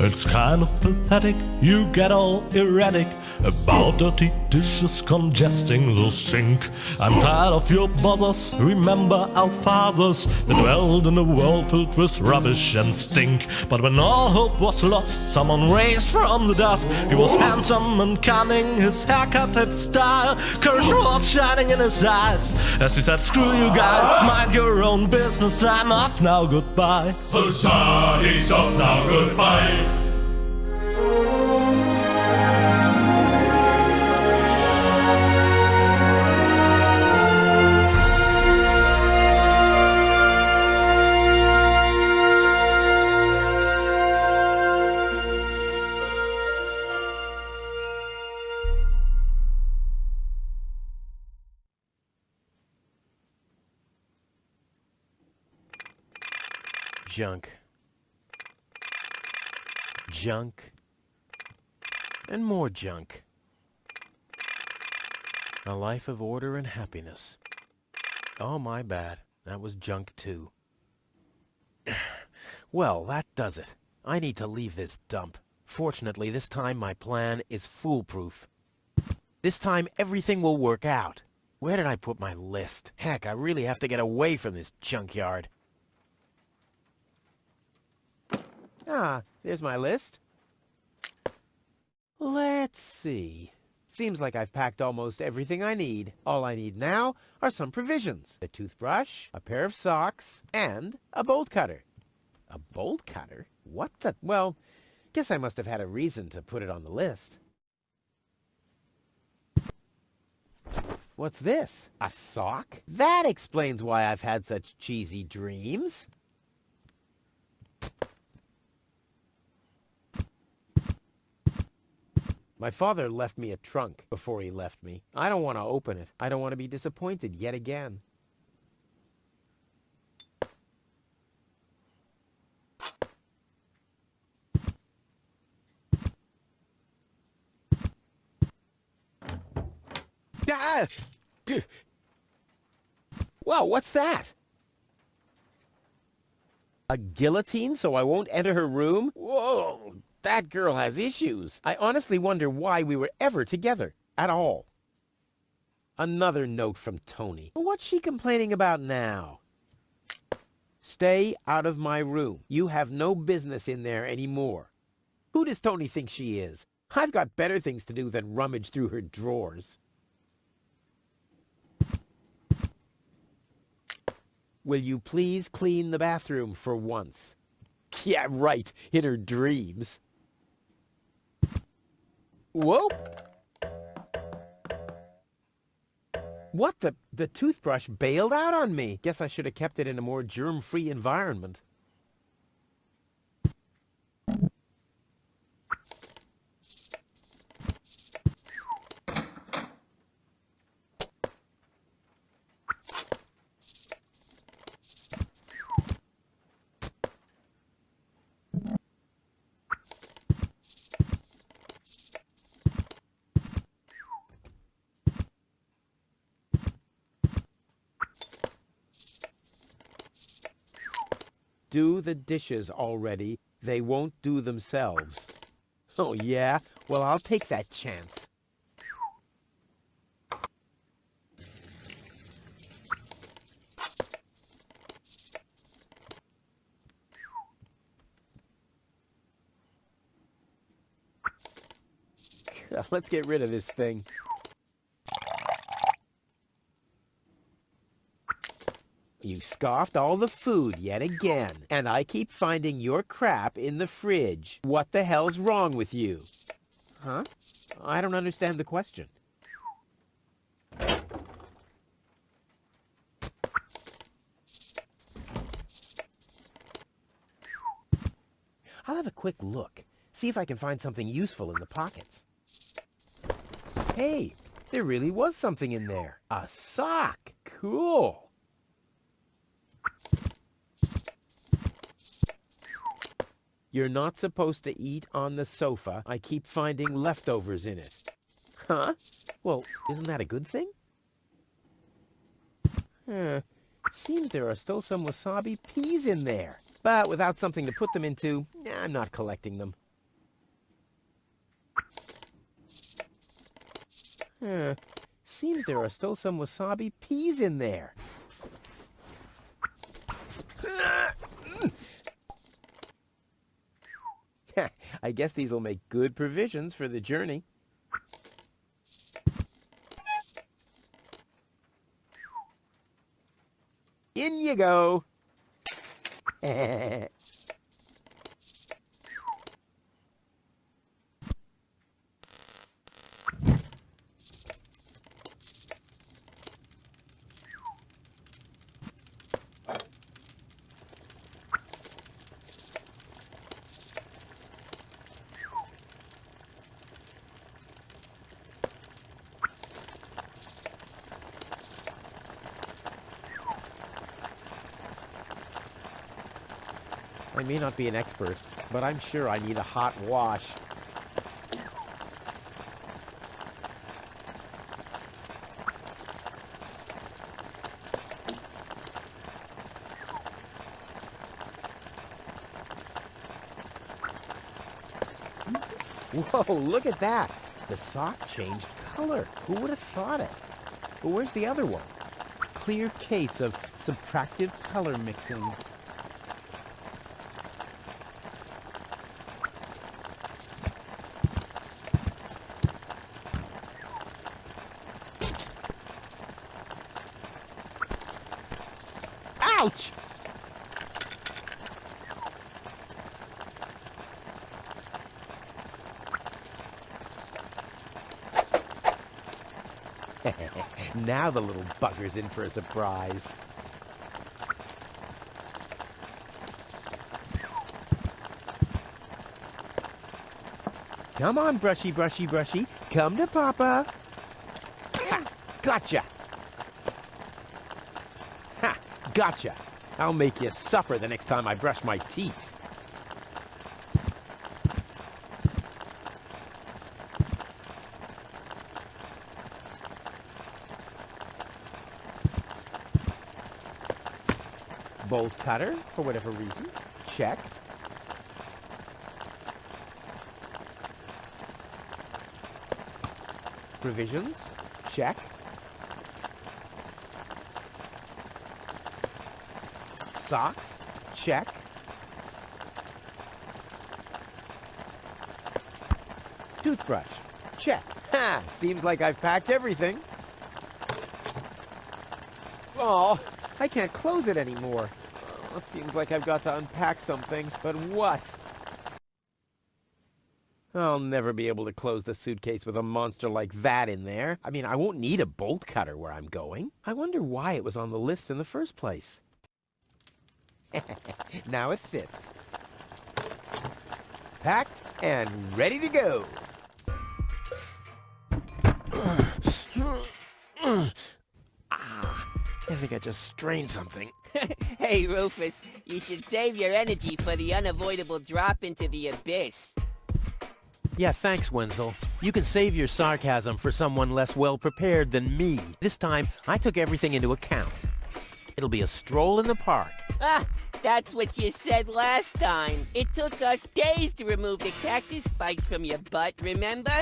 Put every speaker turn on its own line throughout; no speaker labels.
It's kind of pathetic, you get all erratic about dirty dishes congesting the sink. I'm tired of your bothers, remember our fathers that dwelled in a world filled with rubbish and stink. But when all hope was lost, someone raised from the dust. He was handsome and cunning, his haircut had style, courage was shining in his eyes as he said, screw you guys, mind your own business, I'm off now, goodbye.
Huzzah, he's off now, goodbye.
Junk. Junk. And more junk. A life of order and happiness. Oh, my bad. That was junk too. Well, that does it. I need to leave this dump. Fortunately, this time my plan is foolproof. This time everything will work out. Where did I put my list? Heck, I really have to get away from this junkyard. Ah, there's my list. Let's see. Seems like I've packed almost everything I need. All I need now are some provisions. A toothbrush, a pair of socks, and a bolt cutter. A bolt cutter? What the... Well, guess I must have had a reason to put it on the list. What's this? A sock? That explains why I've had such cheesy dreams. My father left me a trunk before he left me. I don't want to open it. I don't want to be disappointed yet again. Ah! Wow, what's that? A guillotine so I won't enter her room? Whoa! That girl has issues. I honestly wonder why we were ever together at all. Another note from Tony. What's she complaining about now? Stay out of my room. You have no business in there anymore. Who does Tony think she is? I've got better things to do than rummage through her drawers. Will you please clean the bathroom for once? Yeah, right, in her dreams. Whoa! What the toothbrush bailed out on me. Guess I should have kept it in a more germ-free environment. Do the dishes already. They won't do themselves. Oh, yeah? Well, I'll take that chance. Let's get rid of this thing. You scoffed all the food yet again, and I keep finding your crap in the fridge. What the hell's wrong with you? Huh? I don't understand the question. I'll have a quick look, see if I can find something useful in the pockets. Hey, there really was something in there. A sock! Cool! You're not supposed to eat on the sofa. I keep finding leftovers in it. Huh? Well, isn't that a good thing? Seems there are still some wasabi peas in there. But without something to put them into, I'm not collecting them. Seems there are still some wasabi peas in there. I guess these will make good provisions for the journey. In you go. I may not be an expert, but I'm sure I need a hot wash. Whoa, look at that! The sock changed color. Who would have thought it? But where's the other one? Clear case of subtractive color mixing. Ouch! Now the little bugger's in for a surprise. Come on, brushy, brushy, brushy. Come to Papa. Ha! Gotcha! Ha! Gotcha! I'll make you suffer the next time I brush my teeth. Bolt cutter, for whatever reason. Check. Provisions. Check. Socks. Check. Toothbrush. Check. Ha! Seems like I've packed everything. Oh, I can't close it anymore. Oh, seems like I've got to unpack something, but what? I'll never be able to close the suitcase with a monster like that in there. I mean, I won't need a bolt cutter where I'm going. I wonder why it was on the list in the first place. Now it fits. Packed and ready to go. I think I just strained something.
Hey, Rufus, you should save your energy for the unavoidable drop into the abyss.
Yeah, thanks, Wenzel. You can save your sarcasm for someone less well-prepared than me. This time, I took everything into account. It'll be a stroll in the park.
Ah, that's what you said last time. It took us days to remove the cactus spikes from your butt, remember?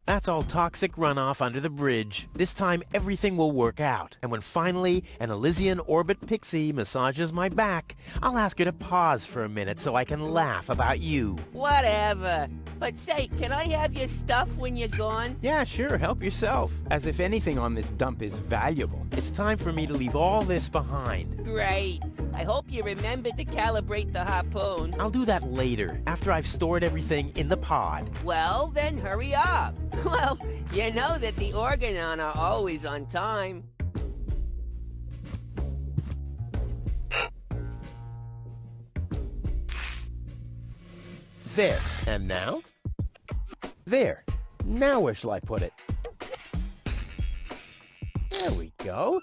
That's all toxic runoff under the bridge. This time, everything will work out. And when finally an Elysian orbit pixie massages my back, I'll ask her to pause for a minute so I can laugh about you.
Whatever. But say, can I have your stuff when you're gone?
Yeah, sure, help yourself. As if anything on this dump is valuable. It's time for me to leave all this behind.
Great. I hope you remember to calibrate the harpoon.
I'll do that later, after I've stored everything in the pod.
Well, then hurry up. Well, you know that the Organon are always on time.
There. And now? There. Now where shall I put it? There we go.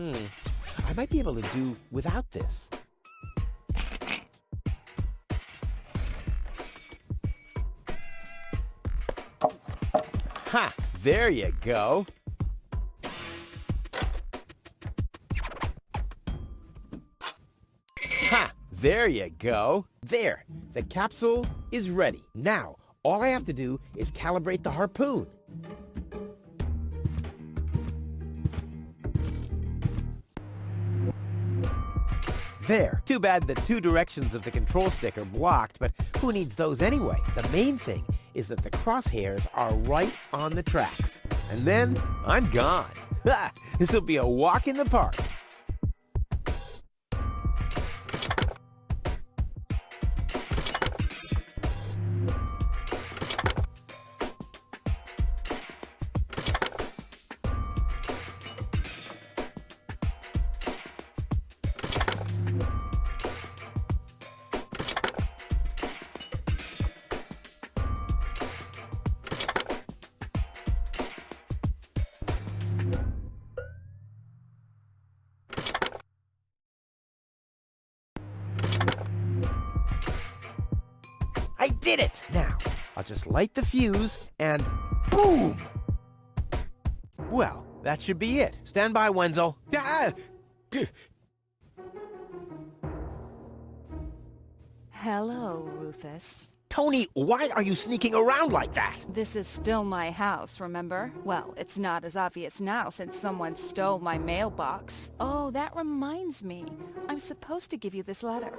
I might be able to do without this. Ha! There you go. Ha! There you go. There. The capsule is ready. Now, all I have to do is calibrate the harpoon. There. Too bad the two directions of the control stick are blocked, but who needs those anyway? The main thing is that the crosshairs are right on the tracks. And then I'm gone. Ha! This'll be a walk in the park. I did it! Now, I'll just light the fuse and boom! Well, that should be it. Stand by, Wenzel. Ah!
Hello, Rufus.
Tony, why are you sneaking around like that?
This is still my house, remember? Well, it's not as obvious now since someone stole my mailbox. Oh, that reminds me. I'm supposed to give you this letter.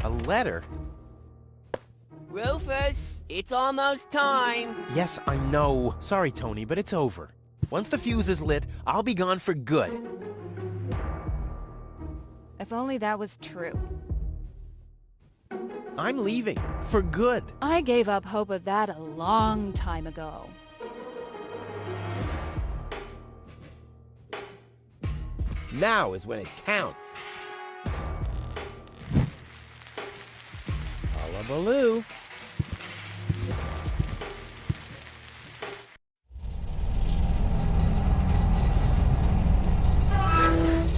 A letter?
Rufus, it's almost time.
Yes, I know. Sorry, Tony, but it's over. Once the fuse is lit, I'll be gone for good.
If only that was true.
I'm leaving. For good.
I gave up hope of that a long time ago.
Now is when it counts. Hullabaloo.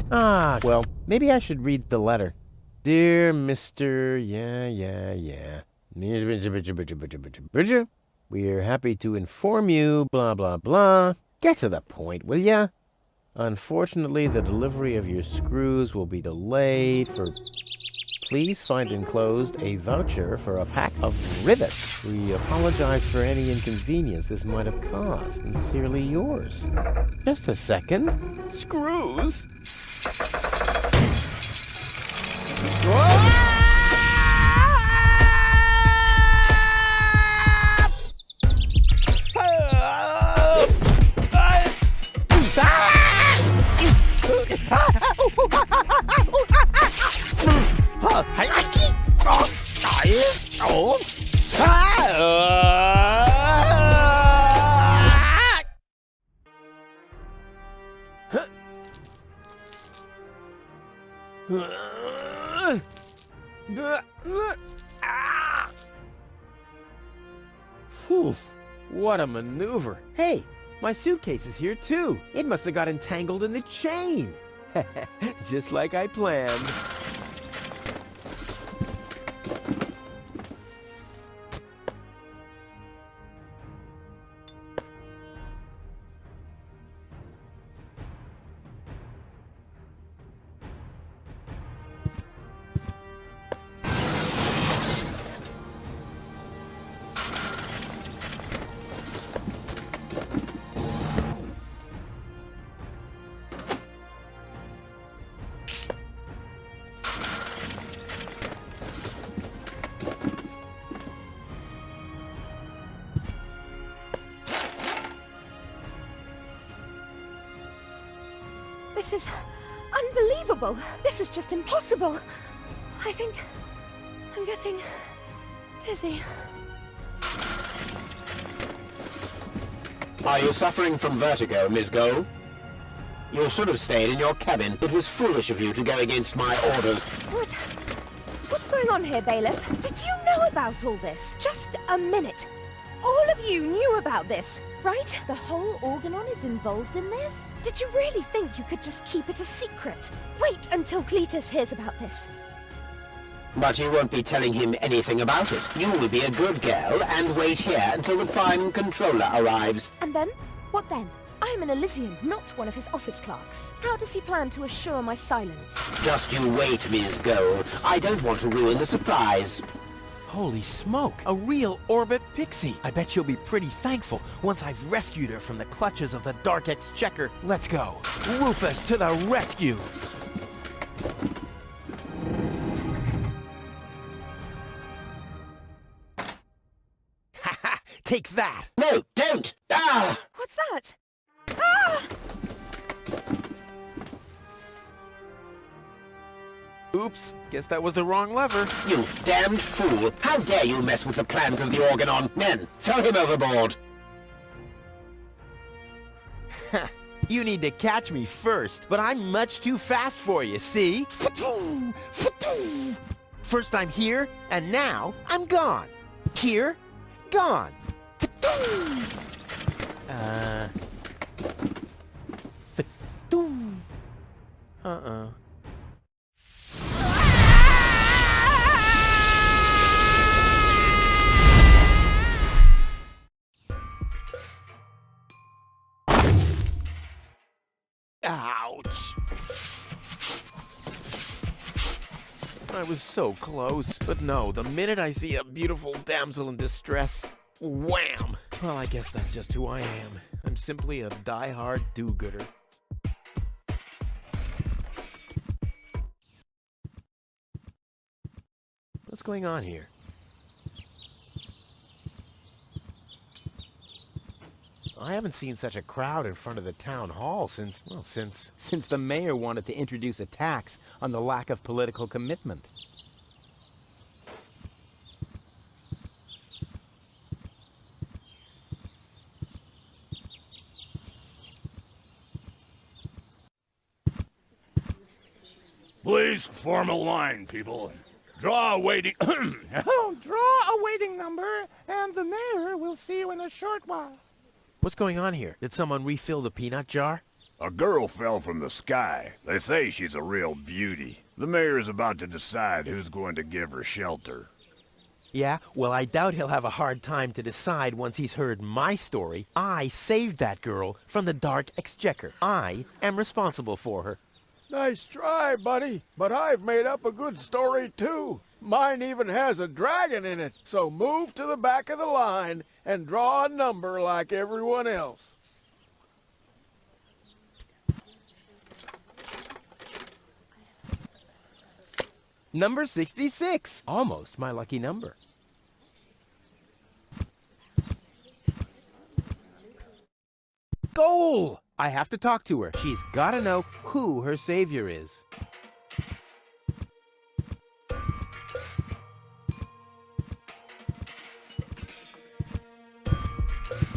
Ah, well, maybe I should read the letter. Dear Mr. Bridger, we are happy to inform you, blah, blah, blah. Get to the point, will ya? Unfortunately, the delivery of your screws will be delayed for... Please find enclosed a voucher for a pack of rivets. We apologize for any inconvenience this might have caused. Sincerely yours. Just a second. Screws? Whew, what a maneuver. Hey, my suitcase is here too. It must have got entangled in the chain. Just like I planned.
This is unbelievable. This is just impossible. I think I'm getting dizzy.
Are you suffering from vertigo, Miss Gold? You should have stayed in your cabin. It was foolish of you to go against my orders.
What's going on here, Bailiff? Did you know about all this? Just a minute. All of you knew about this. right? The whole Organon is involved in this? Did you really think you could just keep it a secret? Wait until Cletus hears about this.
But you won't be telling him anything about it. You will be a good girl and wait here until the Prime Controller arrives.
And then? What then? I am an Elysian, not one of his office clerks. How does he plan to assure my silence?
Just you wait, Ms. Gold. I don't want to ruin the surprise.
Holy smoke! A real orbit pixie! I bet she'll be pretty thankful once I've rescued her from the clutches of the Dark Exchequer. Let's go! Rufus to the rescue! Haha! Take that!
No, don't! Ah!
What's that? Ah!
Oops, guess that was the wrong lever.
You damned fool! How dare you mess with the plans of the Organon? Men, throw him overboard!
You need to catch me first, but I'm much too fast for you, see? First I'm here, and now I'm gone. Here, gone. Uh-uh. Ouch! I was so close, but no, the minute I see a beautiful damsel in distress, wham! Well, I guess that's just who I am. I'm simply a die-hard do-gooder. What's going on here? I haven't seen such a crowd in front of the town hall since the mayor wanted to introduce a tax on the lack of political commitment.
Please form a line, people. Draw a waiting...
Oh, draw a waiting number, and the mayor will see you in a short while.
What's going on here? Did someone refill the peanut jar?
A girl fell from the sky. They say she's a real beauty. The mayor's about to decide who's going to give her shelter.
Yeah? Well, I doubt he'll have a hard time to decide once he's heard my story. I saved that girl from the Dark Exchequer. I am responsible for her.
Nice try, buddy, but I've made up a good story, too. Mine even has a dragon in it, so move to the back of the line and draw a number like everyone else.
Number 66. Almost my lucky number. Goal! I have to talk to her. She's gotta know who her savior is.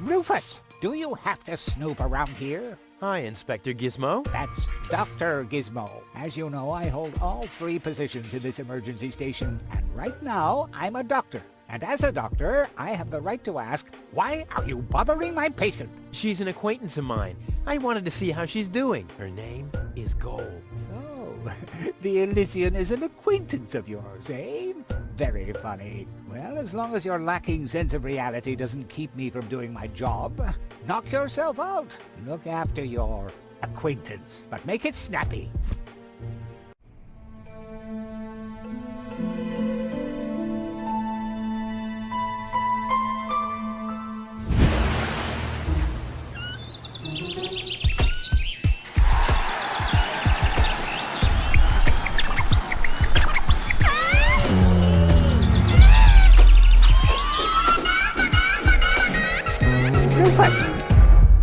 Rufus, do you have to snoop around here?
Hi, Inspector Gizmo.
That's Dr. Gizmo. As you know, I hold all 3 positions in this emergency station, and right now, I'm a doctor. And as a doctor, I have the right to ask, why are you bothering my patient?
She's an acquaintance of mine. I wanted to see how she's doing. Her name is Gold.
So, the Elysian is an acquaintance of yours, eh? Very funny. Well, as long as your lacking sense of reality doesn't keep me from doing my job, knock yourself out. Look after your acquaintance, but make it snappy.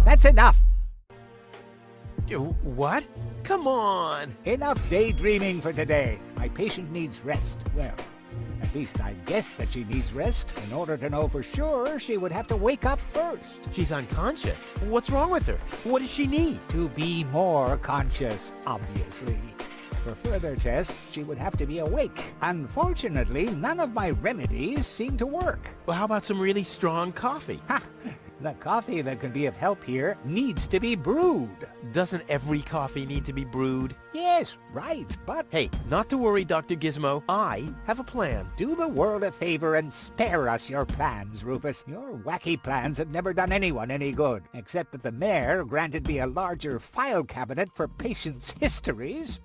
That's enough.
What? Come on.
Enough daydreaming for today. My patient needs rest. Well, at least I guess that she needs rest. In order to know for sure, she would have to wake up first.
She's unconscious. What's wrong with her? What does she need?
To be more conscious, obviously. For further tests, she would have to be awake. Unfortunately, none of my remedies seem to work.
Well, how about some really strong coffee?
Ha! The coffee that can be of help here needs to be brewed.
Doesn't every coffee need to be brewed?
Yes, right, but
Hey, not to worry, Dr. Gizmo. I have a plan.
do the world a favor and spare us your plans, Rufus. Your wacky plans have never done anyone any good, except that the mayor granted me a larger file cabinet for patients' histories.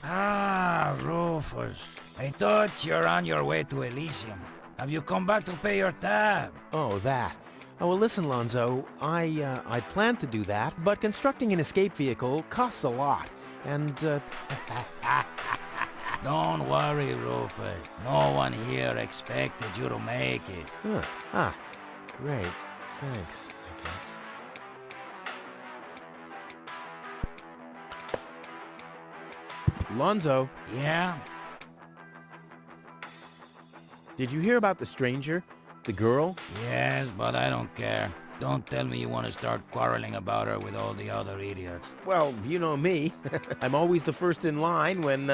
Ah, Rufus. I thought you're on your way to Elysium. Have you come back to pay your tab?
Oh, that. Oh, well, listen, Lonzo. I planned to do that, but constructing an escape vehicle costs a lot. And,
Don't worry, Rufus. No one here expected you to make it.
Great. Thanks, I guess. Lonzo,
Yeah?
did you hear about the stranger? The girl?
Yes, but I don't care. Don't tell me you want to start quarreling about her with all the other idiots.
Well, you know me. I'm always the first in line when,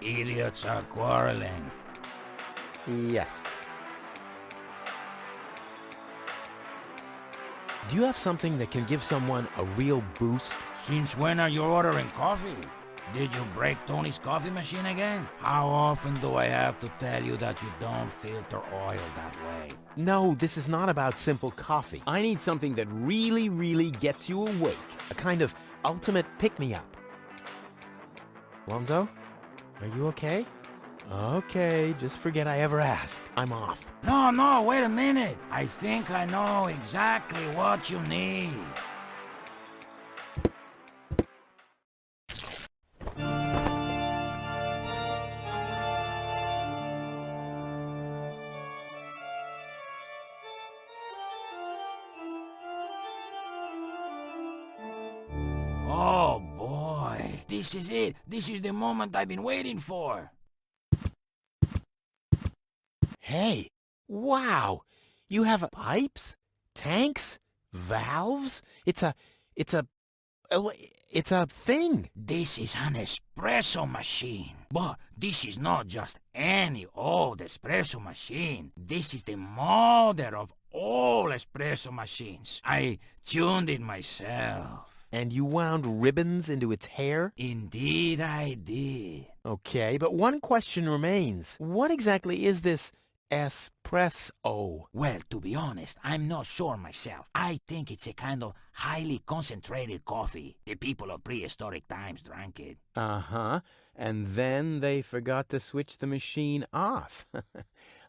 Idiots are quarreling.
Yes. Do you have something that can give someone a real boost?
Since when are you ordering coffee? Did you break Tony's coffee machine again? How often do I have to tell you that you don't filter oil that way?
No, this is not about simple coffee. I need something that really, really gets you awake. A kind of ultimate pick-me-up. Lonzo, are you okay? Okay, just forget I ever asked. I'm off.
No, wait a minute. I think I know exactly what you need. Oh boy, this is it. This is the moment I've been waiting for.
Hey, wow! You have pipes, tanks, valves. It's a thing.
This is an espresso machine. But this is not just any old espresso machine. This is the mother of all espresso machines. I tuned it myself.
And you wound ribbons into its hair?
Indeed I did.
Okay, but one question remains. What exactly is this espresso?
Well, to be honest, I'm not sure myself. I think it's a kind of highly concentrated coffee. The people of prehistoric times drank it.
Uh-huh. And then they forgot to switch the machine off.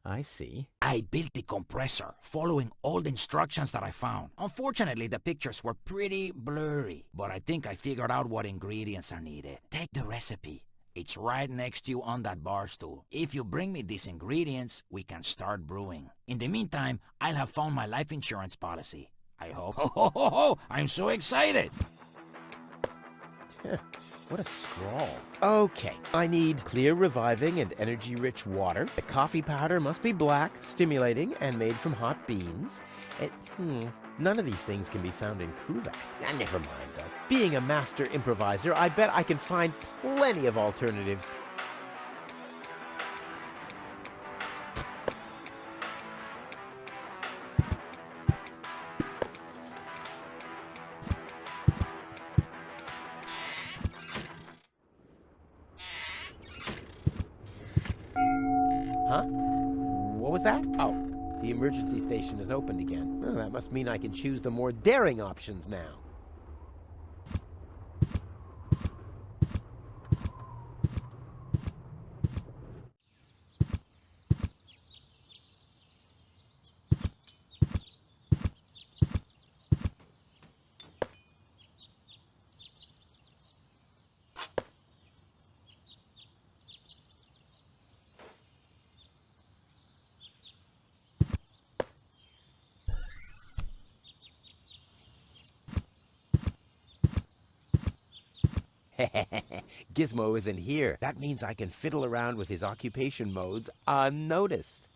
I see.
I built the compressor, following all the instructions that I found. Unfortunately, the pictures were pretty blurry, but I think I figured out what ingredients are needed. Take the recipe. It's right next to you on that bar stool. If you bring me these ingredients, we can start brewing. In the meantime, I'll have found my life insurance policy. I hope. Oh, I'm so excited!
What a scrawl. Okay, I need clear, reviving, and energy-rich water. The coffee powder must be black, stimulating, and made from hot beans. None of these things can be found in Kuvak. Never mind, though. Being a master improviser, I bet I can find plenty of alternatives. Huh? What was that? Oh, the emergency station is opened again. Oh, that must mean I can choose the more daring options now. Gizmo isn't here. That means I can fiddle around with his occupation modes unnoticed.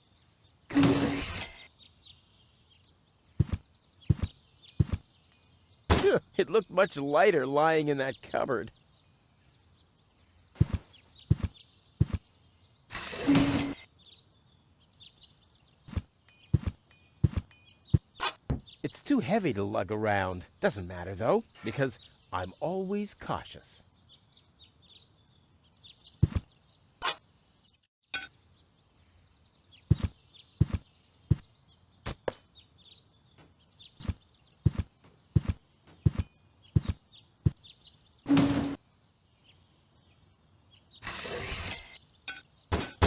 It looked much lighter lying in that cupboard. It's too heavy to lug around. Doesn't matter, though, because I'm always cautious.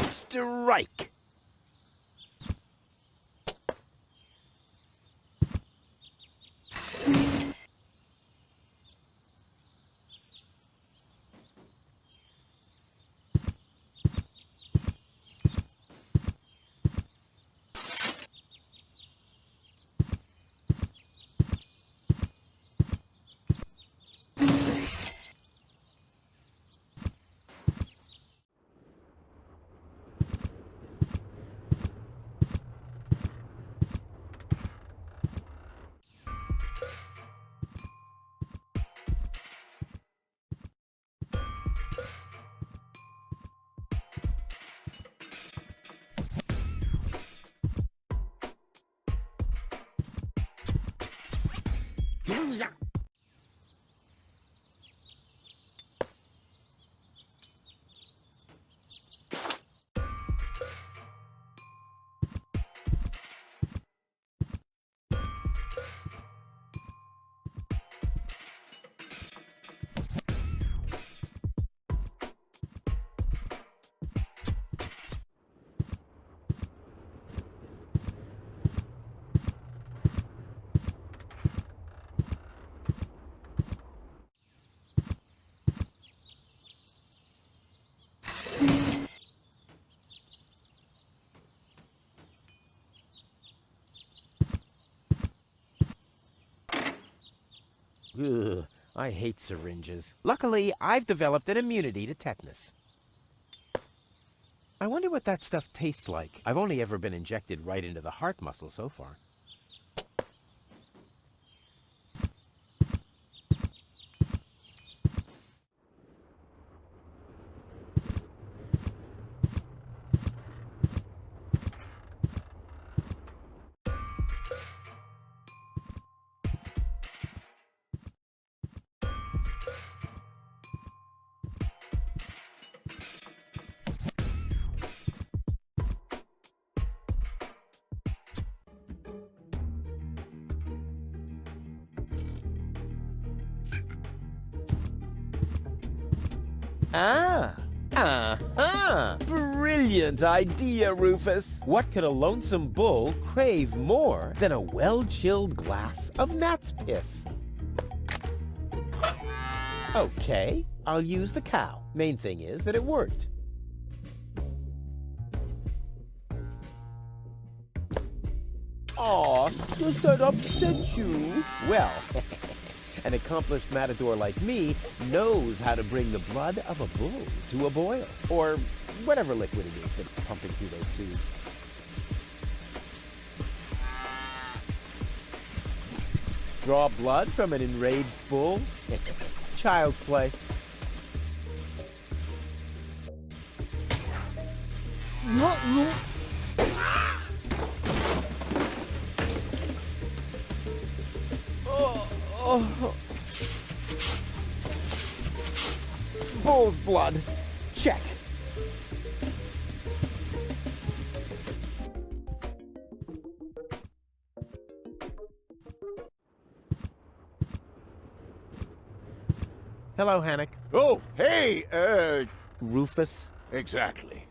Strike! Ugh, I hate syringes. Luckily, I've developed an immunity to tetanus. I wonder what that stuff tastes like. I've only ever been injected right into the heart muscle so far. Brilliant idea, Rufus. What could a lonesome bull crave more than a well-chilled glass of gnat's piss? Okay, I'll use the cow. Main thing is that it worked. Aw, does that upset you? Well, an accomplished matador like me knows how to bring the blood of a bull to a boil, or whatever liquid it is that's pumping through those tubes. Draw blood from an enraged bull? Child's play. Bull's blood. Check. Hello, Hannock.
Oh, hey,
Rufus?
exactly.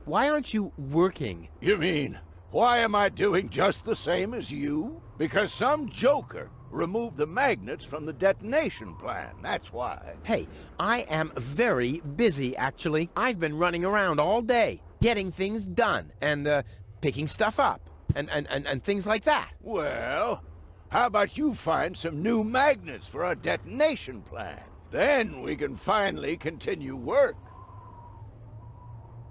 Why aren't you working?
You mean, why am I doing just the same as you? Because some joker removed the magnets from the detonation plan, that's why.
Hey, I am very busy, actually. I've been running around all day, getting things done, and, picking stuff up, and things like that.
Well, How about you find some new magnets for a detonation plan? Then we can finally continue work.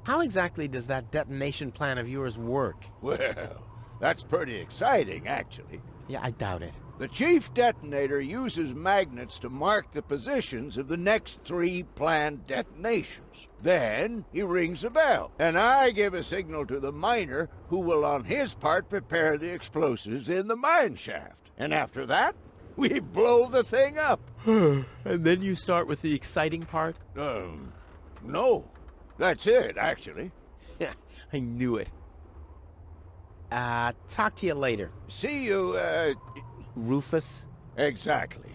How exactly does that detonation plan of yours work?
Well, that's pretty exciting, actually.
Yeah, I doubt it.
The chief detonator uses magnets to mark the positions of the next 3 planned detonations. Then he rings a bell, and I give a signal to the miner who will on his part prepare the explosives in the mine shaft. And after that, we blow the thing up.
And then you start with the exciting part?
No. That's it, actually.
I knew it. Talk to you later.
See you,
Rufus?
Exactly.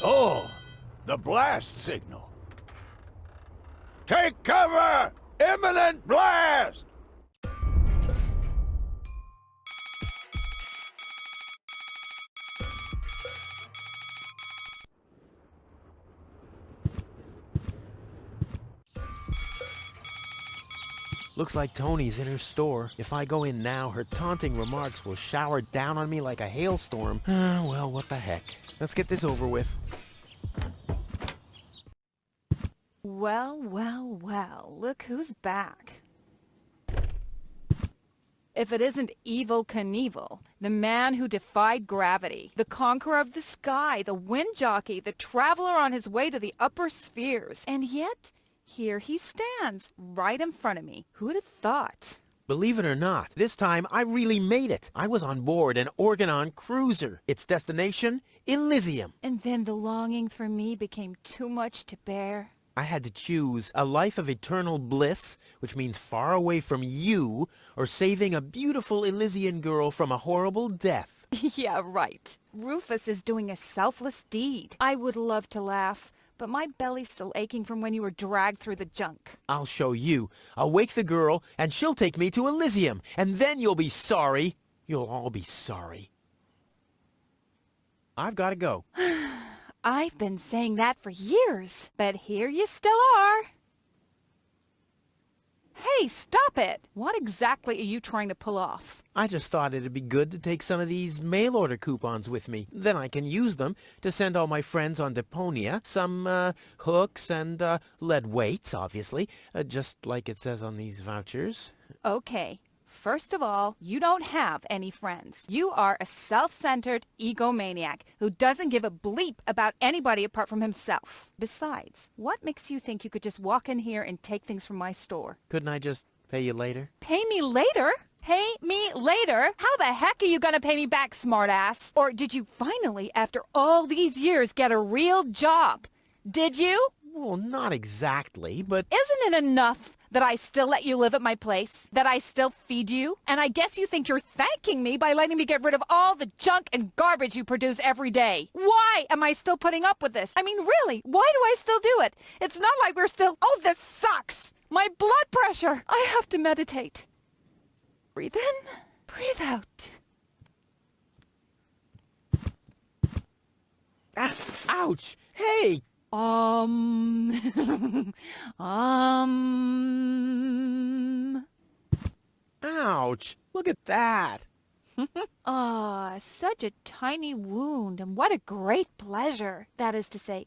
Oh, the blast signal. Take cover! Imminent blast!
Looks like Tony's in her store. If I go in now, her taunting remarks will shower down on me like a hailstorm. Well, what the heck. Let's get this over with.
Well, well, well, look who's back. If it isn't Evel Knievel, the man who defied gravity, the conqueror of the sky, the wind jockey, the traveler on his way to the upper spheres. And yet, here he stands, right in front of me. Who'd have thought?
Believe it or not, this time I really made it. I was on board an Organon cruiser. Its destination, Elysium.
And then the longing for me became too much to bear.
I had to choose a life of eternal bliss, which means far away from you, or saving a beautiful Elysian girl from a horrible death.
Yeah, right. Rufus is doing a selfless deed. I would love to laugh, but my belly's still aching from when you were dragged through the junk.
I'll show you. I'll wake the girl, and she'll take me to Elysium, and then you'll be sorry. You'll all be sorry. I've got to go.
I've been saying that for years, but here you still are. Hey, stop it! What exactly are you trying to pull off?
I just thought it'd be good to take some of these mail-order coupons with me. Then I can use them to send all my friends on Deponia some, hooks and, lead weights, obviously, just like it says on these vouchers.
Okay. First of all, you don't have any friends. You are a self-centered egomaniac who doesn't give a bleep about anybody apart from himself. Besides, what makes you think you could just walk in here and take things from my store?
Couldn't I just pay you later?
Pay me later? Pay me later? How the heck are you gonna pay me back, smartass? Or did you finally, after all these years, get a real job? Did you?
Well, not exactly, but...
Isn't it enough that I still let you live at my place? That I still feed you? And I guess you think you're thanking me by letting me get rid of all the junk and garbage you produce every day. Why am I still putting up with this? I mean, really, why do I still do it? It's not like we're still... Oh, this sucks! My blood pressure! I have to meditate. Breathe in, breathe out.
Ouch! Hey! Ouch! Look at that!
Ah, such a tiny wound, and what a great pleasure. That is to say...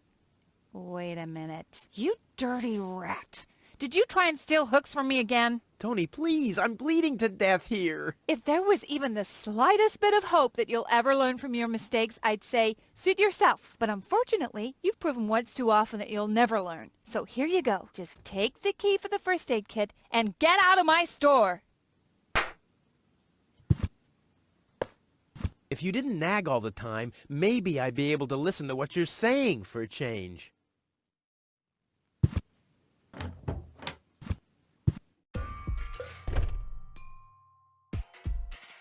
Wait a minute. You dirty rat. Did you try and steal hooks from me again?
Tony, please, I'm bleeding to death here.
If there was even the slightest bit of hope that you'll ever learn from your mistakes, I'd say, suit yourself. But unfortunately, you've proven once too often that you'll never learn. So here you go. Just take the key for the first aid kit and get out of my store.
If you didn't nag all the time, maybe I'd be able to listen to what you're saying for a change.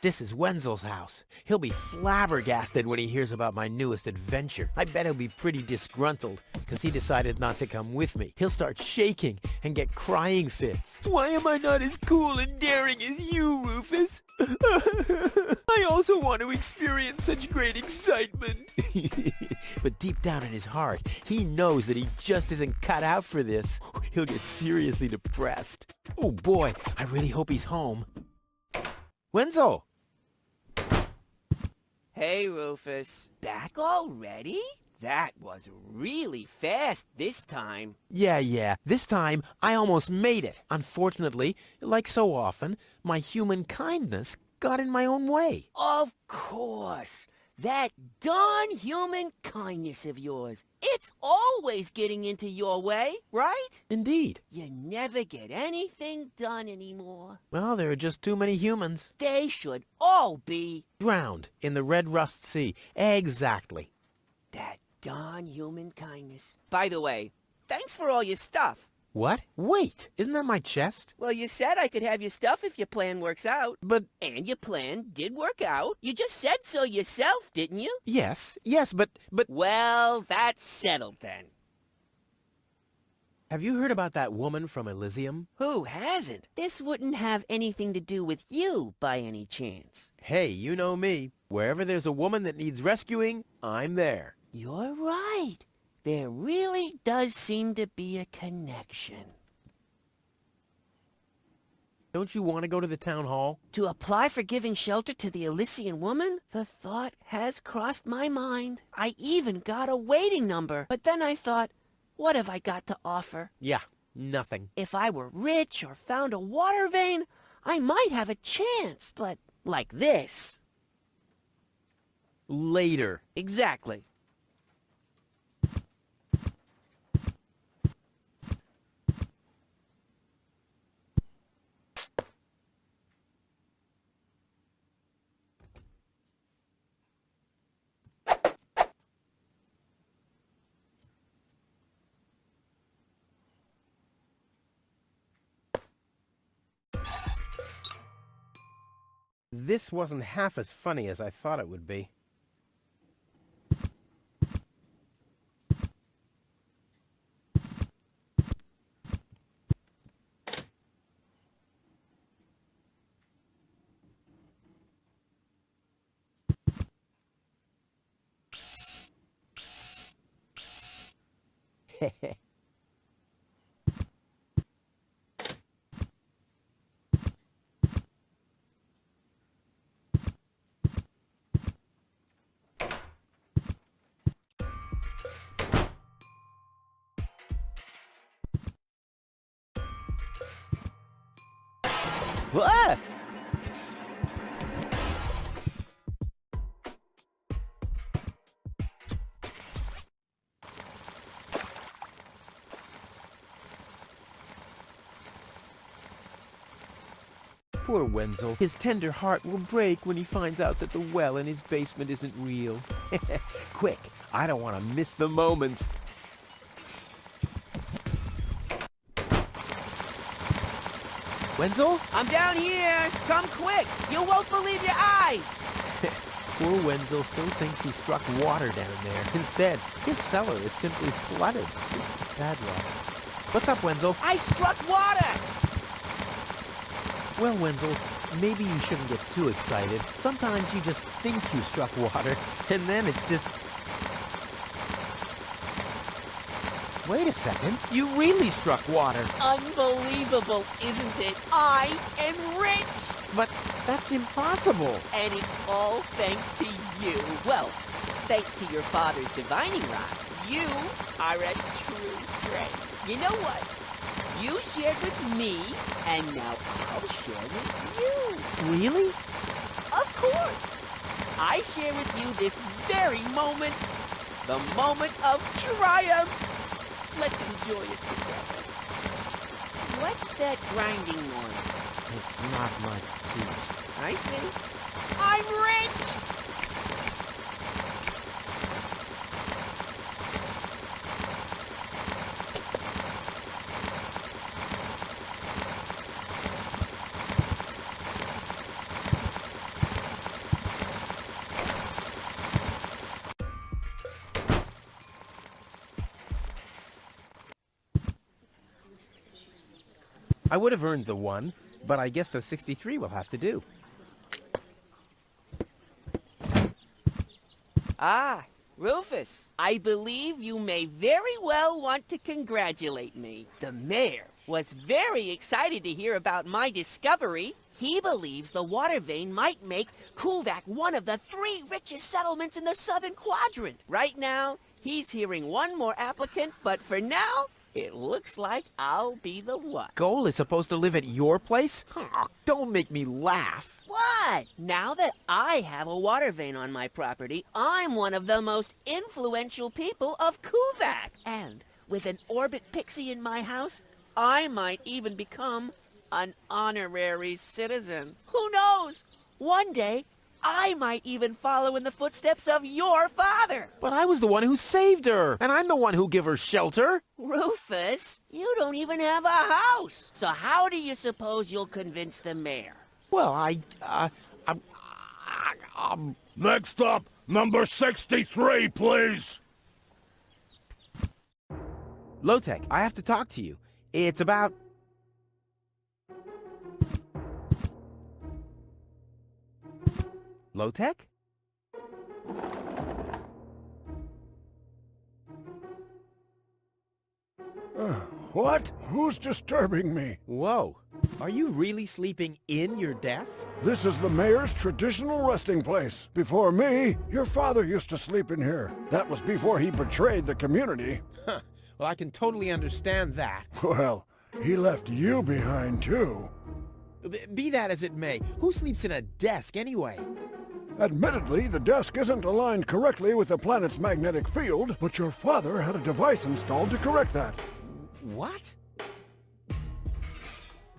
This is Wenzel's house. He'll be flabbergasted when he hears about my newest adventure. I bet he'll be pretty disgruntled, because he decided not to come with me. He'll start shaking and get crying fits. Why am I not as cool and daring as you, Rufus? I also want to experience such great excitement. But deep down in his heart, he knows that he just isn't cut out for this. He'll get seriously depressed. Oh boy, I really hope he's home. Wenzel!
Hey, Rufus. Back already? That was really fast this time.
Yeah. This time, I almost made it. Unfortunately, like so often, my human kindness got in my own way.
Of course. That darn human kindness of yours. It's always getting into your way, right?
Indeed.
You never get anything done anymore.
Well, there are just too many humans.
They should all be
Drowned in the Red Rust Sea. Exactly.
that darn human kindness. By the way, thanks for all your stuff.
What? Wait, isn't that my chest?
Well, you said I could have your stuff if your plan works out.
But...
And your plan did work out. You just said so yourself, didn't you?
Yes, but...
Well, that's settled then.
Have you heard about that woman from Elysium?
Who hasn't? This wouldn't have anything to do with you by any chance.
Hey, you know me. Wherever there's a woman that needs rescuing, I'm there.
You're right. There really does seem to be a connection.
Don't you want to go to the town hall?
To apply for giving shelter to the Elysian woman? The thought has crossed my mind. I even got a waiting number. But then I thought, what have I got to offer?
Yeah, nothing.
If I were rich or found a water vein, I might have a chance. But like this.
Later.
Exactly.
This wasn't half as funny as I thought it would be.
What?
Poor Wenzel. His tender heart will break when he finds out that the well in his basement isn't real. Quick, I don't want to miss the moment. Wenzel?
I'm down here! Come quick! You won't believe your eyes!
Poor Wenzel still thinks he struck water down there. Instead, his cellar is simply flooded. Bad luck. What's up, Wenzel?
I struck water!
Well, Wenzel, maybe you shouldn't get too excited. Sometimes you just think you struck water, and then it's just... Wait a second. You really struck water.
Unbelievable, isn't it? I am rich!
But that's impossible.
And it's all thanks to you. Well, thanks to your father's divining rod. You are a true friend. You know what? You shared with me, and now I'll share with you.
Really?
Of course. I share with you this very moment. The moment of triumph. Let's enjoy it together. What's that grinding noise?
It's not my teeth.
I see. I'm rich!
I would have earned the 1, but I guess the 63 will have to do.
Ah, Rufus, I believe you may very well want to congratulate me. The mayor was very excited to hear about my discovery. He believes the water vein might make Kulvak one of the 3 richest settlements in the southern quadrant. Right now, he's hearing one more applicant, but for now, it looks like I'll be the one.
Goal is supposed to live at your place? Oh, don't make me laugh.
What? Now that I have a water vein on my property, I'm one of the most influential people of Kulvak. And with an orbit pixie in my house, I might even become an honorary citizen. Who knows? One day, I might even follow in the footsteps of your father.
But I was the one who saved her, and I'm the one who gave her shelter.
Rufus, you don't even have a house. So how do you suppose you'll convince the mayor?
Well,
Next up, number 63, please.
Low-Tech, I have to talk to you. It's about... Low-Tech?
What? Who's disturbing me?
Whoa. Are you really sleeping in your desk?
This is the mayor's traditional resting place. Before me, your father used to sleep in here. That was before he betrayed the community.
Huh. Well, I can totally understand that.
Well, he left you behind, too.
Be that as it may, who sleeps in a desk anyway?
Admittedly, the desk isn't aligned correctly with the planet's magnetic field, but your father had a device installed to correct that.
What?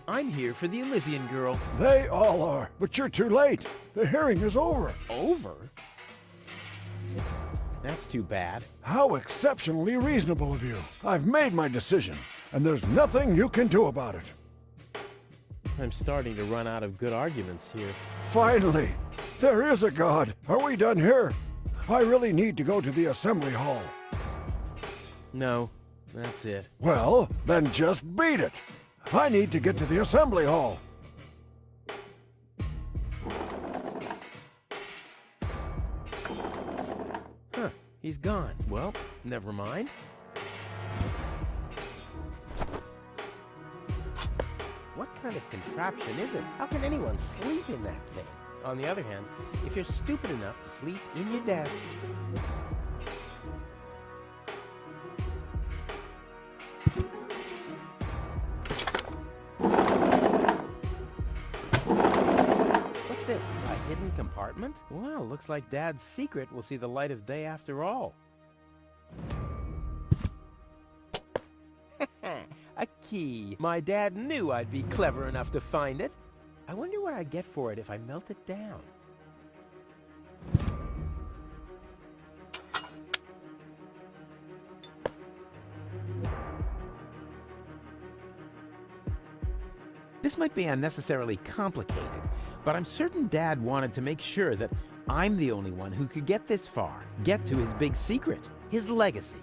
I'm here for the Elysian girl.
They all are, but you're too late. The hearing is over.
Over? That's too bad.
How exceptionally reasonable of you. I've made my decision, and there's nothing you can do about it.
I'm starting to run out of good arguments here.
Finally! There is a god! Are we done here? I really need to go to the assembly hall.
No, that's it.
Well, then just beat it! I need to get to the assembly hall.
Huh, he's gone. Well, never mind. What kind of contraption is it? How can anyone sleep in that thing? On the other hand, if you're stupid enough to sleep in your desk... What's this? A hidden compartment? Well, looks like Dad's secret will see the light of day after all. A key. My dad knew I'd be clever enough to find it. I wonder what I'd get for it if I melt it down. This might be unnecessarily complicated, but I'm certain Dad wanted to make sure that I'm the only one who could get this far, get to his big secret, his legacy.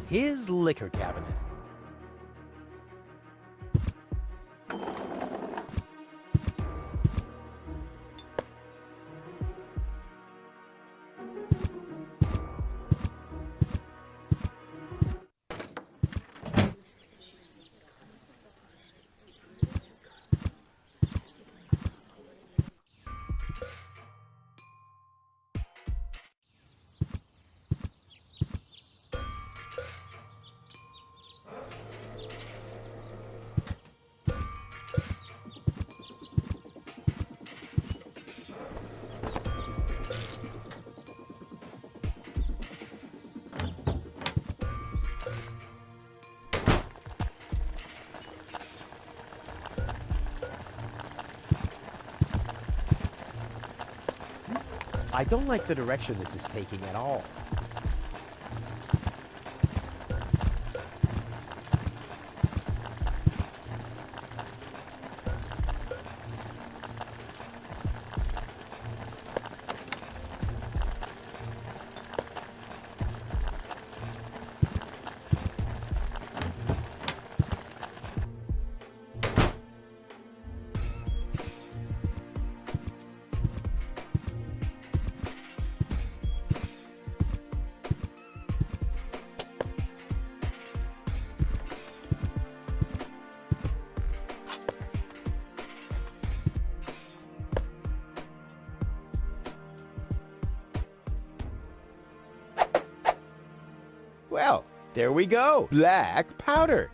His liquor cabinet. I don't like the direction this is taking at all. Well, there we go. Black powder.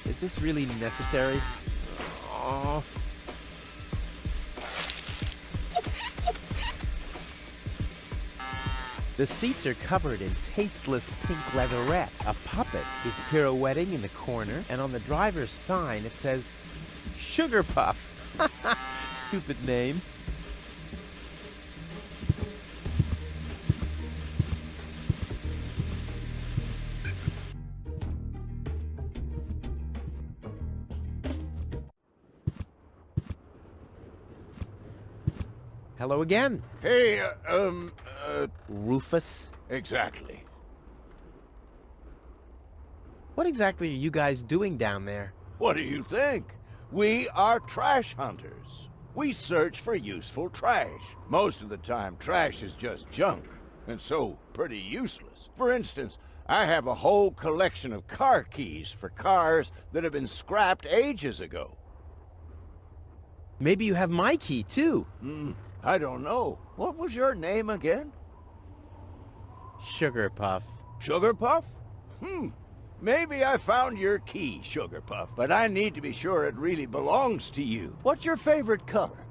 Is this really necessary? Oh. The seats are covered in tasteless pink leatherette. A puppet is pirouetting in the corner, and on the driver's sign it says, Sugar Puff. Stupid name. Hello again.
Hey,
Rufus.
exactly.
What exactly are you guys doing down there?
What do you think? We are trash hunters. We search for useful trash. Most of the time, trash is just junk, and so pretty useless. For instance, I have a whole collection of car keys for cars that have been scrapped ages ago.
Maybe you have my key, too.
I don't know. What was your name again?
Sugar Puff.
Sugar Puff? Maybe I found your key, Sugar Puff, but I need to be sure it really belongs to you. What's your favorite color?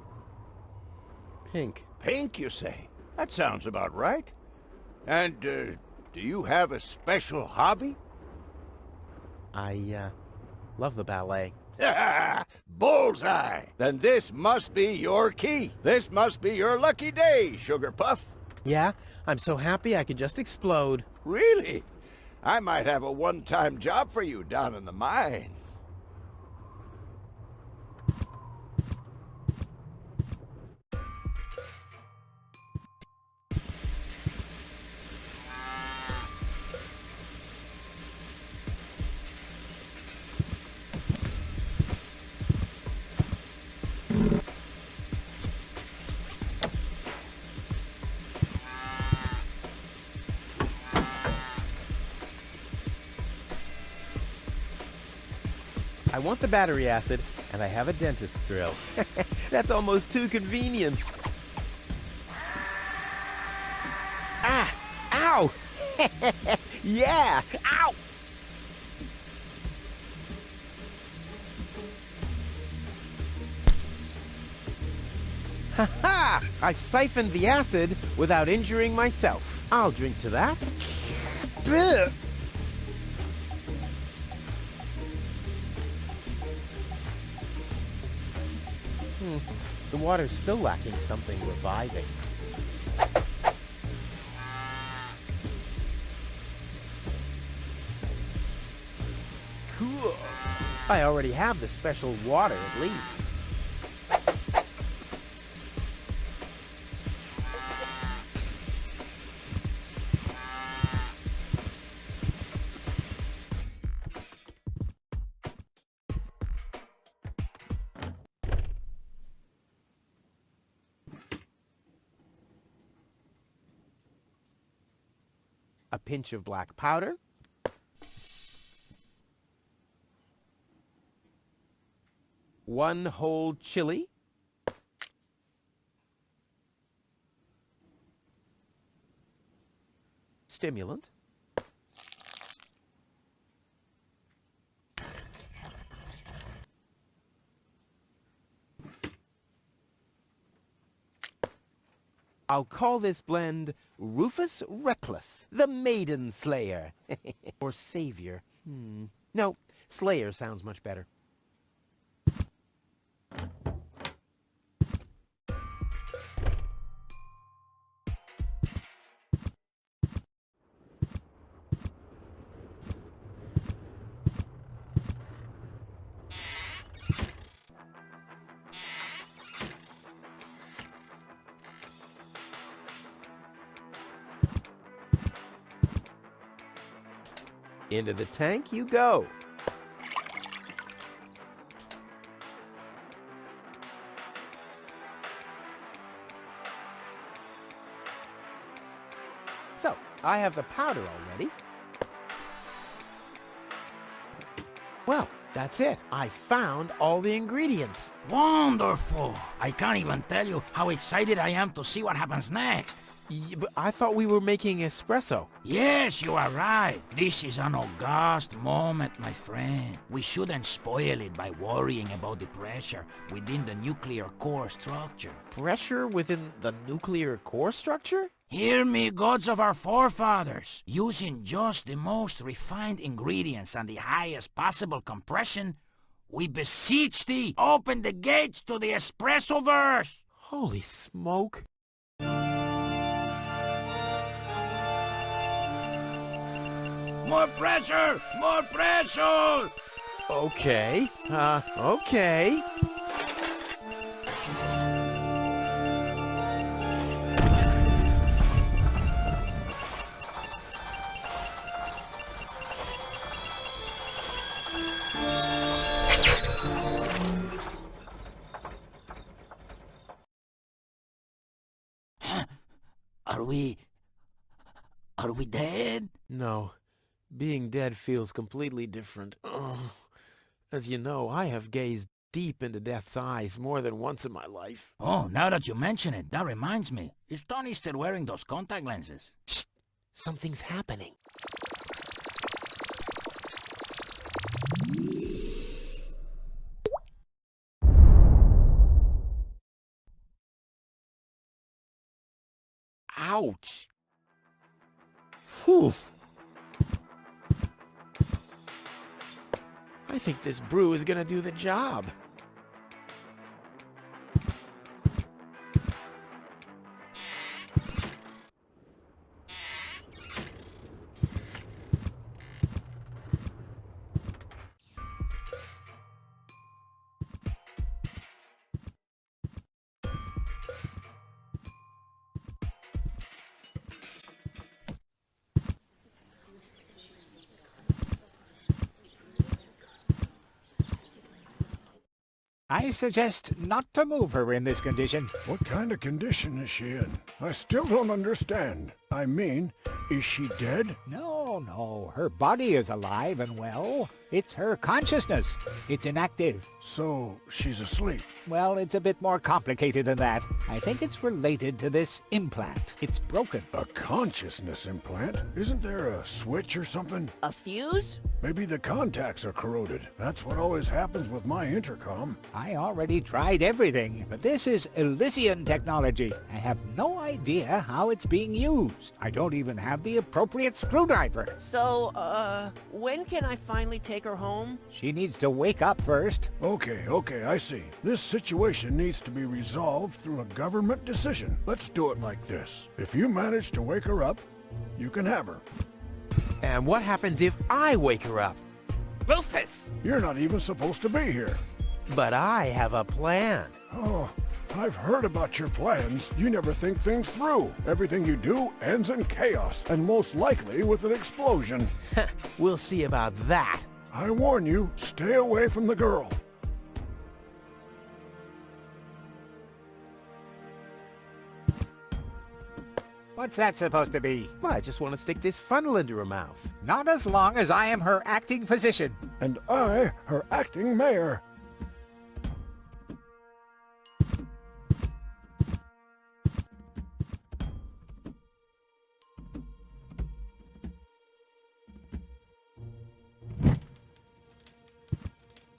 Pink.
Pink, you say? That sounds about right. And, do you have a special hobby?
I, love the ballet.
Bullseye! Then this must be your key. This must be your lucky day, Sugar Puff.
Yeah, I'm so happy I could just explode.
Really? I might have a one-time job for you down in the mine.
I want the battery acid, and I have a dentist drill. That's almost too convenient. Ah! Ow! Yeah! Ow! Ha-ha! I've siphoned the acid without injuring myself. I'll drink to that. Ugh. The water's still lacking something reviving. Cool. I already have the special water at least. A pinch of black powder. One whole chili. Stimulant. I'll call this blend Rufus Reckless, the Maiden Slayer. Or Savior. No, Slayer sounds much better. Into the tank you go. So, I have the powder already. Well, that's it. I found all the ingredients.
Wonderful! I can't even tell you how excited I am to see what happens next.
But I thought we were making espresso.
Yes, you are right. This is an august moment, my friend. We shouldn't spoil it by worrying about the pressure within the nuclear core structure.
Pressure within the nuclear core structure?
Hear me, gods of our forefathers. Using just the most refined ingredients and the highest possible compression, we beseech thee, open the gates to the espressoverse!
Holy smoke.
More pressure! More pressure!
Okay. Okay.
Are we dead?
No. Being dead feels completely different. Ugh. As you know, I have gazed deep into death's eyes more than once in my life.
Oh, now that you mention it, that reminds me. Is Tony still wearing those contact lenses?
Shh! Something's happening. Ouch! Whew! I think this brew is gonna do the job.
I suggest not to move her in this condition.
What kind of condition is she in? I still don't understand. I mean, is she dead?
No. Her body is alive and well. It's her consciousness. It's inactive.
So, she's asleep.
Well, it's a bit more complicated than that. I think it's related to this implant. It's broken.
A consciousness implant? Isn't there a switch or something?
A fuse?
Maybe the contacts are corroded. That's what always happens with my intercom.
I already tried everything, but this is Elysian technology. I have no idea how it's being used. I don't even have the appropriate screwdriver.
So, when can I finally take her home?
She needs to wake up first.
Okay, I see. This situation needs to be resolved through a government decision. Let's do it like this. If you manage to wake her up, you can have her.
And what happens if I wake her up? Rufus!
You're not even supposed to be here.
But I have a plan.
Oh, I've heard about your plans. You never think things through. Everything you do ends in chaos, and most likely with an explosion.
We'll see about that.
I warn you, stay away from the girl.
What's that supposed to be?
Well, I just want to stick this funnel into her mouth.
Not as long as I am her acting physician.
And I, her acting mayor.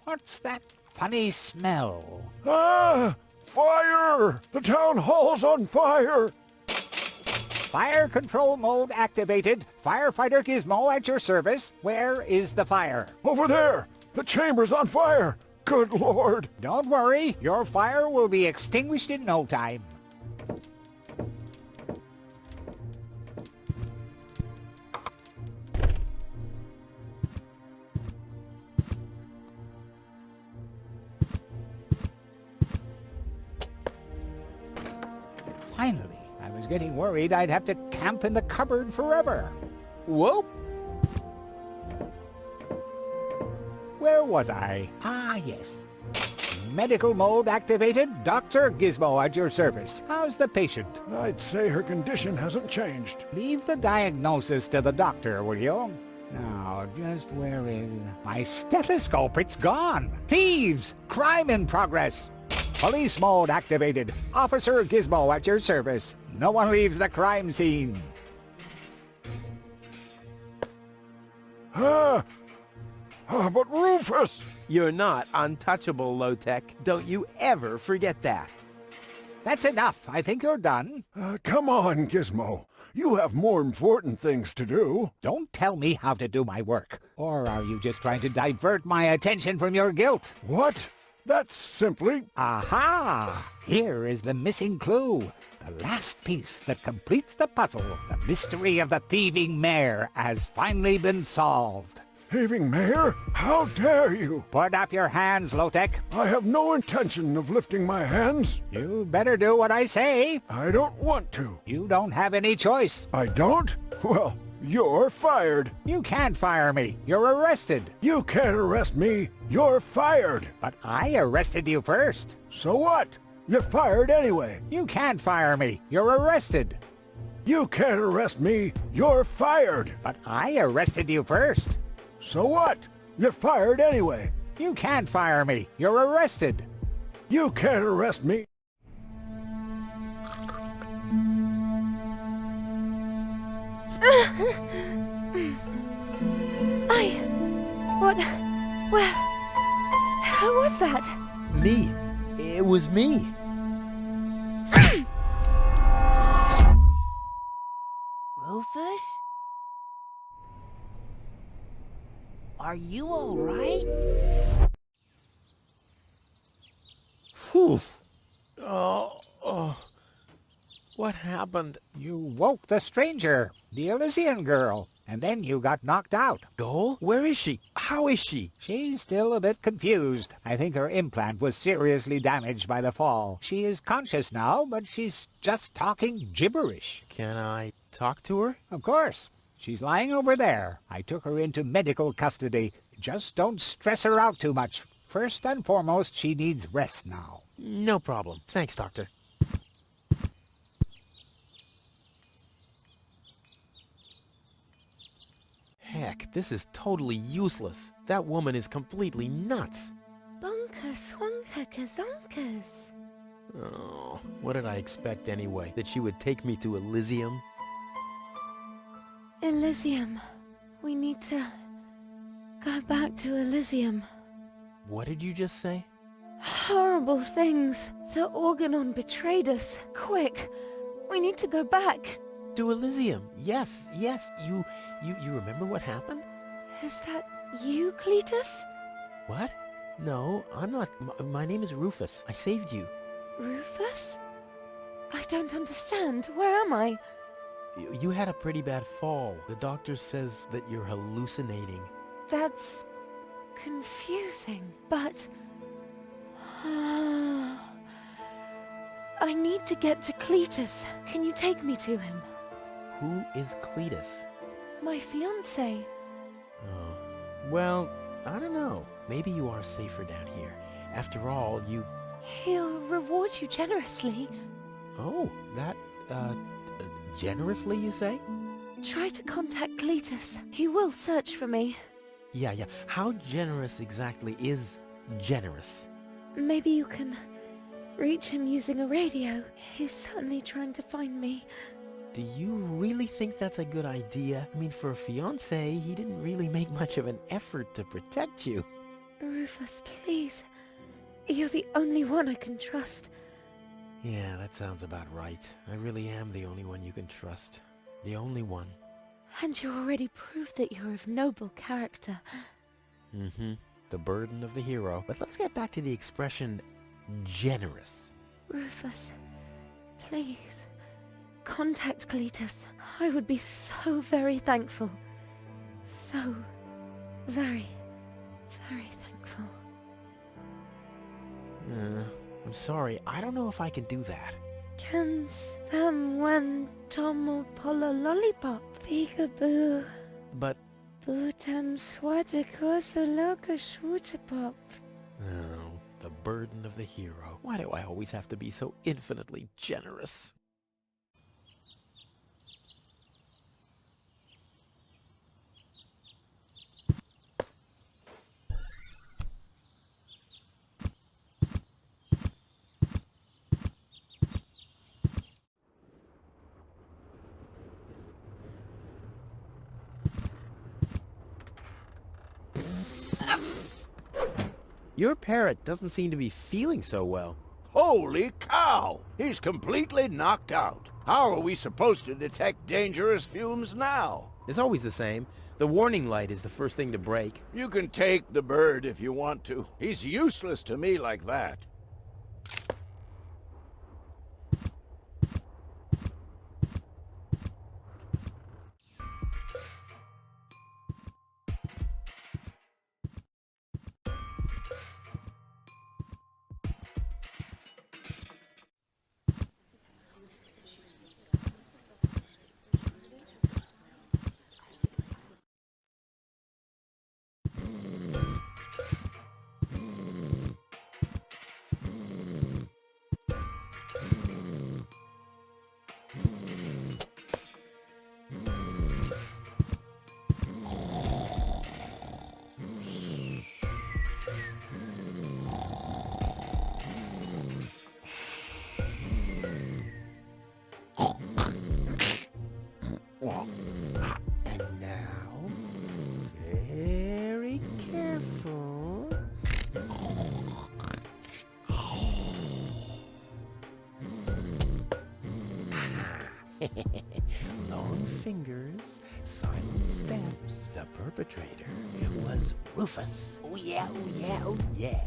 What's that funny smell?
Ah! Fire! The town hall's on fire!
Fire control mode activated. Firefighter Gizmo at your service. Where is the fire?
Over there! The chamber's on fire! Good Lord!
Don't worry, your fire will be extinguished in no time. Finally, I was getting worried I'd have to camp in the cupboard forever.
Whoop!
Where was I? Ah, yes. Medical mode activated. Dr. Gizmo at your service. How's the patient?
I'd say her condition hasn't changed.
Leave the diagnosis to the doctor, will you? Now, just where is... My stethoscope, it's gone! Thieves! Crime in progress! Police mode activated. Officer Gizmo at your service. No one leaves the crime scene.
But Rufus!
You're not untouchable, Low-Tech. Don't you ever forget that.
That's enough. I think you're done.
Come on, Gizmo. You have more important things to do.
Don't tell me how to do my work. Or are you just trying to divert my attention from your guilt?
What? That's simply...
Aha! Here is the missing clue. The last piece that completes the puzzle. The mystery of the thieving mare has finally been solved.
Thieving mare? How dare you?
Put up your hands, Low-Tech.
I have no intention of lifting my hands.
You better do what I say.
I don't want to.
You don't have any choice.
I don't? Well, you're fired.
You can't fire me. You're arrested.
You can't arrest me. You're fired.
But I arrested you first.
So what? You're fired anyway.
You can't fire me. You're arrested.
You can't arrest me. You're fired.
But I arrested you first.
So what? You're fired anyway.
You can't fire me. You're arrested.
You can't arrest me.
Where was that?
Me. It was me.
Rufus? Are you all right?
Phew. What happened?
You woke the stranger, the Elysian girl, and then you got knocked out.
Goal? Where is she? How is she?
She's still a bit confused. I think her implant was seriously damaged by the fall. She is conscious now, but she's just talking gibberish.
Can I talk to her?
Of course. She's lying over there. I took her into medical custody. Just don't stress her out too much. First and foremost, she needs rest now.
No problem. Thanks, Doctor. Heck, this is totally useless. That woman is completely nuts.
Bonker, swonker, kazonkers.
Oh, what did I expect anyway? That she would take me to Elysium?
Elysium. We need to go back to Elysium.
What did you just say?
Horrible things. The Organon betrayed us. Quick, we need to go back.
To Elysium. Yes. You remember what happened?
Is that you, Cletus?
What? No, I'm not. My name is Rufus. I saved you.
Rufus? I don't understand. Where am I?
You had a pretty bad fall. The doctor says that you're hallucinating.
That's confusing, but... I need to get to Cletus. Can you take me to him?
Who is Cletus?
My fiancé.
Oh. Well, I don't know. Maybe you are safer down here. After all, you...
He'll reward you generously.
Oh, that, generously, you say?
Try to contact Cletus. He will search for me.
Yeah. How generous exactly is generous?
Maybe you can reach him using a radio. He's certainly trying to find me.
Do you really think that's a good idea? I mean, for a fiancé, he didn't really make much of an effort to protect you.
Rufus, please. You're the only one I can trust.
Yeah, that sounds about right. I really am the only one you can trust. The only one.
And you already proved that you're of noble character.
Mm-hmm. The burden of the hero. But let's get back to the expression, generous.
Rufus, please, contact Cletus. I would be so very thankful. So very, very thankful.
I'm sorry, I don't know if I can do that.
Can spam when tomo polo lollipop. Peekaboo.
But Oh, the burden of the hero. Why do I always have to be so infinitely generous? Your parrot doesn't seem to be feeling so well.
Holy cow! He's completely knocked out. How are we supposed to detect dangerous fumes now?
It's always the same. The warning light is the first thing to break.
You can take the bird if you want to. He's useless to me like that.
And now, very careful. Long fingers, silent steps. The perpetrator was Rufus. Oh yeah, oh yeah, oh yeah.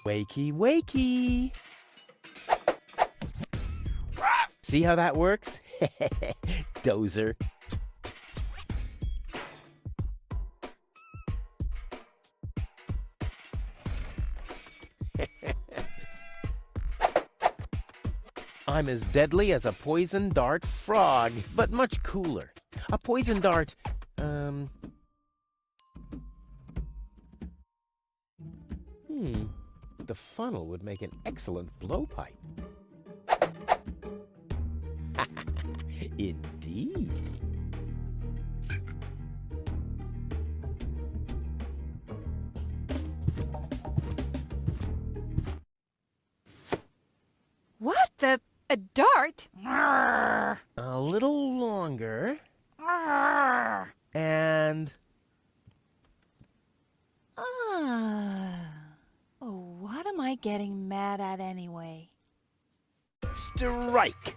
Wakey, wakey. See how that works? Dozer. I'm as deadly as a poison dart frog, but much cooler. A poison dart, The funnel would make an excellent blowpipe. Indeed.
What the? A dart?
A little longer. And...
Oh, what am I getting mad at anyway?
strike!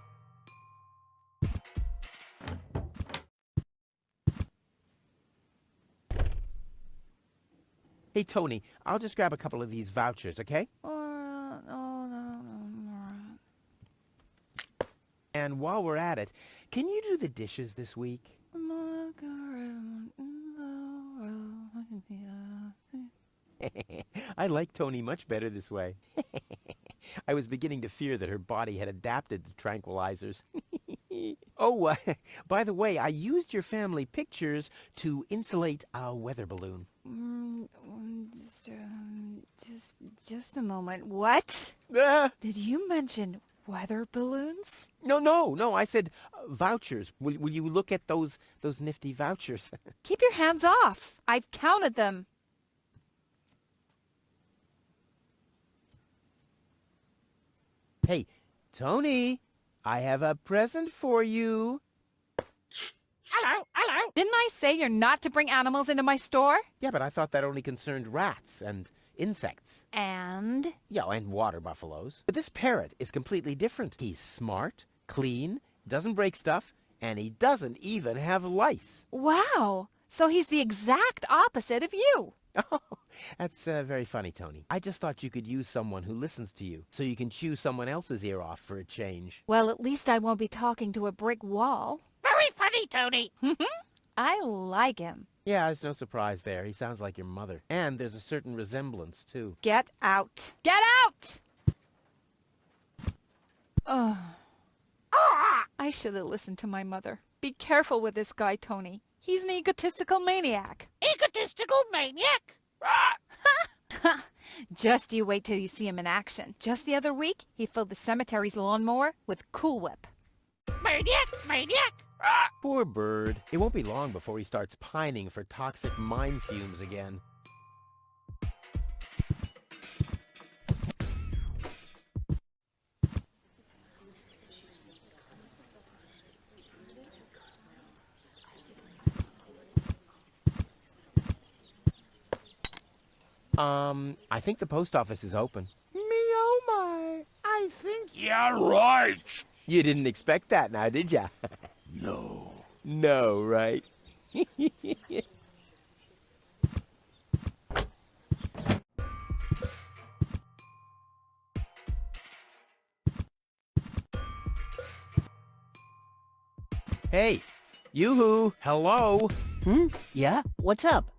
Hey, Tony, I'll just grab a couple of these vouchers, okay? And while we're at it, can you do the dishes this week? I like Tony much better this way. I was beginning to fear that her body had adapted to tranquilizers. Oh, by the way, I used your family pictures to insulate a weather balloon.
Just a moment. What? Did you mention weather balloons?
No. I said vouchers. Will you look at those nifty vouchers?
Keep your hands off. I've counted them.
Hey, Tony, I have a present for you.
Hello. Didn't I say you're not to bring animals into my store?
Yeah, but I thought that only concerned rats and insects.
And?
Yeah, and water buffaloes. But this parrot is completely different. He's smart, clean, doesn't break stuff, and he doesn't even have lice.
Wow, So he's the exact opposite of you.
Oh, that's very funny, Tony. I just thought you could use someone who listens to you, so you can chew someone else's ear off for a change.
Well, at least I won't be talking to a brick wall.
Very funny, Tony.
I like him.
Yeah, it's no surprise there. He sounds like your mother. And there's a certain resemblance, too.
Get out. Get out! Oh. I should have listened to my mother. Be careful with this guy, Tony. He's an egotistical maniac.
Egotistical maniac?
Just you wait till you see him in action. Just the other week, he filled the cemetery's lawnmower with Cool Whip.
Maniac! Maniac!
Poor bird. It won't be long before he starts pining for toxic mine fumes again. I think the post office is open.
Me oh my, I think...
Yeah, right.
You didn't expect that now, did ya?
No.
No, right? Hey, yoo-hoo, hello?
Yeah? What's up?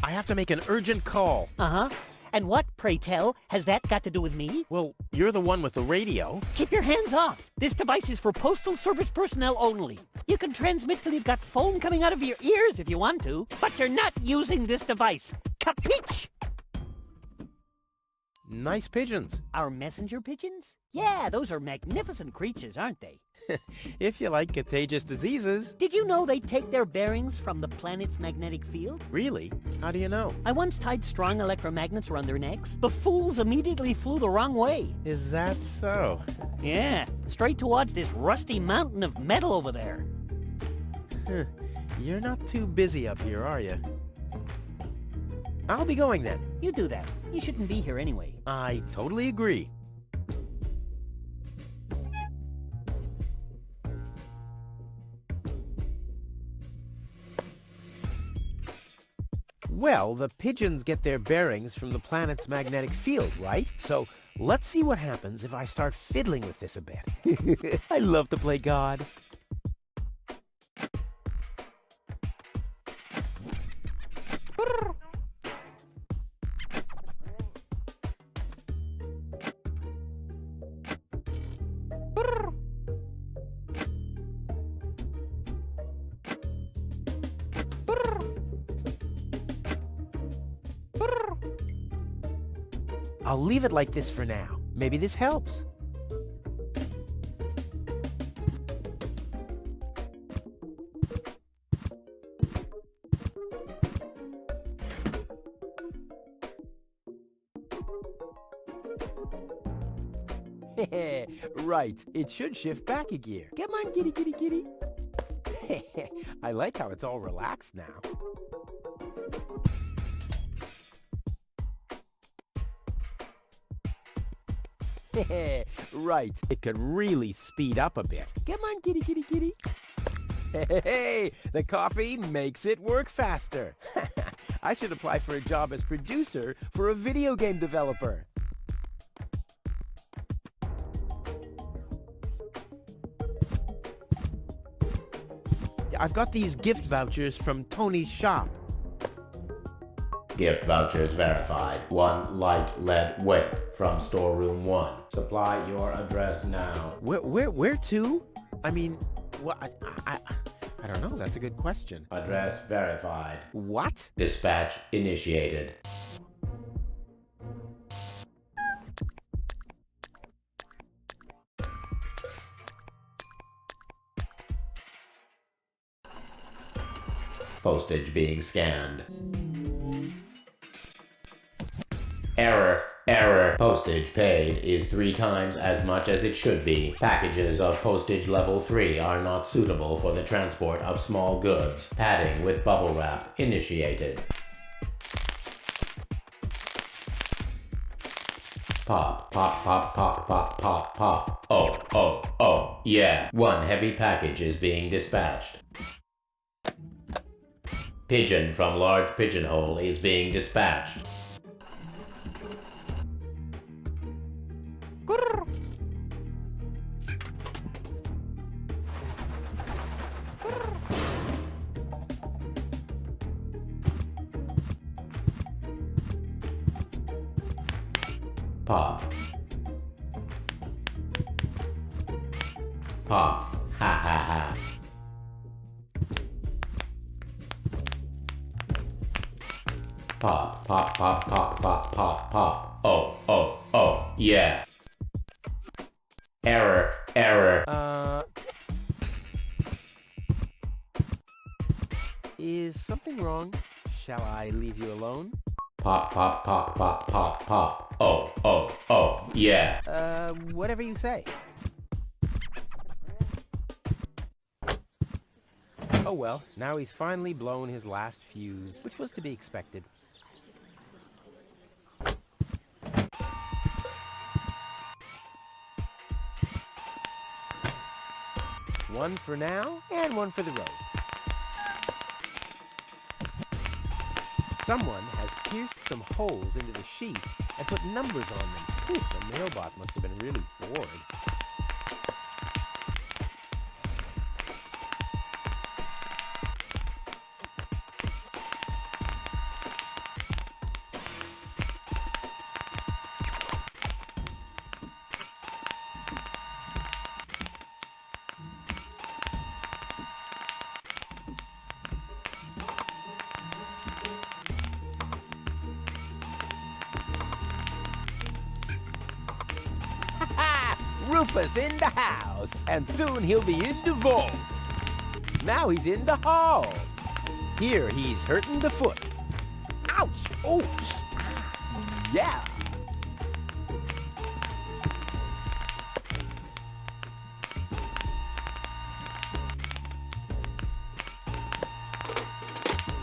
I have to make an urgent call.
Uh-huh. And what, pray tell, has that got to do with me?
Well, you're the one with the radio.
Keep your hands off! This device is for postal service personnel only. You can transmit till you've got foam coming out of your ears if you want to, but you're not using this device. Capiche?
Nice pigeons.
Our messenger pigeons? Yeah, those are magnificent creatures, aren't they?
If you like contagious diseases.
Did you know they take their bearings from the planet's magnetic field?
Really? How do you know?
I once tied strong electromagnets around their necks. The fools immediately flew the wrong way.
Is that so?
Yeah, straight towards this rusty mountain of metal over there.
You're not too busy up here, are you? I'll be going then.
You do that. You shouldn't be here anyway.
I totally agree. Well, the pigeons get their bearings from the planet's magnetic field, right? So let's see what happens if I start fiddling with this a bit. I love to play God. I'll leave it like this for now. Maybe this helps. Right, it should shift back a gear. Come on, kitty, kitty, kitty. I like how it's all relaxed now. Right, it could really speed up a bit. Come on, kitty, kitty, kitty. Hey, the coffee makes it work faster. I should apply for a job as producer for a video game developer. I've got these gift vouchers from Tony's shop.
Gift vouchers verified. 1 light lead weight from storeroom 1. Supply your address now.
Where to? I mean, what? I don't know. That's a good question.
Address verified.
What?
Dispatch initiated. Postage being scanned. Error. Error. Postage paid is 3 times as much as it should be. Packages of postage level 3 are not suitable for the transport of small goods. Padding with bubble wrap initiated. Pop, pop, pop, pop, pop, pop, pop. Oh, yeah. 1 heavy package is being dispatched. Pigeon from large pigeonhole is being dispatched.
Grrr.
Pop. Pop. Ha ha ha. Pop, pop, pop, pop, pop, pop, pop. Oh, oh, oh, yeah. Error, error.
Is something wrong? Shall I leave you alone?
Pop, pop, pop, pop, pop, pop. Oh, oh, oh, yeah.
Whatever you say. Oh well, now he's finally blown his last fuse, which was to be expected. One for now, and one for the road. Someone has pierced some holes into the sheet and put numbers on them. Whew, the mailbot must have been really bored. Rufus in the house, and soon he'll be in the vault. Now he's in the hall. Here he's hurting the foot. Ouch! Oh! Yeah!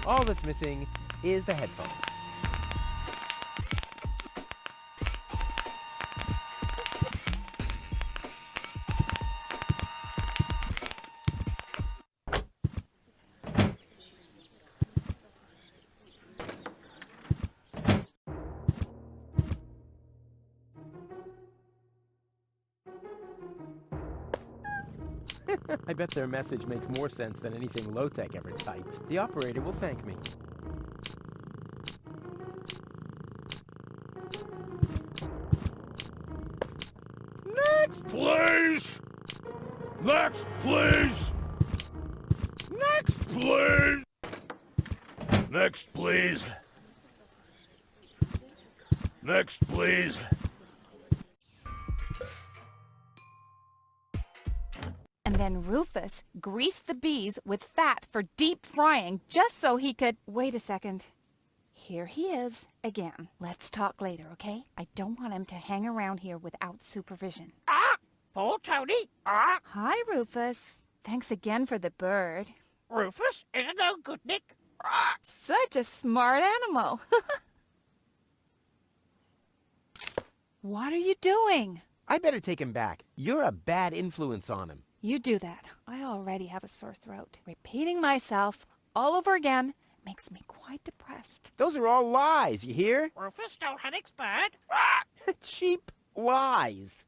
All that's missing is the headphones. I bet their message makes more sense than anything low-tech ever typed. The operator will thank me.
Next, please! Next, please! Next, please! Next, please! Next, please!
And then Rufus greased the bees with fat for deep frying just so he could... Wait a second. Here he is again. Let's talk later, okay? I don't want him to hang around here without supervision.
Poor Tony.
Hi, Rufus. Thanks again for the bird.
Rufus is no good, Nick.
Such a smart animal. What are you doing?
I better take him back. You're a bad influence on him.
You do that. I already have a sore throat. Repeating myself all over again makes me quite depressed.
Those are all lies, you hear?
Rufus don't have bad.
Cheap lies.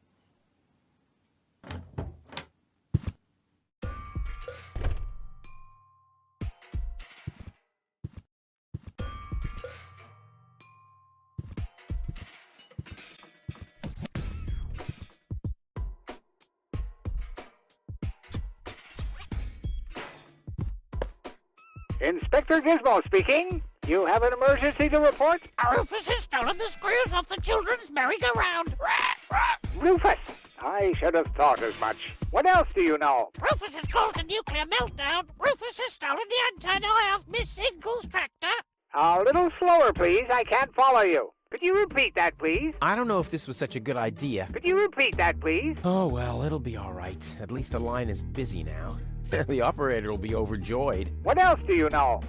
Inspector Gizmo speaking. You have an emergency to report?
Rufus has stolen the screws off the children's merry-go-round.
Rufus! I should have thought as much. What else do you know?
Rufus has caused a nuclear meltdown. Rufus has stolen the antennae off Miss Single's tractor.
A little slower, please. I can't follow you. Could you repeat that, please?
I don't know if this was such a good idea.
Could you repeat that, please?
Oh, well, it'll be all right. At least the line is busy now. The operator will be overjoyed.
What else do you know?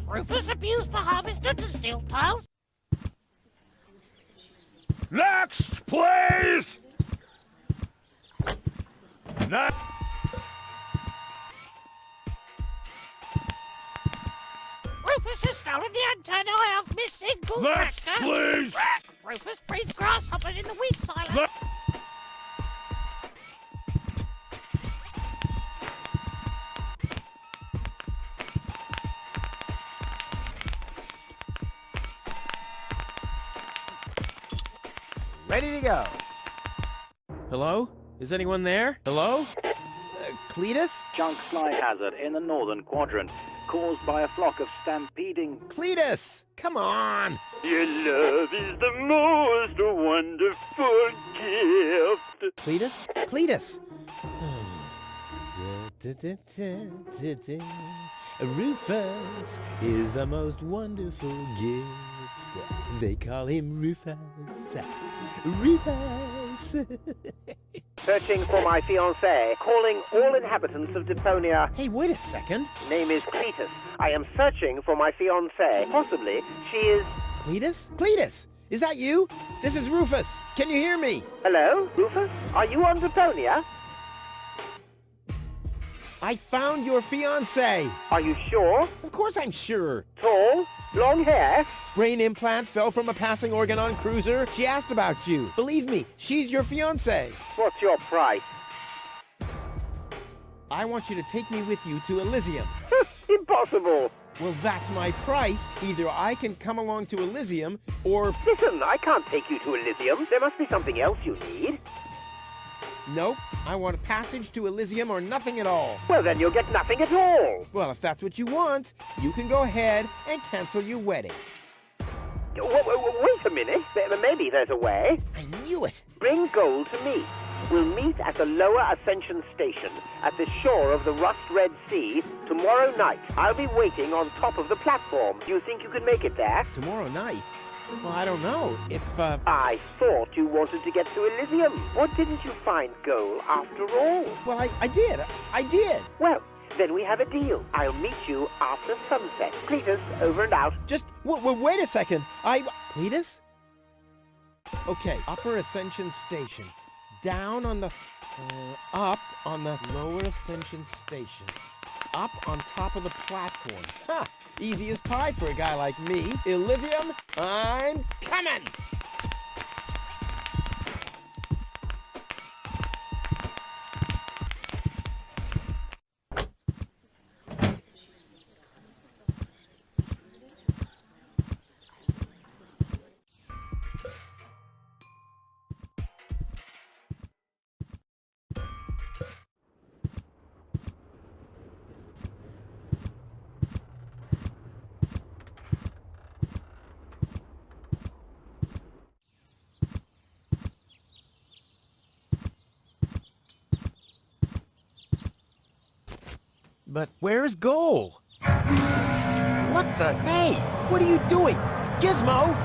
Rufus abused the harvester to steal tiles.
Next, please!
stolen the antenna of missing
Let's,
Goldcracker.
please!
Rufus breeds grasshoppers in the wheat silo.
Ready to go. Hello? Is anyone there? Hello? Cletus?
Chunk fly hazard in the northern quadrant, caused by a flock of stampeding...
Cletus! Come on!
Your love is the most wonderful gift.
Cletus? Cletus! Rufus is the most wonderful gift. They call him Rufus. Rufus!
Searching for my fiancée. Calling all inhabitants of Deponia.
Hey, wait a second.
Name is Cletus. I am searching for my fiancée. Possibly, she is...
Cletus? Cletus! Is that you? This is Rufus. Can you hear me?
Hello, Rufus? Are you on Deponia?
I found your fiancée.
Are you sure?
Of course I'm sure.
Tall? Long hair?
Brain implant fell from a passing Organon cruiser. She asked about you. Believe me, she's your fiancée.
What's your price?
I want you to take me with you to Elysium.
Impossible.
Well, that's my price. Either I can come along to Elysium, or...
Listen, I can't take you to Elysium. There must be something else you need.
Nope. I want a passage to Elysium or nothing at all.
Well, then you'll get nothing at all.
Well, if that's what you want, you can go ahead and cancel your wedding.
Wait a minute. Maybe there's a way.
I knew it.
Bring gold to me. We'll meet at the Lower Ascension Station at the shore of the Rust-Red Sea tomorrow night. I'll be waiting on top of the platform. Do you think you can make it there?
Tomorrow night? Well, I don't know. If,
I thought you wanted to get to Elysium. What didn't you find gold after all?
Well, I did. I did.
Well, then we have a deal. I'll meet you after sunset. Cletus, over and out.
Just, wait a second. Cletus? Okay, Upper Ascension Station. Down on the... up on the Lower Ascension Station. Up on top of the platform. Ha! Easy as pie for a guy like me. Elysium, I'm coming! But where's Goal? What the? Hey! What are you doing? Gizmo!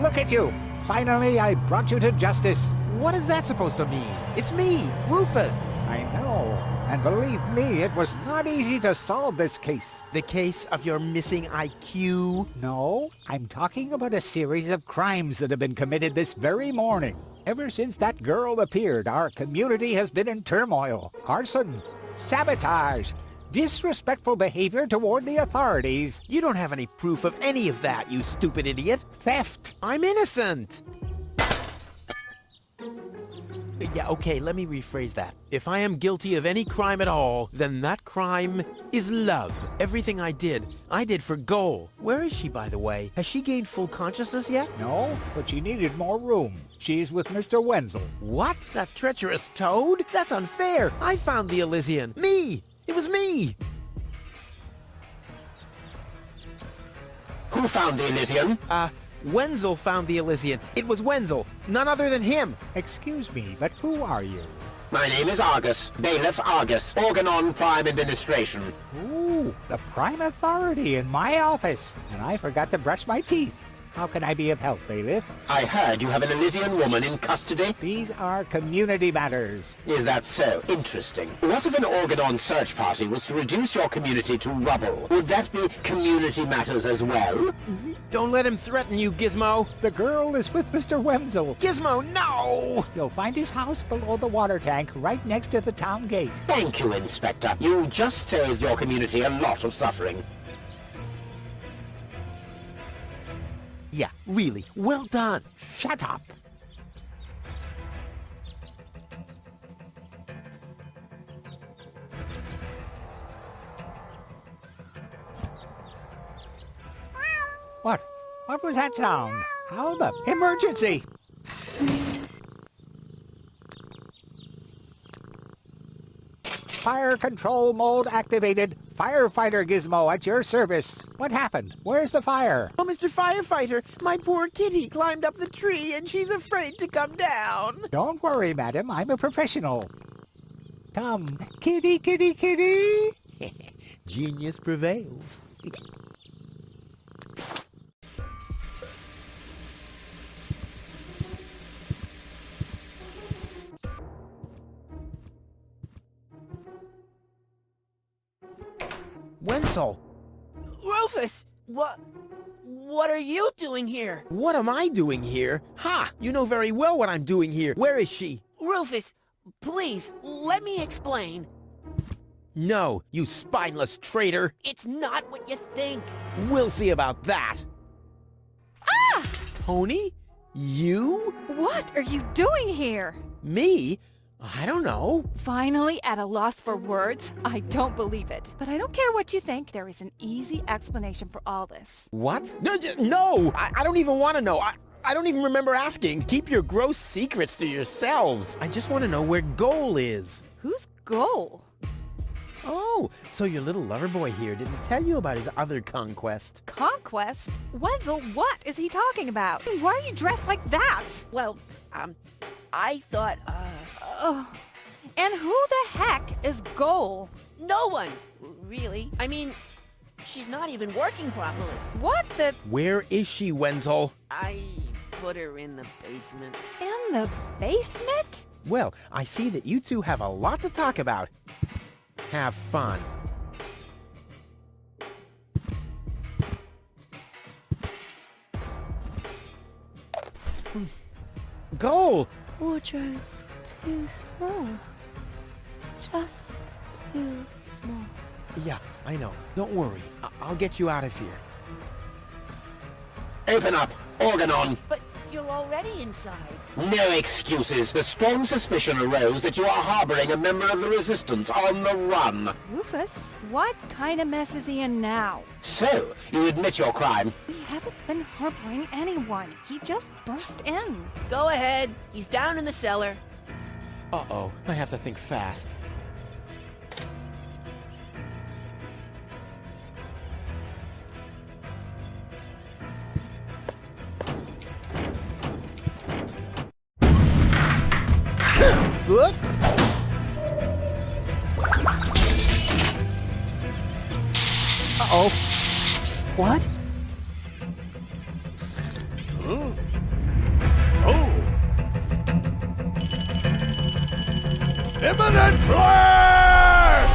Look at you! Finally, I brought you to justice.
What is that supposed to mean? It's me, Rufus!
I know. And believe me, it was not easy to solve this case.
The case of your missing IQ?
No, I'm talking about a series of crimes that have been committed this very morning. Ever since that girl appeared, our community has been in turmoil. Arson, sabotage, disrespectful behavior toward the authorities.
You don't have any proof of any of that, you stupid idiot.
Theft.
I'm innocent. Yeah, okay, let me rephrase that. If I am guilty of any crime at all, then that crime is love. Everything I did for Goal. Where is she, by the way? Has she gained full consciousness yet?
No, but she needed more room. She's with Mr. Wenzel.
What? That treacherous toad? That's unfair. I found the Elysian. Me! It was me!
Who found the Elysian?
Wenzel found the Elysian. It was Wenzel, none other than him.
Excuse me, but who are you?
My name is Argus, Bailiff Argus, Organon Prime Administration.
Ooh, the prime authority in my office. And I forgot to brush my teeth. How can I be of help, Bailiff?
I heard you have an Elysian woman in custody.
These are community matters.
Is that so? Interesting. What if an Organon search party was to reduce your community to rubble? Would that be community matters as well?
Don't let him threaten you, Gizmo.
The girl is with Mr. Wenzel.
Gizmo, no!
You'll find his house below the water tank, right next to the town gate.
Thank you, Inspector. You just saved your community a lot of suffering.
Yeah, really, well done.
Shut up. What? What was that sound? How the... Emergency! Fire control mode activated. Firefighter Gizmo at your service. What happened? Where's the fire?
Oh, Mr. Firefighter, my poor kitty climbed up the tree and she's afraid to come down.
Don't worry, madam. I'm a professional. Come, kitty, kitty, kitty.
Genius prevails. Wenzel!
Rufus! What are you doing here?
What am I doing here? Ha! You know very well what I'm doing here. Where is she?
Rufus, please, let me explain.
No, you spineless traitor!
It's not what you think.
We'll see about that!
Ah!
Tony? You?
What are you doing here?
Me? I don't know.
Finally at a loss for words? I don't believe it. But I don't care what you think. There is an easy explanation for all this.
What? No! I don't even want to know. I don't even remember asking. Keep your gross secrets to yourselves. I just want to know where Goal is.
Who's Goal?
Oh, so your little lover boy here didn't tell you about his other conquest.
Conquest? Wenzel, what is he talking about? Why are you dressed like that?
Well, I thought,
Oh. And who the heck is Goal?
No one, really. I mean, she's not even working properly.
What the...
Where is she, Wenzel?
I put her in the basement.
In the basement?
Well, I see that you two have a lot to talk about. Have fun. Goal!
Wardrobe too small. Just too small.
Yeah, I know. Don't worry. I'll get you out of here.
Open up! Organon!
But you're already inside.
No excuses. The strong suspicion arose that you are harboring a member of the Resistance on the run.
Rufus, what kind of mess is he in now?
So, you admit your crime.
We haven't been harboring anyone. He just burst in.
Go ahead. He's down in the cellar.
Uh-oh. I have to think fast.
Good. Uh-oh. What?
Imminent blast!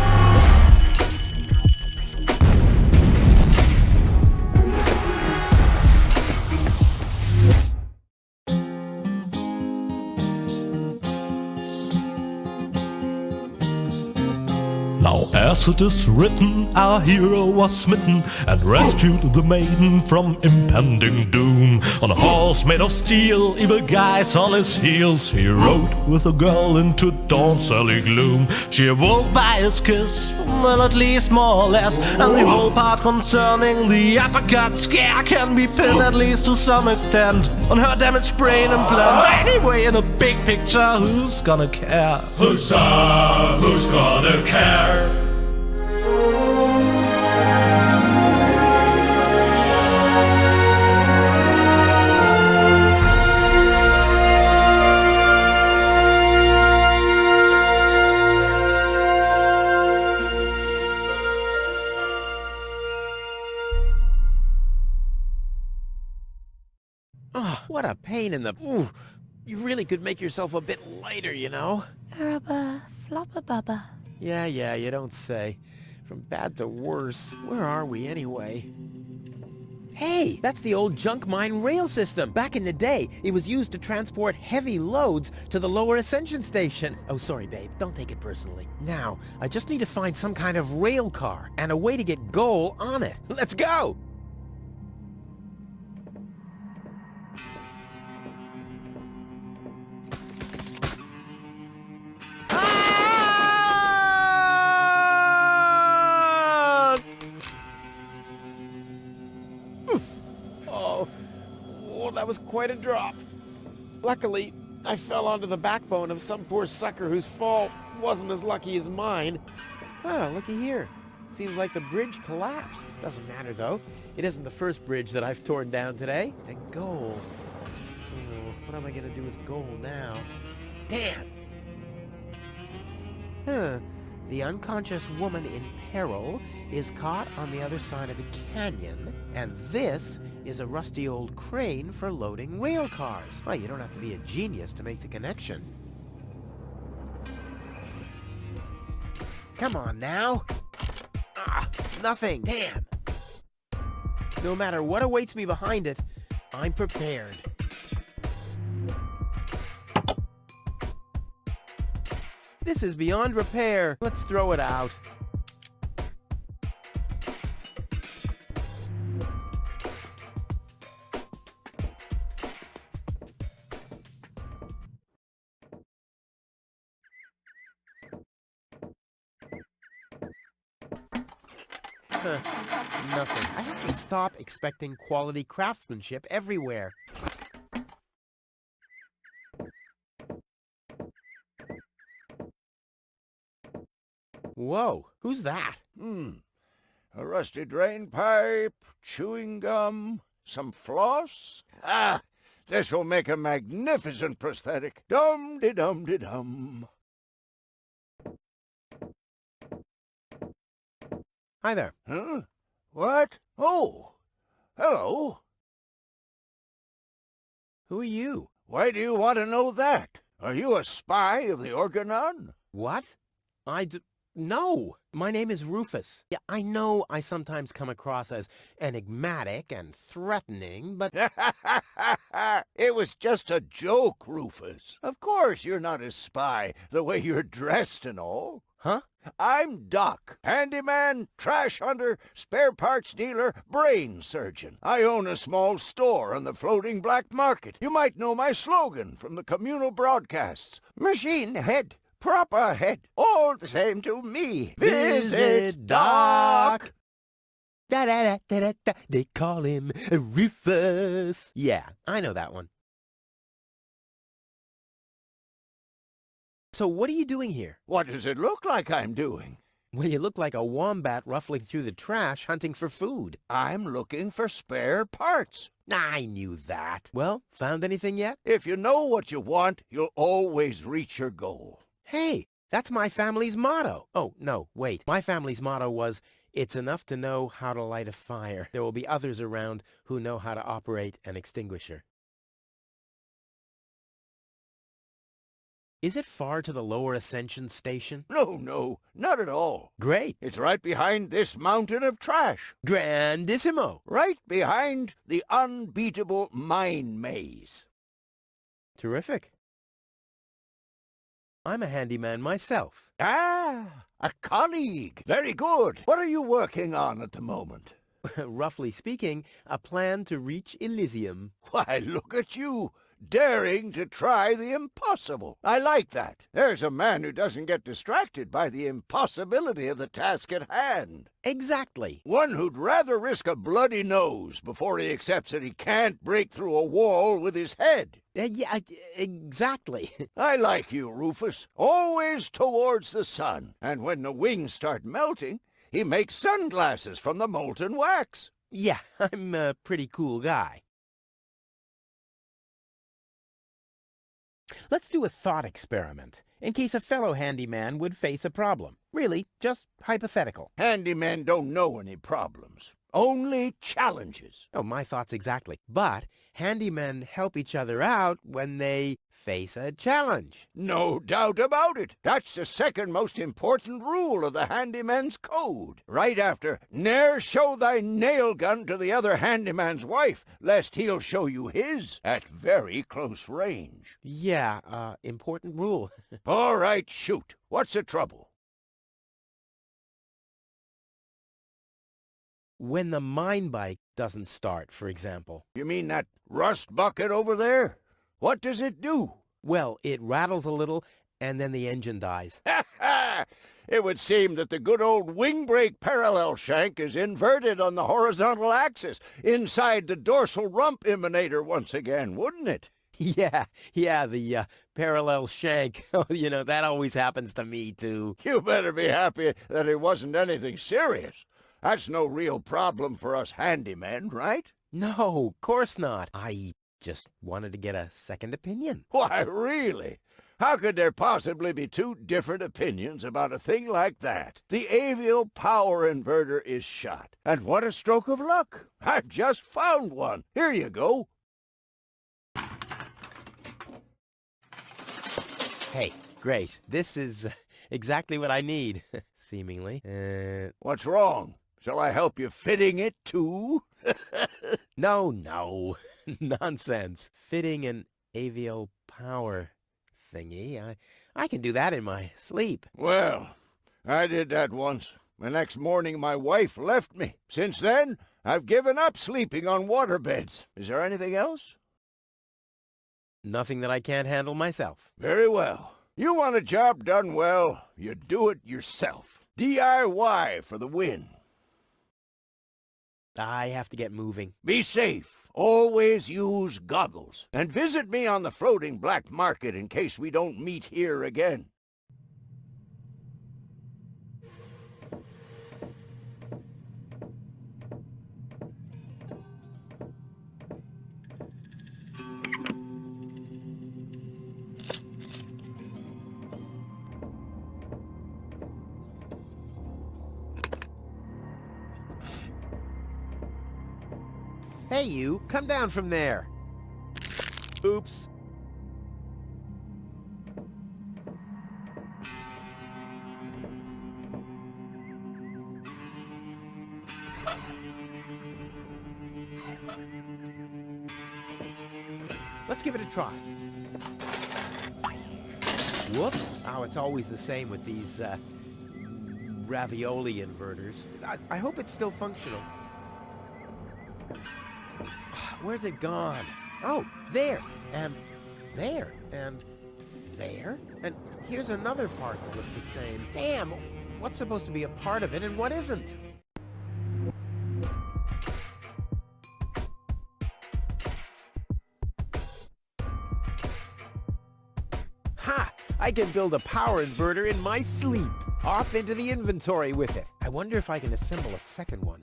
Now as it is written, our hero was smitten and rescued the maiden from impending doom. On a horse made of steel, evil guys on his heels, he rode with a girl into dawn's early gloom. She awoke by his kiss, well at least more or less, and the whole part concerning the uppercut scare can be pinned at least to some extent on her damaged brain and plan. Anyway, in a big picture, who's gonna care? Huzzah! Who's gonna care?
What a pain in the... Ooh, you really could make yourself a bit lighter, you know?
Araba, floppa bubba.
Yeah, you don't say. From bad to worse. Where are we, anyway? Hey, that's the old junk mine rail system. Back in the day, it was used to transport heavy loads to the lower ascension station. Oh, sorry, babe. Don't take it personally. Now, I just need to find some kind of rail car and a way to get Goal on it. Let's go! That was quite a drop. Luckily, I fell onto the backbone of some poor sucker whose fall wasn't as lucky as mine. Ah, looky here. Seems like the bridge collapsed. Doesn't matter, though. It isn't the first bridge that I've torn down today. And Goal. Oh, what am I gonna do with Goal now? Damn! Huh. The unconscious woman in peril is caught on the other side of the canyon, and this is a rusty old crane for loading rail cars. Well, you don't have to be a genius to make the connection. Come on now. Ah, nothing. Damn. No matter what awaits me behind it, I'm prepared. This is beyond repair. Let's throw it out. Nothing. I have to stop expecting quality craftsmanship everywhere. Whoa, who's that?
A rusty drain pipe, chewing gum, some floss. Ah, this will make a magnificent prosthetic. Dum-de-dum-de-dum.
Hi there.
Huh? What? Oh, hello.
Who are you?
Why do you want to know that? Are you a spy of the Organon?
What? No. My name is Rufus. Yeah, I know I sometimes come across as enigmatic and threatening, but...
It was just a joke, Rufus. Of course you're not a spy, the way you're dressed and all.
Huh?
I'm Doc, handyman, trash hunter, spare parts dealer, brain surgeon. I own a small store on the floating black market. You might know my slogan from the communal broadcasts. Machine head, proper head, all the same to me.
Visit Doc! Da-da-da-da-da-da, they call him Rufus. Yeah, I know that one. So what are you doing here?
What does it look like I'm doing?
Well, you look like a wombat ruffling through the trash hunting for food.
I'm looking for spare parts.
I knew that. Well, found anything yet?
If you know what you want, you'll always reach your goal.
Hey, that's my family's motto. Oh, no, wait. My family's motto was, it's enough to know how to light a fire. There will be others around who know how to operate an extinguisher. Is it far to the lower ascension station?
No, not at all.
Great.
It's right behind this mountain of trash.
Grandissimo.
Right behind the unbeatable mine maze.
Terrific. I'm a handyman myself.
Ah, a colleague. Very good. What are you working on at the moment?
Roughly speaking, a plan to reach Elysium.
Why, look at you, daring to try the impossible. I like that. There's a man who doesn't get distracted by the impossibility of the task at hand.
Exactly.
One who'd rather risk a bloody nose before he accepts that he can't break through a wall with his head.
Yeah, exactly.
I like you, Rufus. Always towards the sun. And when the wings start melting, he makes sunglasses from the molten wax.
Yeah, I'm a pretty cool guy. Let's do a thought experiment, in case a fellow handyman would face a problem. Really, just hypothetical.
Handymen don't know any problems. Only challenges.
Oh, my thoughts exactly. But handymen help each other out when they face a challenge.
No doubt about it. That's the second most important rule of the handyman's code. Right after, ne'er show thy nail gun to the other handyman's wife, lest he'll show you his at very close range.
Yeah, important rule.
All right, shoot. What's the trouble?
When the mine bike doesn't start, for example.
You mean that rust bucket over there? What does it do?
Well, it rattles a little, and then the engine dies.
Ha ha! It would seem that the good old wing brake parallel shank is inverted on the horizontal axis, inside the dorsal rump emanator once again, wouldn't it?
Yeah, the parallel shank. You know, that always happens to me, too.
You better be happy that it wasn't anything serious. That's no real problem for us handymen, right?
No, of course not. I just wanted to get a second opinion.
Why, really? How could there possibly be two different opinions about a thing like that? The avial power inverter is shot. And what a stroke of luck. I've just found one. Here you go.
Hey, great. This is exactly what I need, seemingly.
What's wrong? Shall I help you fitting it, too?
No. Nonsense. Fitting an avial power thingy. I can do that in my sleep.
Well, I did that once. The next morning my wife left me. Since then, I've given up sleeping on waterbeds. Is there anything else?
Nothing that I can't handle myself.
Very well. You want a job done well, you do it yourself. DIY for the win.
I have to get moving.
Be safe. Always use goggles. And visit me on the floating black market in case we don't meet here again.
Hey, you, come down from there. Oops. Let's give it a try. Whoops. Oh, it's always the same with these, ravioli inverters. I hope it's still functional. Where's it gone? Oh, there, and there, and there, and here's another part that looks the same. Damn, what's supposed to be a part of it and what isn't? Ha! I can build a power inverter in my sleep. Off into the inventory with it. I wonder if I can assemble a second one.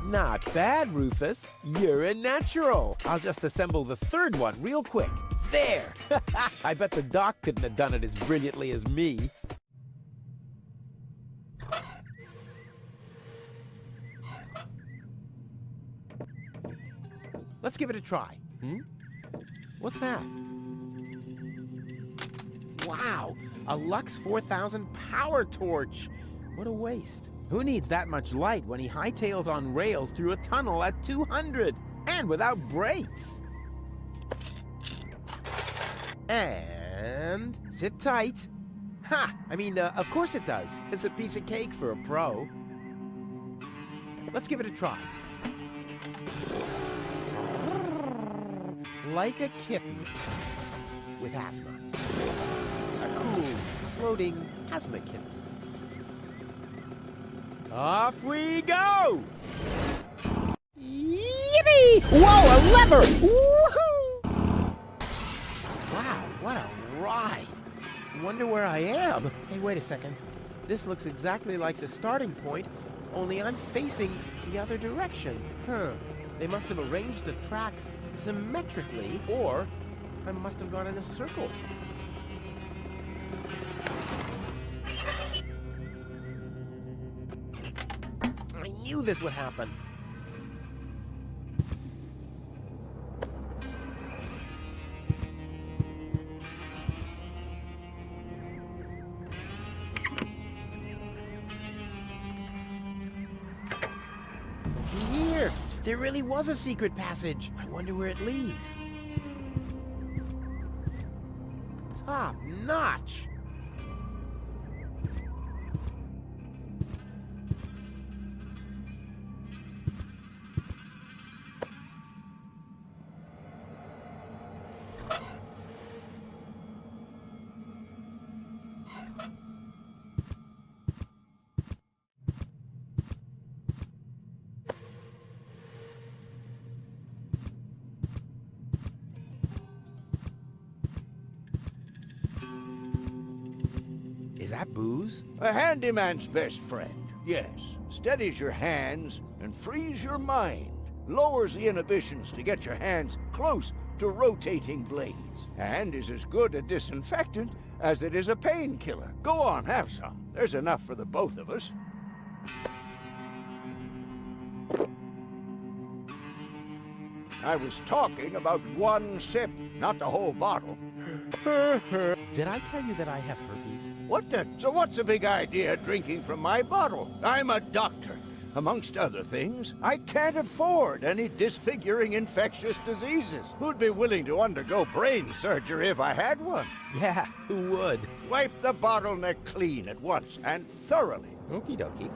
Not bad, Rufus. You're a natural. I'll just assemble the third one real quick. There! I bet the doc couldn't have done it as brilliantly as me. Let's give it a try. What's that? Wow! A Lux 4000 power torch! What a waste. Who needs that much light when he hightails on rails through a tunnel at 200 and without brakes? And sit tight. Ha! I mean, of course it does. It's a piece of cake for a pro. Let's give it a try. Like a kitten with asthma. A cool, exploding asthma kitten. Off we go! Yippee! Whoa, a lever! Woohoo! Wow, what a ride! Wonder where I am. Hey, wait a second. This looks exactly like the starting point, only I'm facing the other direction. They must have arranged the tracks symmetrically, or I must have gone in a circle. I knew this would happen. Here! There really was a secret passage. I wonder where it leads. Top notch! Is that booze?
A handyman's best friend, yes. Steadies your hands and frees your mind. Lowers the inhibitions to get your hands close to rotating blades. And is as good a disinfectant as it is a painkiller. Go on, have some. There's enough for the both of us. I was talking about one sip, not the whole bottle.
Did I tell you that I have herpes?
What the? So what's the big idea drinking from my bottle? I'm a doctor. Amongst other things, I can't afford any disfiguring infectious diseases. Who'd be willing to undergo brain surgery if I had one?
Yeah, who would?
Wipe the bottleneck clean at once, and thoroughly.
Okie dokie.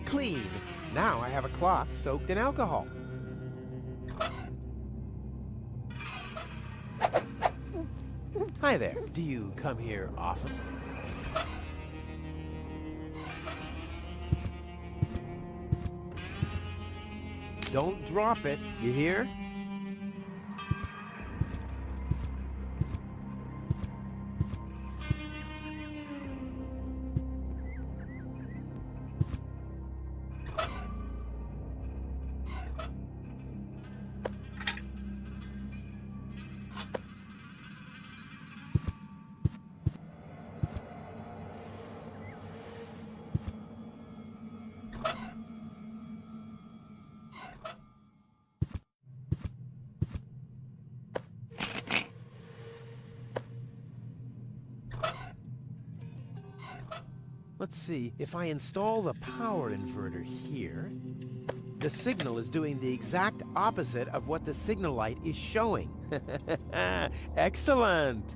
Clean. Now I have a cloth soaked in alcohol. Hi there. Do you come here often? Don't drop it, you hear? Let's see, if I install the power inverter here, the signal is doing the exact opposite of what the signal light is showing. Excellent!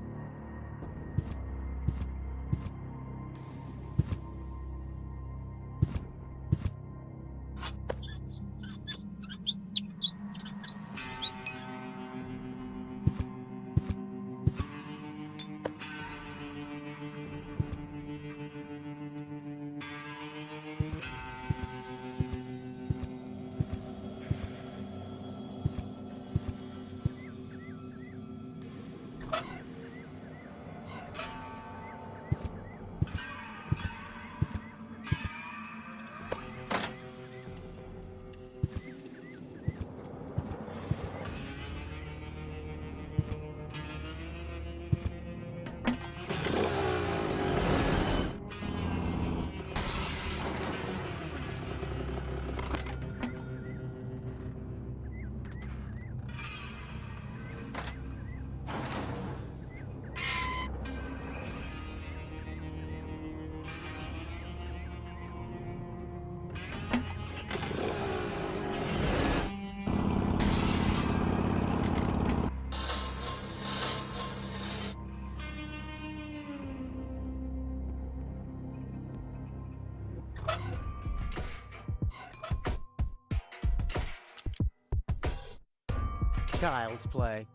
Child's play.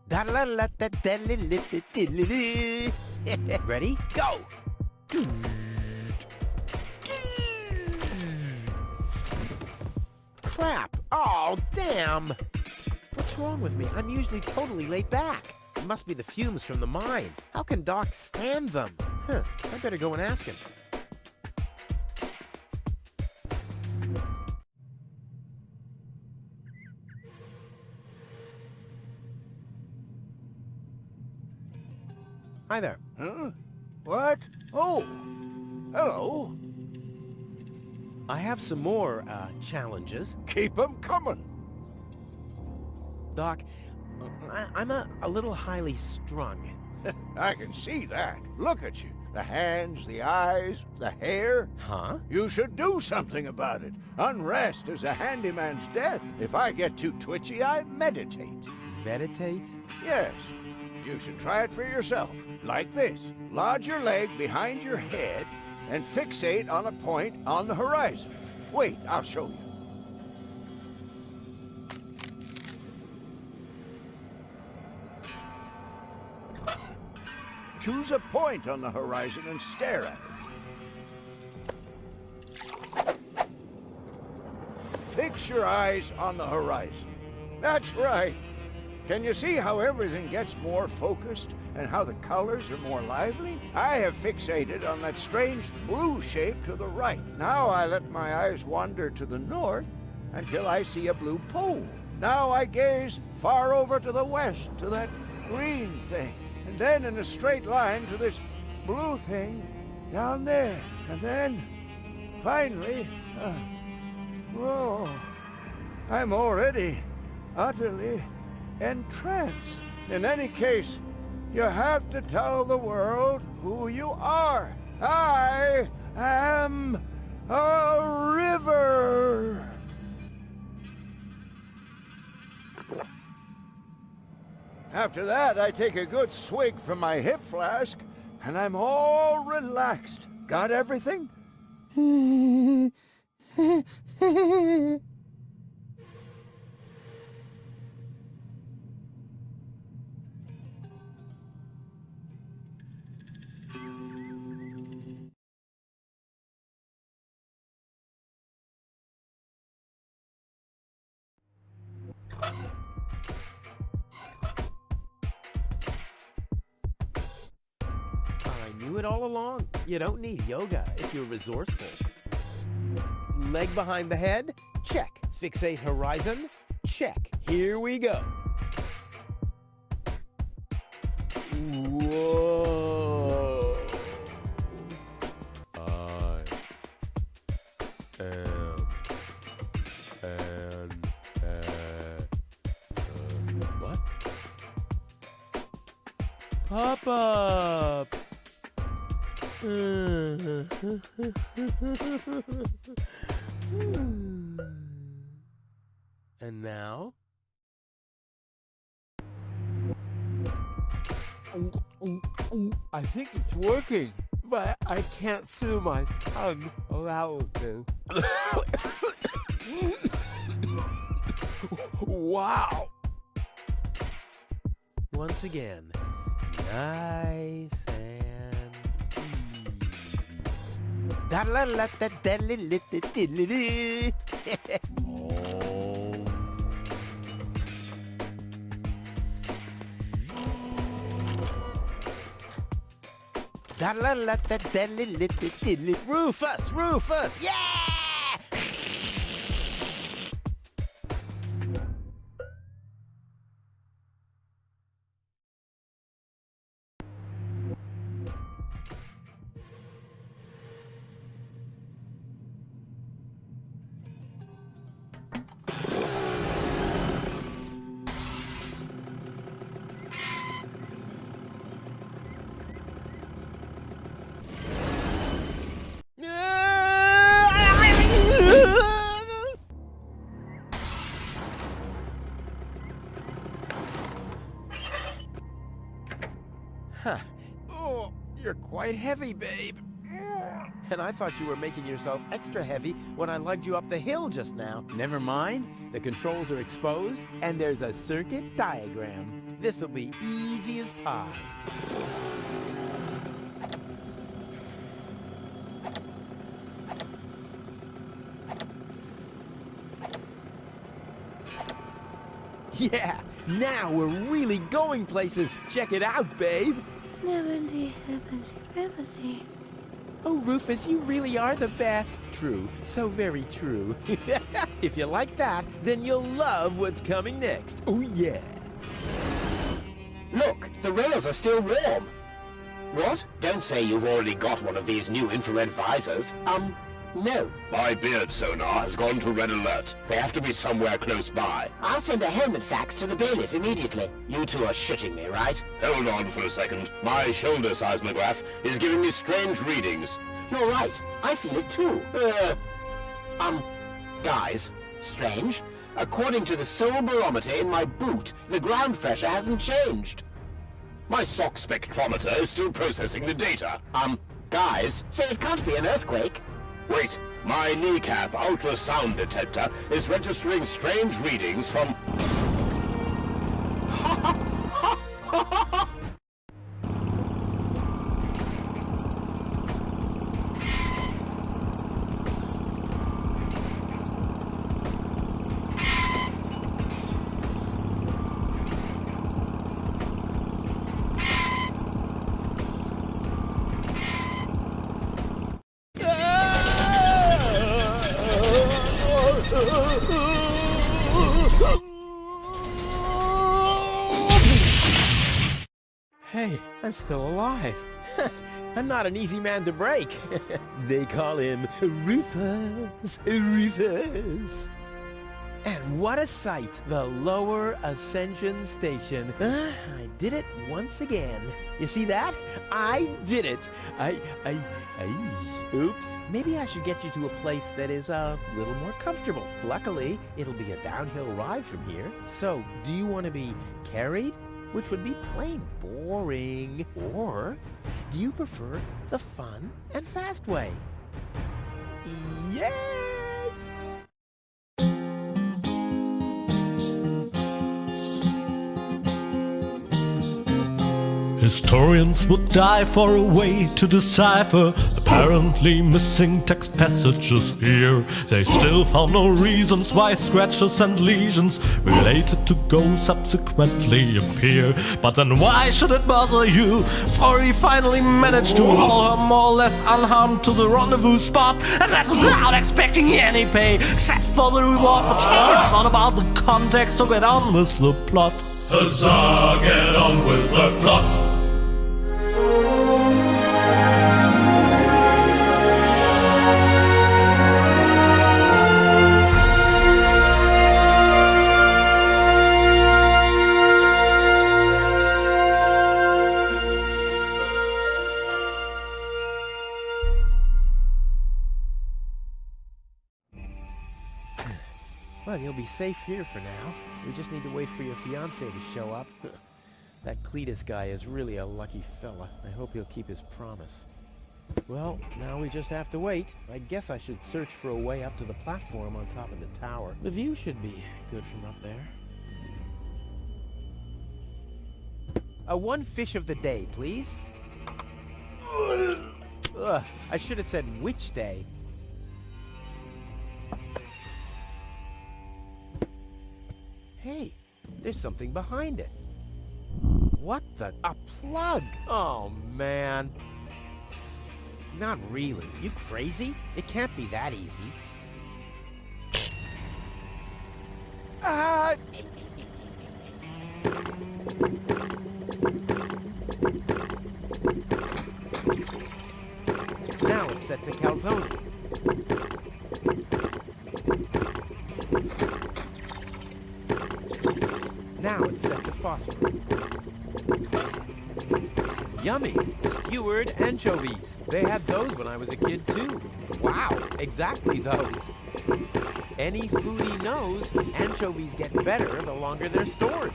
Ready? Go! Crap! Oh, damn! What's wrong with me? I'm usually totally laid back. It must be the fumes from the mine. How can Doc stand them? Huh, I better go and ask him. Hi there.
Huh? What? Oh, hello.
I have some more, challenges.
Keep 'em coming.
Doc, I'm a little highly strung.
I can see that. Look at you. The hands, the eyes, the hair.
Huh?
You should do something about it. Unrest is a handyman's death. If I get too twitchy, I meditate.
Meditate?
Yes. You should try it for yourself. Like this. Lodge your leg behind your head and fixate on a point on the horizon. Wait, I'll show you. Choose a point on the horizon and stare at it. Fix your eyes on the horizon. That's right. Can you see how everything gets more focused and how the colors are more lively? I have fixated on that strange blue shape to the right. Now I let my eyes wander to the north until I see a blue pole. Now I gaze far over to the west to that green thing. And then in a straight line to this blue thing down there. And then, finally, whoa, I'm already utterly entranced. In any case, you have to tell the world who you are. I am a river. After that, I take a good swig from my hip flask, and I'm all relaxed. Got everything?
I knew it all along. You don't need yoga if you're resourceful. Leg behind the head? Check. Fixate horizon? Check. Here we go. Whoa. What? Pop up. And now?
I think it's working, but I can't feel my tongue allow it to. Wow!
Once again, nice and easy. Rufus, Rufus, yeah! Huh. Oh, you're quite heavy, babe. And I thought you were making yourself extra heavy when I lugged you up the hill just now. Never mind. The controls are exposed, and there's a circuit diagram. This'll be easy as pie. Yeah, now we're really going places. Check it out, babe. Oh, Rufus, you really are the best. True, so very true. If you like that, then you'll love what's coming next. Oh, yeah.
Look, the rails are still warm. What? Don't say you've already got one of these new infrared visors. No.
My beard sonar has gone to red alert. They have to be somewhere close by.
I'll send a helmet fax to the bailiff immediately. You two are shitting me, right?
Hold on for a second. My shoulder seismograph is giving me strange readings.
You're right. I feel it too. Guys, strange. According to the soul barometer in my boot, the ground pressure hasn't changed.
My sock spectrometer is still processing the data.
Guys, say it can't be an earthquake.
Wait, my kneecap ultrasound detector is registering strange readings from...
Hey, I'm still alive. I'm not an easy man to break. They call him Rufus. Rufus. And what a sight! The Lower Ascension Station. I did it once again. You see that? I did it. Oops. Maybe I should get you to a place that is a little more comfortable. Luckily, it'll be a downhill ride from here. So, do you want to be carried? Which would be plain boring. Or do you prefer the fun and fast way? Yes!
Historians would die for a way to decipher apparently missing text passages here. They still found no reasons why scratches and lesions related to ghosts subsequently appear. But then why should it bother you? For he finally managed to haul her more or less unharmed to the rendezvous spot, and that without expecting any pay except for the reward. But it's not about the context, so get on with the plot. Huzzah, get on with the plot.
Well, you'll be safe here for now. We just need to wait for your fiancé to show up. That Cletus guy is really a lucky fella. I hope he'll keep his promise. Well, now we just have to wait. I guess I should search for a way up to the platform on top of the tower. The view should be good from up there. One fish of the day, please. Ugh, I should have said which day. Hey, there's something behind it. What the? A plug! Oh, man. Not really. You crazy? It can't be that easy. Ah! Now it's set to calzone. Now it's set to phosphorus. Yummy! Skewered anchovies. They had those when I was a kid, too. Wow, exactly those. Any foodie knows anchovies get better the longer they're stored.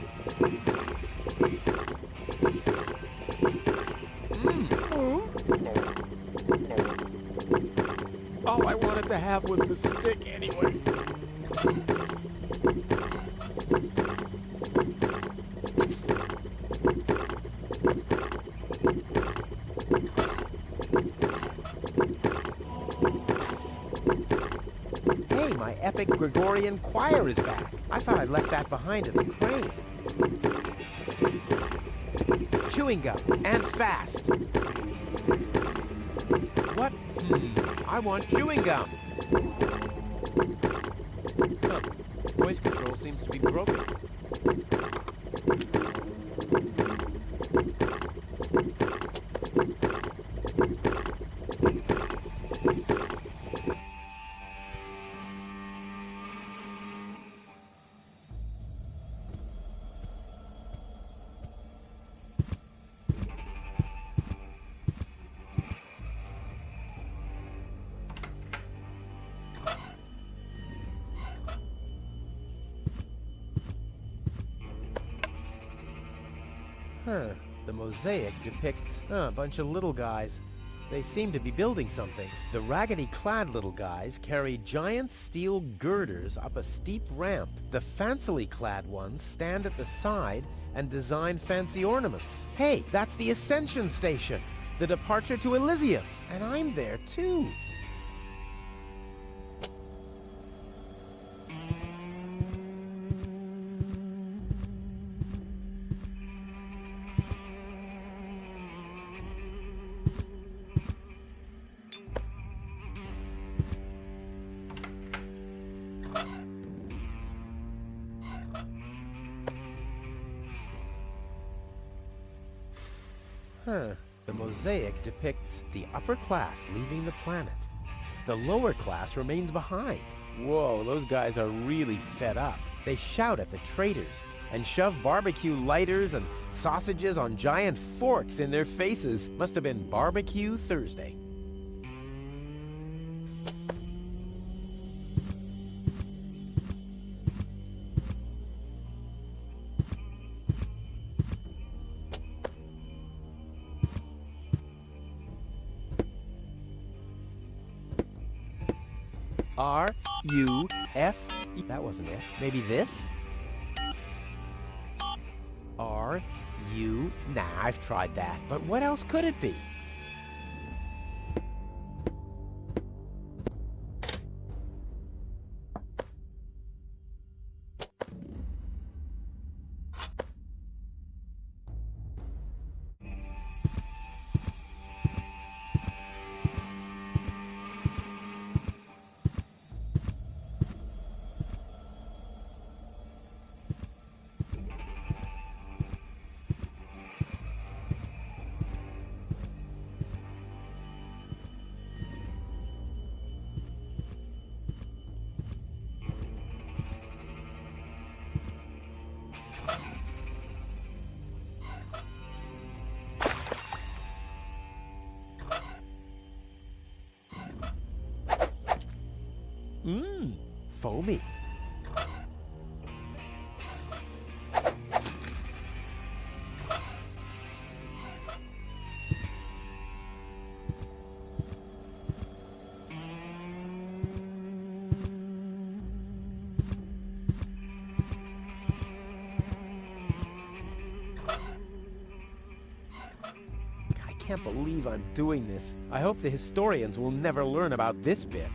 All I wanted to have was the stick anyway. Hey, my epic Gregorian choir is back. I thought I'd left that behind at the crane. Chewing gum, and fast. What? I want chewing gum. Huh. Voice control seems to be broken. Huh. The mosaic depicts a bunch of little guys. They seem to be building something. The raggedy-clad little guys carry giant steel girders up a steep ramp. The fancily-clad ones stand at the side and design fancy ornaments. Hey, that's the Ascension Station, the departure to Elysium, and I'm there too. The mosaic depicts the upper class leaving the planet. The lower class remains behind. Whoa, those guys are really fed up. They shout at the traitors and shove barbecue lighters and sausages on giant forks in their faces. Must have been Barbecue Thursday. R-U-F... That wasn't it. Maybe this? R-U... Nah, I've tried that. But what else could it be? Foamy. I can't believe I'm doing this. I hope the historians will never learn about this bit.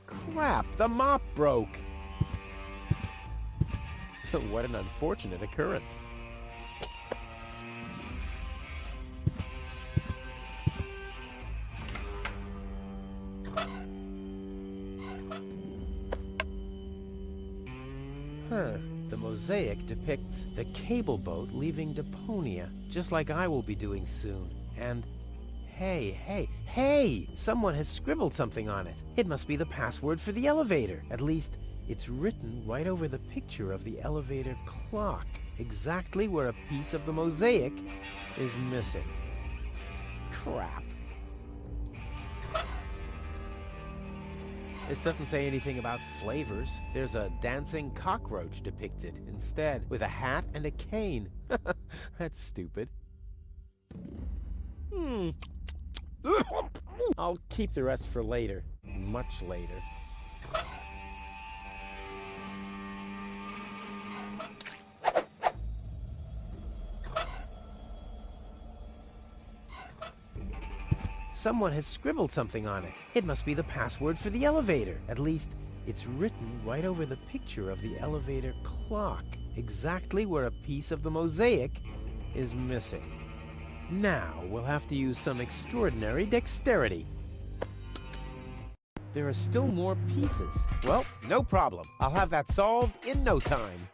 Crap, the mop broke. What an unfortunate occurrence. The mosaic depicts the cable boat leaving Deponia, just like I will be doing soon. And hey! Someone has scribbled something on it. It must be the password for the elevator. At least, it's written right over the picture of the elevator clock, exactly where a piece of the mosaic is missing. Crap. This doesn't say anything about flavors. There's a dancing cockroach depicted instead, with a hat and a cane. That's stupid. I'll keep the rest for later. Much later. Someone has scribbled something on it. It must be the password for the elevator. At least, it's written right over the picture of the elevator clock, exactly where a piece of the mosaic is missing. Now, we'll have to use some extraordinary dexterity. There are still more pieces. Well, no problem. I'll have that solved in no time.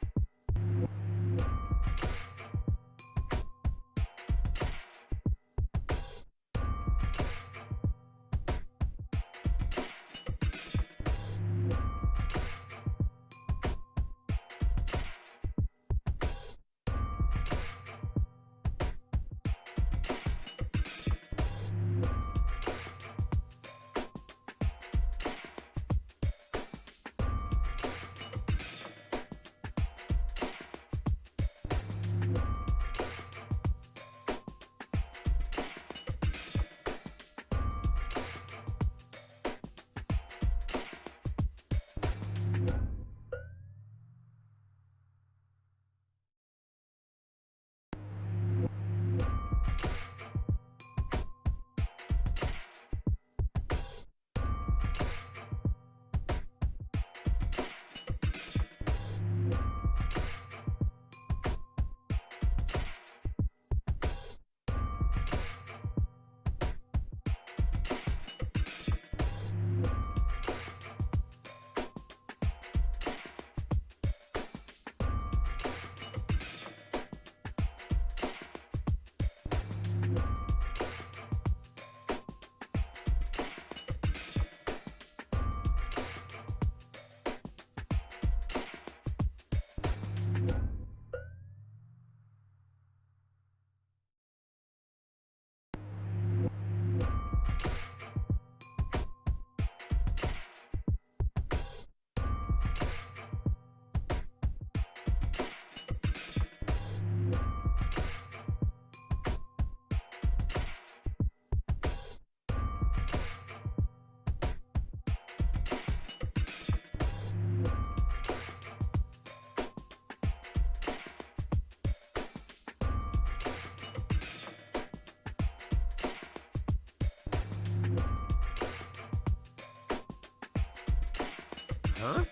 Huh?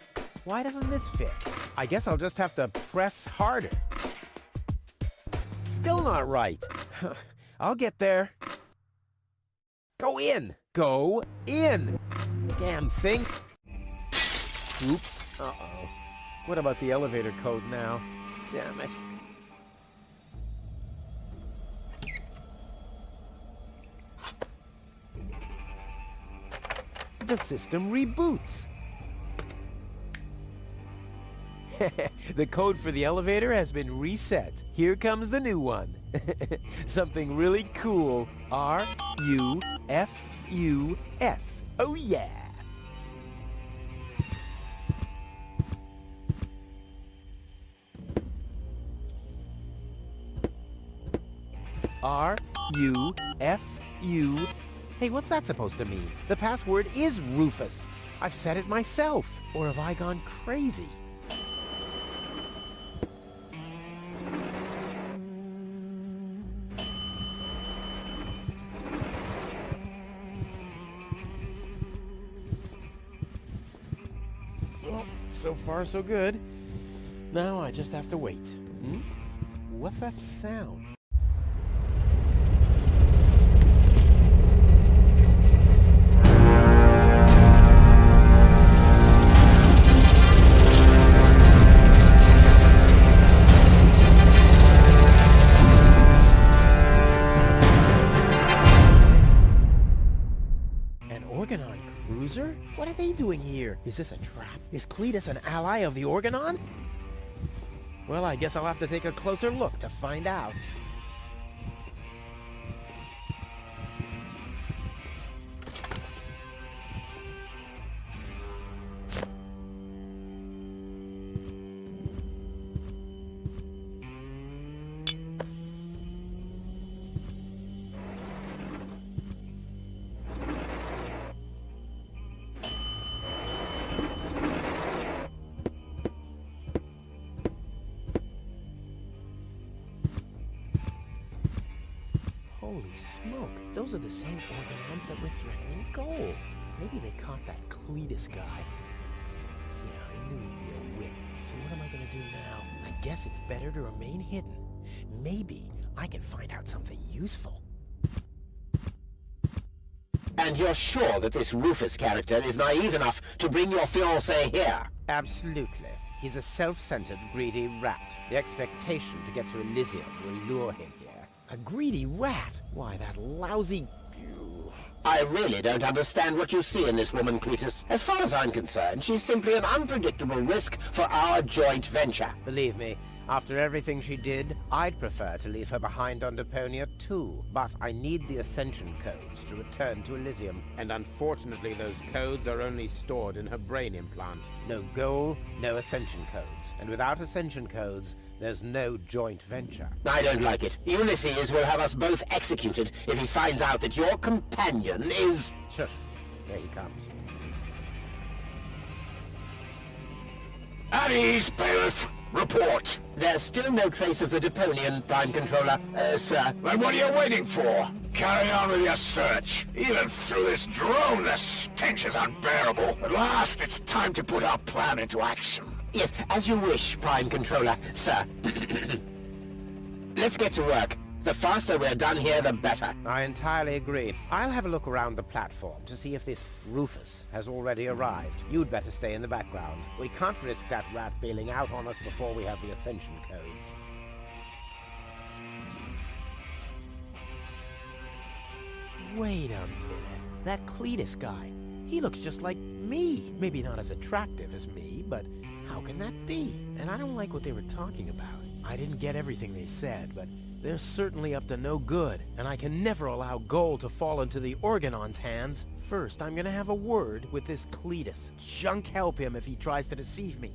Why doesn't this fit? I guess I'll just have to press harder. Still not right. I'll get there. Go in! Go in! Damn thing! Oops. Uh-oh. What about the elevator code now? Damn it. The system reboots. The code for the elevator has been reset. Here comes the new one. Something really cool. R-U-F-U-S. Oh yeah! R-U-F-U... Hey, what's that supposed to mean? The password is Rufus. I've said it myself. Or have I gone crazy? Well, so far so good. Now I just have to wait. What's that sound? Organon cruiser? What are they doing here? Is this a trap? Is Cletus an ally of the Organon? Well, I guess I'll have to take a closer look to find out. Holy smoke, those are the same Organons that were threatening Goal. Maybe they caught that Cletus guy. Yeah, I knew he'd be a wit. So what am I gonna do now? I guess it's better to remain hidden. Maybe I can find out something useful.
And you're sure that this Rufus character is naive enough to bring your fiancé here?
Absolutely. He's a self-centered, greedy rat. The expectation to get to Elysium will lure him here. A greedy rat? Why, that lousy...
I really don't understand what you see in this woman, Cletus. As far as I'm concerned, she's simply an unpredictable risk for our joint venture.
Believe me, after everything she did, I'd prefer to leave her behind on Deponia too. But I need the Ascension codes to return to Elysium. And unfortunately, those codes are only stored in her brain implant. No goal, no Ascension codes. And without Ascension codes, there's no joint venture.
I don't like it. Ulysses will have us both executed if he finds out that your companion is...
Shush. There he comes.
At ease, bailiff. Report. There's still no trace of the Deponian Prime Controller, sir.
Then what are you waiting for? Carry on with your search. Even through this drone, the stench is unbearable. At last, it's time to put our plan into action.
Yes, as you wish, Prime Controller, sir. Let's get to work. The faster we're done here, the better.
I entirely agree. I'll have a look around the platform to see if this Rufus has already arrived. You'd better stay in the background. We can't risk that rat bailing out on us before we have the Ascension codes. Wait a minute. That Cletus guy. He looks just like me. Maybe not as attractive as me, but how can that be? And I don't like what they were talking about. I didn't get everything they said, but they're certainly up to no good, and I can never allow Goal to fall into the Organon's hands. First, I'm gonna have a word with this Cletus. Junk help him if he tries to deceive me.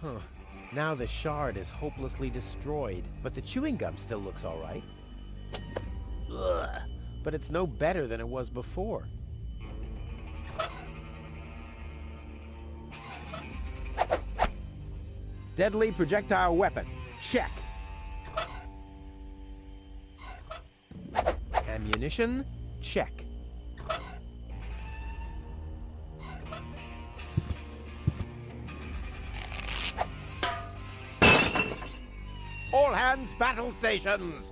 Huh. Now the shard is hopelessly destroyed, but the chewing gum still looks all right. Ugh. But it's no better than it was before. Deadly projectile weapon. Check. Ammunition? Check. All hands, battle stations!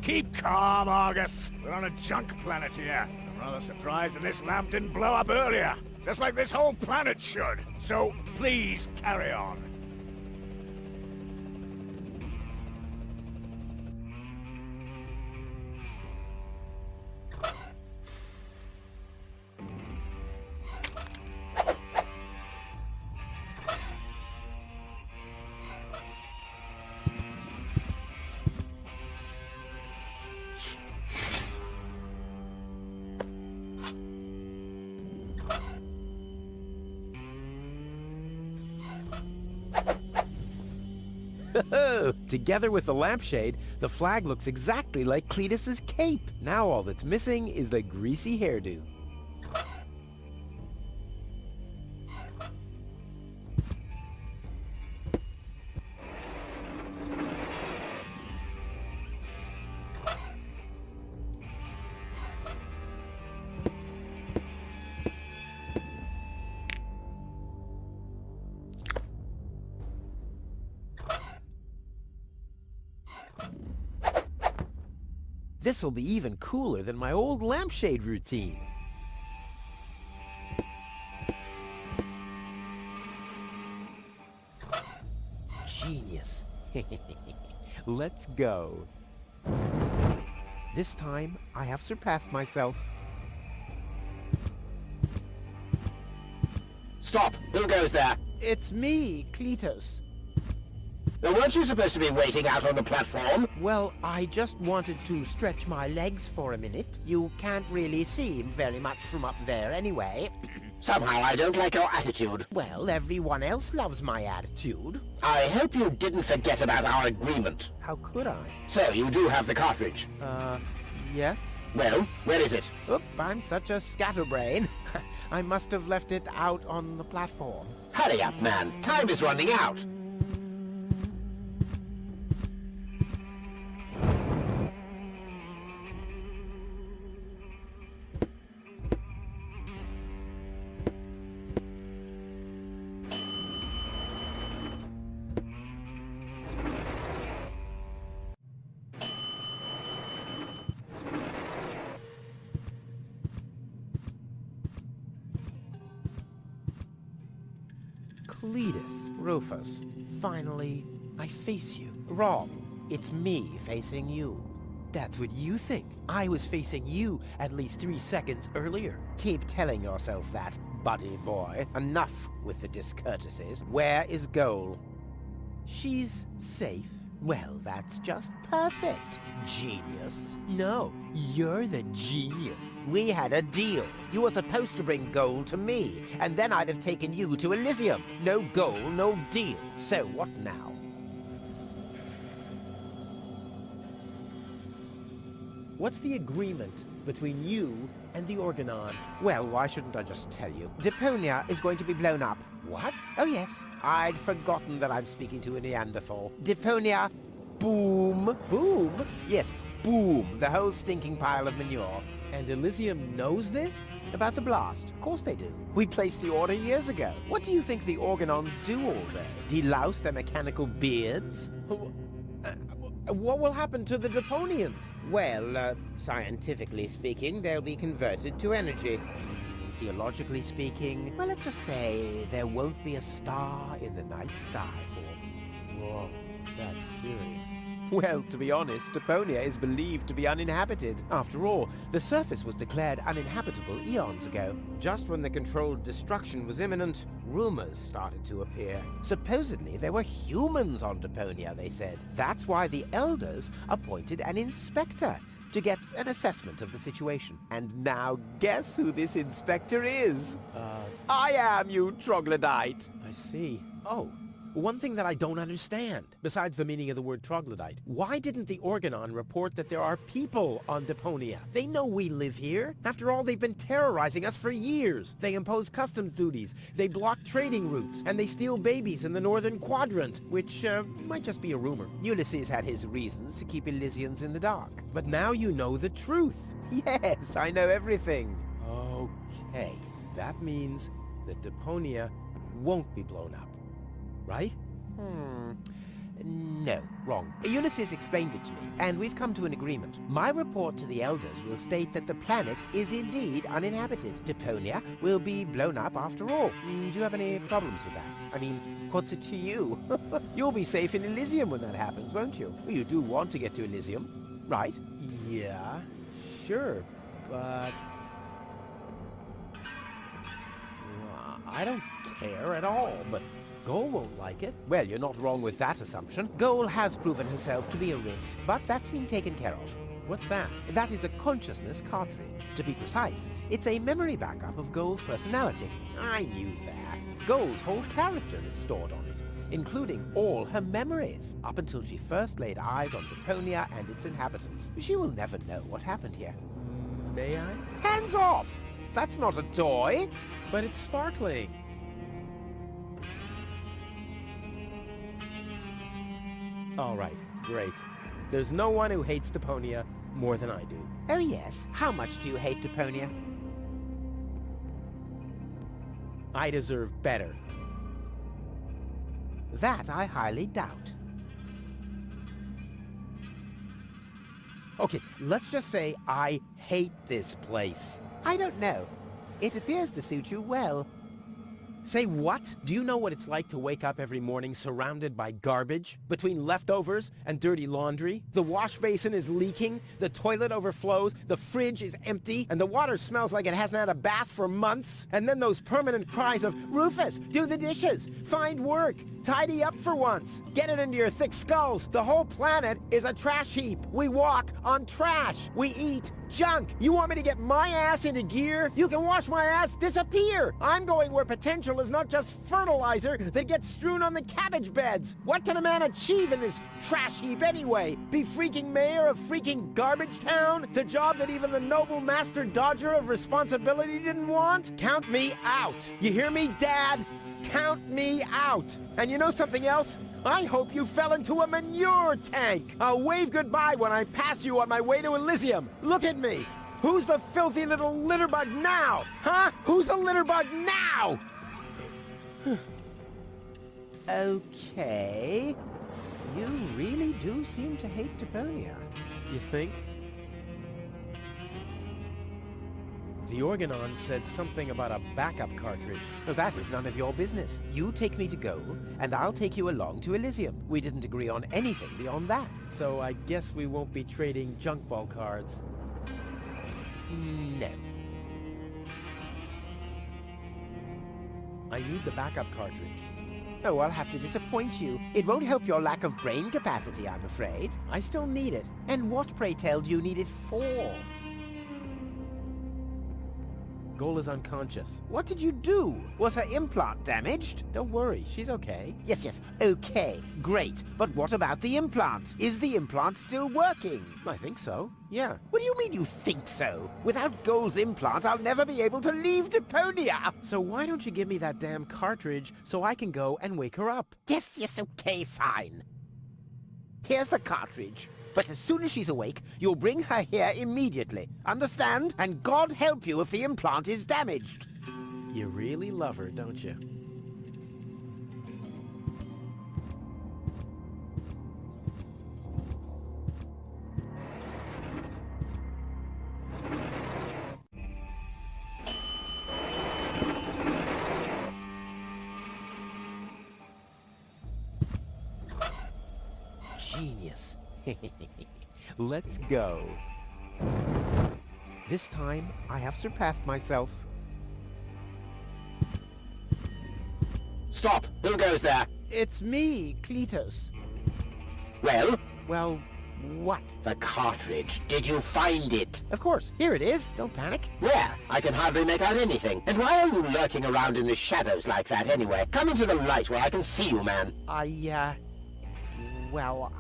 Keep calm, Argus. We're on a junk planet here. I'm rather surprised that this lamp didn't blow up earlier. Just like this whole planet should. So, please, carry on.
Together with the lampshade, the flag looks exactly like Cletus's cape. Now all that's missing is the greasy hairdo. This'll be even cooler than my old lampshade routine. Genius. Let's go. This time, I have surpassed myself.
Stop! Who goes there?
It's me, Cletus.
Now, weren't you supposed to be waiting out on the platform?
Well, I just wanted to stretch my legs for a minute. You can't really see very much from up there anyway.
Somehow I don't like your attitude.
Well, everyone else loves my attitude.
I hope you didn't forget about our agreement.
How could I?
So, you do have the cartridge?
Yes?
Well, where is it?
Oop, I'm such a scatterbrain. I must have left it out on the platform.
Hurry up, man. Time is running out.
Cletus, Rufus, finally, I face you. Wrong. It's me facing you. That's what you think. I was facing you at least 3 seconds earlier. Keep telling yourself that, buddy boy. Enough with the discourtesies. Where is Goal? She's safe. Well, that's just perfect. Genius. No, you're the genius. We had a deal. You were supposed to bring gold to me, and then I'd have taken you to Elysium. No goal, no deal. So what now? What's the agreement between you and the Organon? Well, why shouldn't I just tell you? Deponia is going to be blown up. What? Oh, yes. I'd forgotten that I'm speaking to a Neanderthal. Deponia, boom. Boom? Yes, boom. The whole stinking pile of manure. And Elysium knows this? About the blast? Of course they do. We placed the order years ago. What do you think the Organons do all day? Delouse their mechanical beards? What will happen to the Deponians? Well, scientifically speaking, they'll be converted to energy. Theologically speaking, well, let's just say there won't be a star in the night sky for them. Whoa, that's serious. Well, to be honest, Deponia is believed to be uninhabited. After all, the surface was declared uninhabitable eons ago. Just when the controlled destruction was imminent, rumors started to appear. Supposedly, there were humans on Deponia, they said. That's why the Elders appointed an inspector to get an assessment of the situation. And now, guess who this inspector is? I am, you troglodyte. I see. Oh, One thing that I don't understand, besides the meaning of the word troglodyte, why didn't the Organon report that there are people on Deponia? They know we live here. After all, they've been terrorizing us for years. They impose customs duties, they block trading routes, and they steal babies in the northern quadrant, which might just be a rumor.
Ulysses had his reasons to keep Elysians in the dark.
But now you know the truth.
Yes, I know everything.
Okay, that means that Deponia won't be blown up, right?
No, wrong. Ulysses explained it to me, and we've come to an agreement. My report to the elders will state that the planet is indeed uninhabited. Deponia will be blown up after all. Do you have any problems with that? I mean, what's it to you? You'll be safe in Elysium when that happens, won't you? Well, you do want to get to Elysium, right?
Yeah, sure, but... I don't care at all, but Goal won't like it.
Well, you're not wrong with that assumption. Goal has proven herself to be a risk, but that's been taken care of.
What's that?
That is a consciousness cartridge. To be precise, it's a memory backup of Goal's personality.
I knew that.
Goal's whole character is stored on it, including all her memories, up until she first laid eyes on Deponia and its inhabitants. She will never know what happened here.
May I?
Hands off! That's not a toy!
But it's sparkling. All right, great. There's no one who hates Deponia more than I do.
Oh yes, how much do you hate Deponia?
I deserve better.
That I highly doubt.
Okay, let's just say I hate this place.
I don't know. It appears to suit you well.
Say what? Do you know what it's like to wake up every morning surrounded by garbage? Between leftovers and dirty laundry? The wash basin is leaking, the toilet overflows, the fridge is empty, and the water smells like it hasn't had a bath for months. And then those permanent cries of, Rufus, do the dishes, find work, tidy up for once, get it into your thick skulls. The whole planet is a trash heap. We walk on trash. We eat junk. You want me to get my ass into gear? You can watch my ass disappear. I'm going where potential is not just fertilizer that gets strewn on the cabbage beds. What can a man achieve in this trash heap anyway? Be freaking mayor of freaking garbage town? The job that even the noble master dodger of responsibility didn't want? Count me out. You hear me, Dad? Count me out. And you know something else? I hope you fell into a manure tank. I'll wave goodbye when I pass you on my way to Elysium. Look at me. Who's the filthy little litterbug now? Huh? Who's the litterbug now?
Okay. You really do seem to hate Deponia.
You think? The Organon said something about a backup cartridge.
That is none of your business. You take me to Goal, and I'll take you along to Elysium. We didn't agree on anything beyond that.
So I guess we won't be trading junk ball cards.
No.
I need the backup cartridge.
Oh, I'll have to disappoint you. It won't help your lack of brain capacity, I'm afraid.
I still need it.
And what, pray tell, do you need it for?
Goal is unconscious.
What did you do? Was her implant damaged?
Don't worry, she's okay.
Yes, okay, great. But what about the implant? Is the implant still working?
I think so, yeah.
What do you mean you think so? Without Goal's implant, I'll never be able to leave Deponia.
So why don't you give me that damn cartridge so I can go and wake her up?
Yes, okay, fine. Here's the cartridge. But as soon as she's awake, you'll bring her here immediately. Understand? And God help you if the implant is damaged.
You really love her, don't you? Genius. Let's go. This time, I have surpassed myself.
Stop! Who goes there?
It's me, Cletus.
Well?
Well, What?
The cartridge. Did you find it?
Of course. Here it is. Don't panic.
Where? I can hardly make out anything. And why are you lurking around in the shadows like that anyway? Come into the light where I can see you, man.
Well,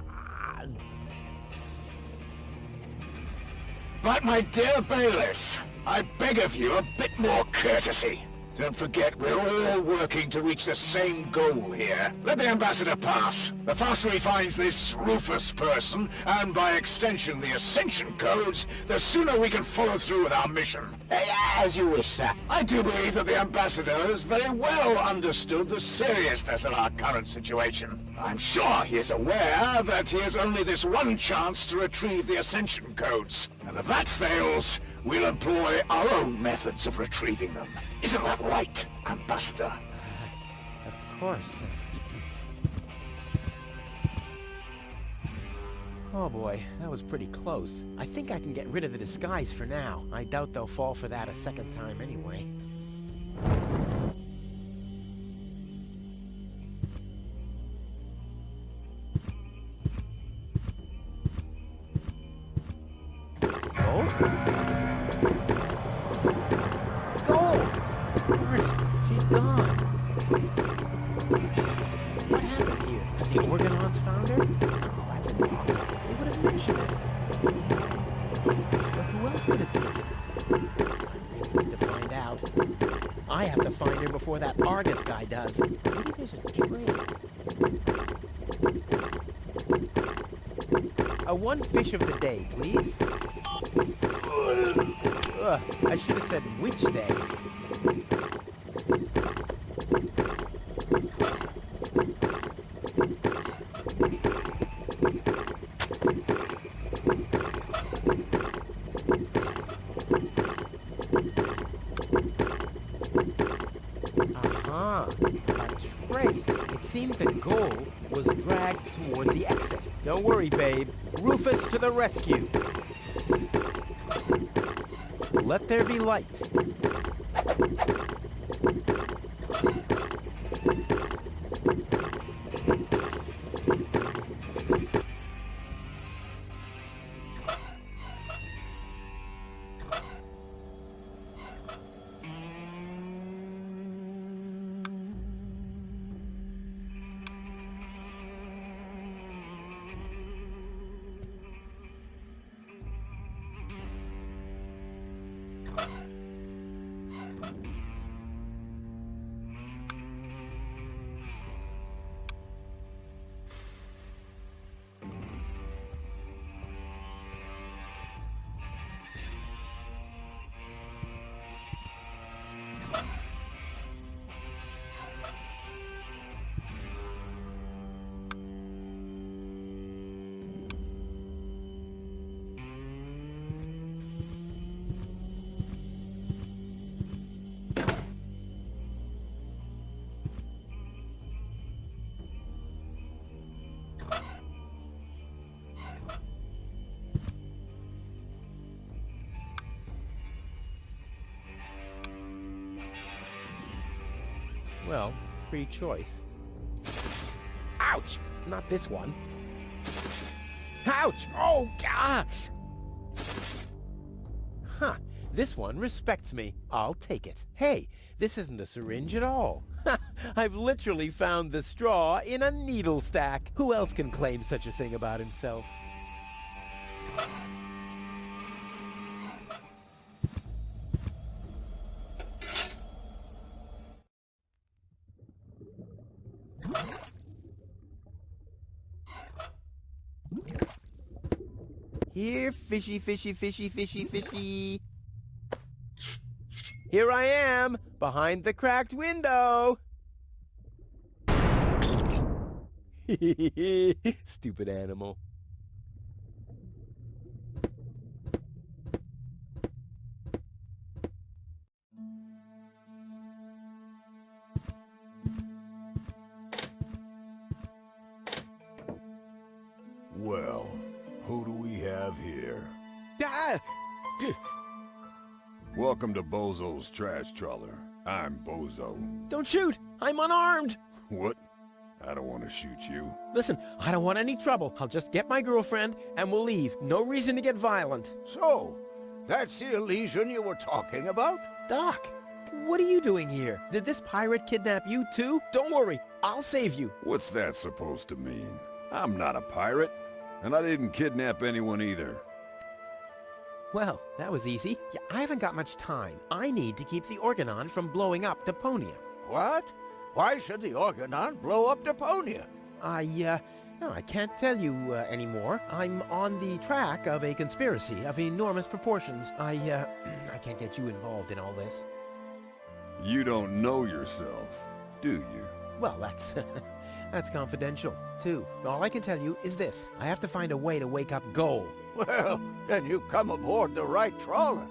But my dear bailiff, I beg of you a bit more courtesy. Don't forget, we're all working to reach the same goal here. Let the ambassador pass. The faster he finds this Rufus person, and by extension the Ascension codes, the sooner we can follow through with our mission.
As you wish, sir.
I do believe that the ambassador has very well understood the seriousness of our current situation. I'm sure he is aware that he has only this one chance to retrieve the Ascension codes. And if that fails, we'll employ our own methods of retrieving them. Isn't that right, Ambassador?
Of course. Oh boy, that was pretty close. I think I can get rid of the disguise for now. I doubt they'll fall for that a second time anyway. She's gone. What happened here? Have the Orgonauts found her? Oh, that's impossible. They would have mentioned it. But who else could it be? I really need to find out. I have to find her before that Argus guy does. Maybe there's a trail. One fish of the day, please. I should have said which day. A trace. It seems the goal was dragged toward the exit. Don't worry, babe. Rufus to the rescue. Let there be light. Well, free choice. Ouch! Not this one. Ouch! Oh, God! Huh. This one respects me. I'll take it. Hey, this isn't a syringe at all. I've literally found the straw in a needle stack. Who else can claim such a thing about himself? Here, fishy, fishy, fishy, fishy, fishy. Here I am, behind the cracked window. Stupid animal.
Well, who do we have here? Welcome to Bozo's Trash Trawler. I'm Bozo.
Don't shoot! I'm unarmed!
What? I don't want to to shoot you.
Listen, I don't want any trouble. I'll just get my girlfriend and we'll leave. No reason to get violent.
So, that's the Elysian you were talking about?
Doc, what are you doing here? Did this pirate kidnap you too? Don't worry, I'll save you.
What's that supposed to mean? I'm not a pirate, and I didn't kidnap anyone either.
Well, that was easy. Yeah, I haven't got much time. I need to keep the Organon from blowing up Deponia.
What? Why should the Organon blow up Deponia?
No, I can't tell you anymore. I'm on the track of a conspiracy of enormous proportions. I can't get you involved in all this.
You don't know yourself, do you?
Well, that's confidential, too. All I can tell you is this. I have to find a way to wake up Goal.
Well, then you come aboard the right trawler.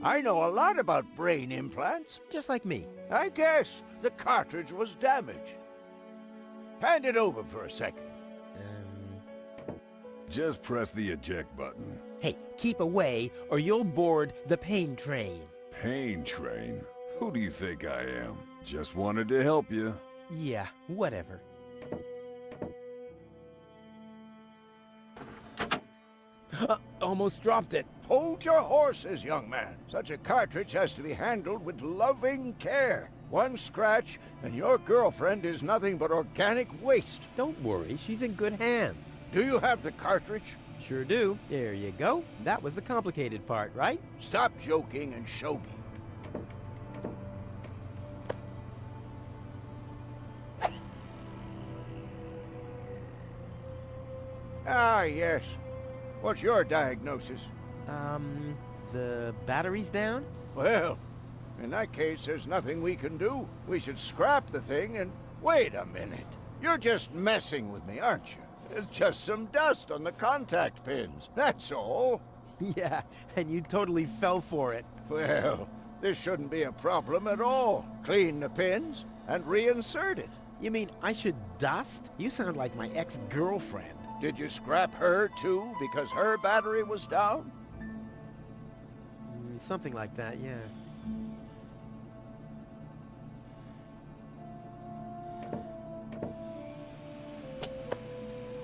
I know a lot about brain implants.
Just like me.
I guess the cartridge was damaged. Hand it over for a second.
Just press the eject button.
Hey, keep away or you'll board the pain train.
Pain train? Who do you think I am? Just wanted to help you.
Yeah, whatever. Almost dropped it.
Hold your horses, young man. Such a cartridge has to be handled with loving care. One scratch, and your girlfriend is nothing but organic waste.
Don't worry, she's in good hands.
Do you have the cartridge?
Sure do. There you go. That was the complicated part, right?
Stop joking and show me. Ah, yes. What's your diagnosis?
The battery's down?
Well, in that case, there's nothing we can do. We should scrap the thing and... Wait a minute. You're just messing with me, aren't you? It's just some dust on the contact pins, that's all.
Yeah, and you totally fell for it.
Well, this shouldn't be a problem at all. Clean the pins and reinsert it.
You mean I should dust? You sound like my ex-girlfriend.
Did you scrap her, too, because her battery was down?
Something like that, yeah.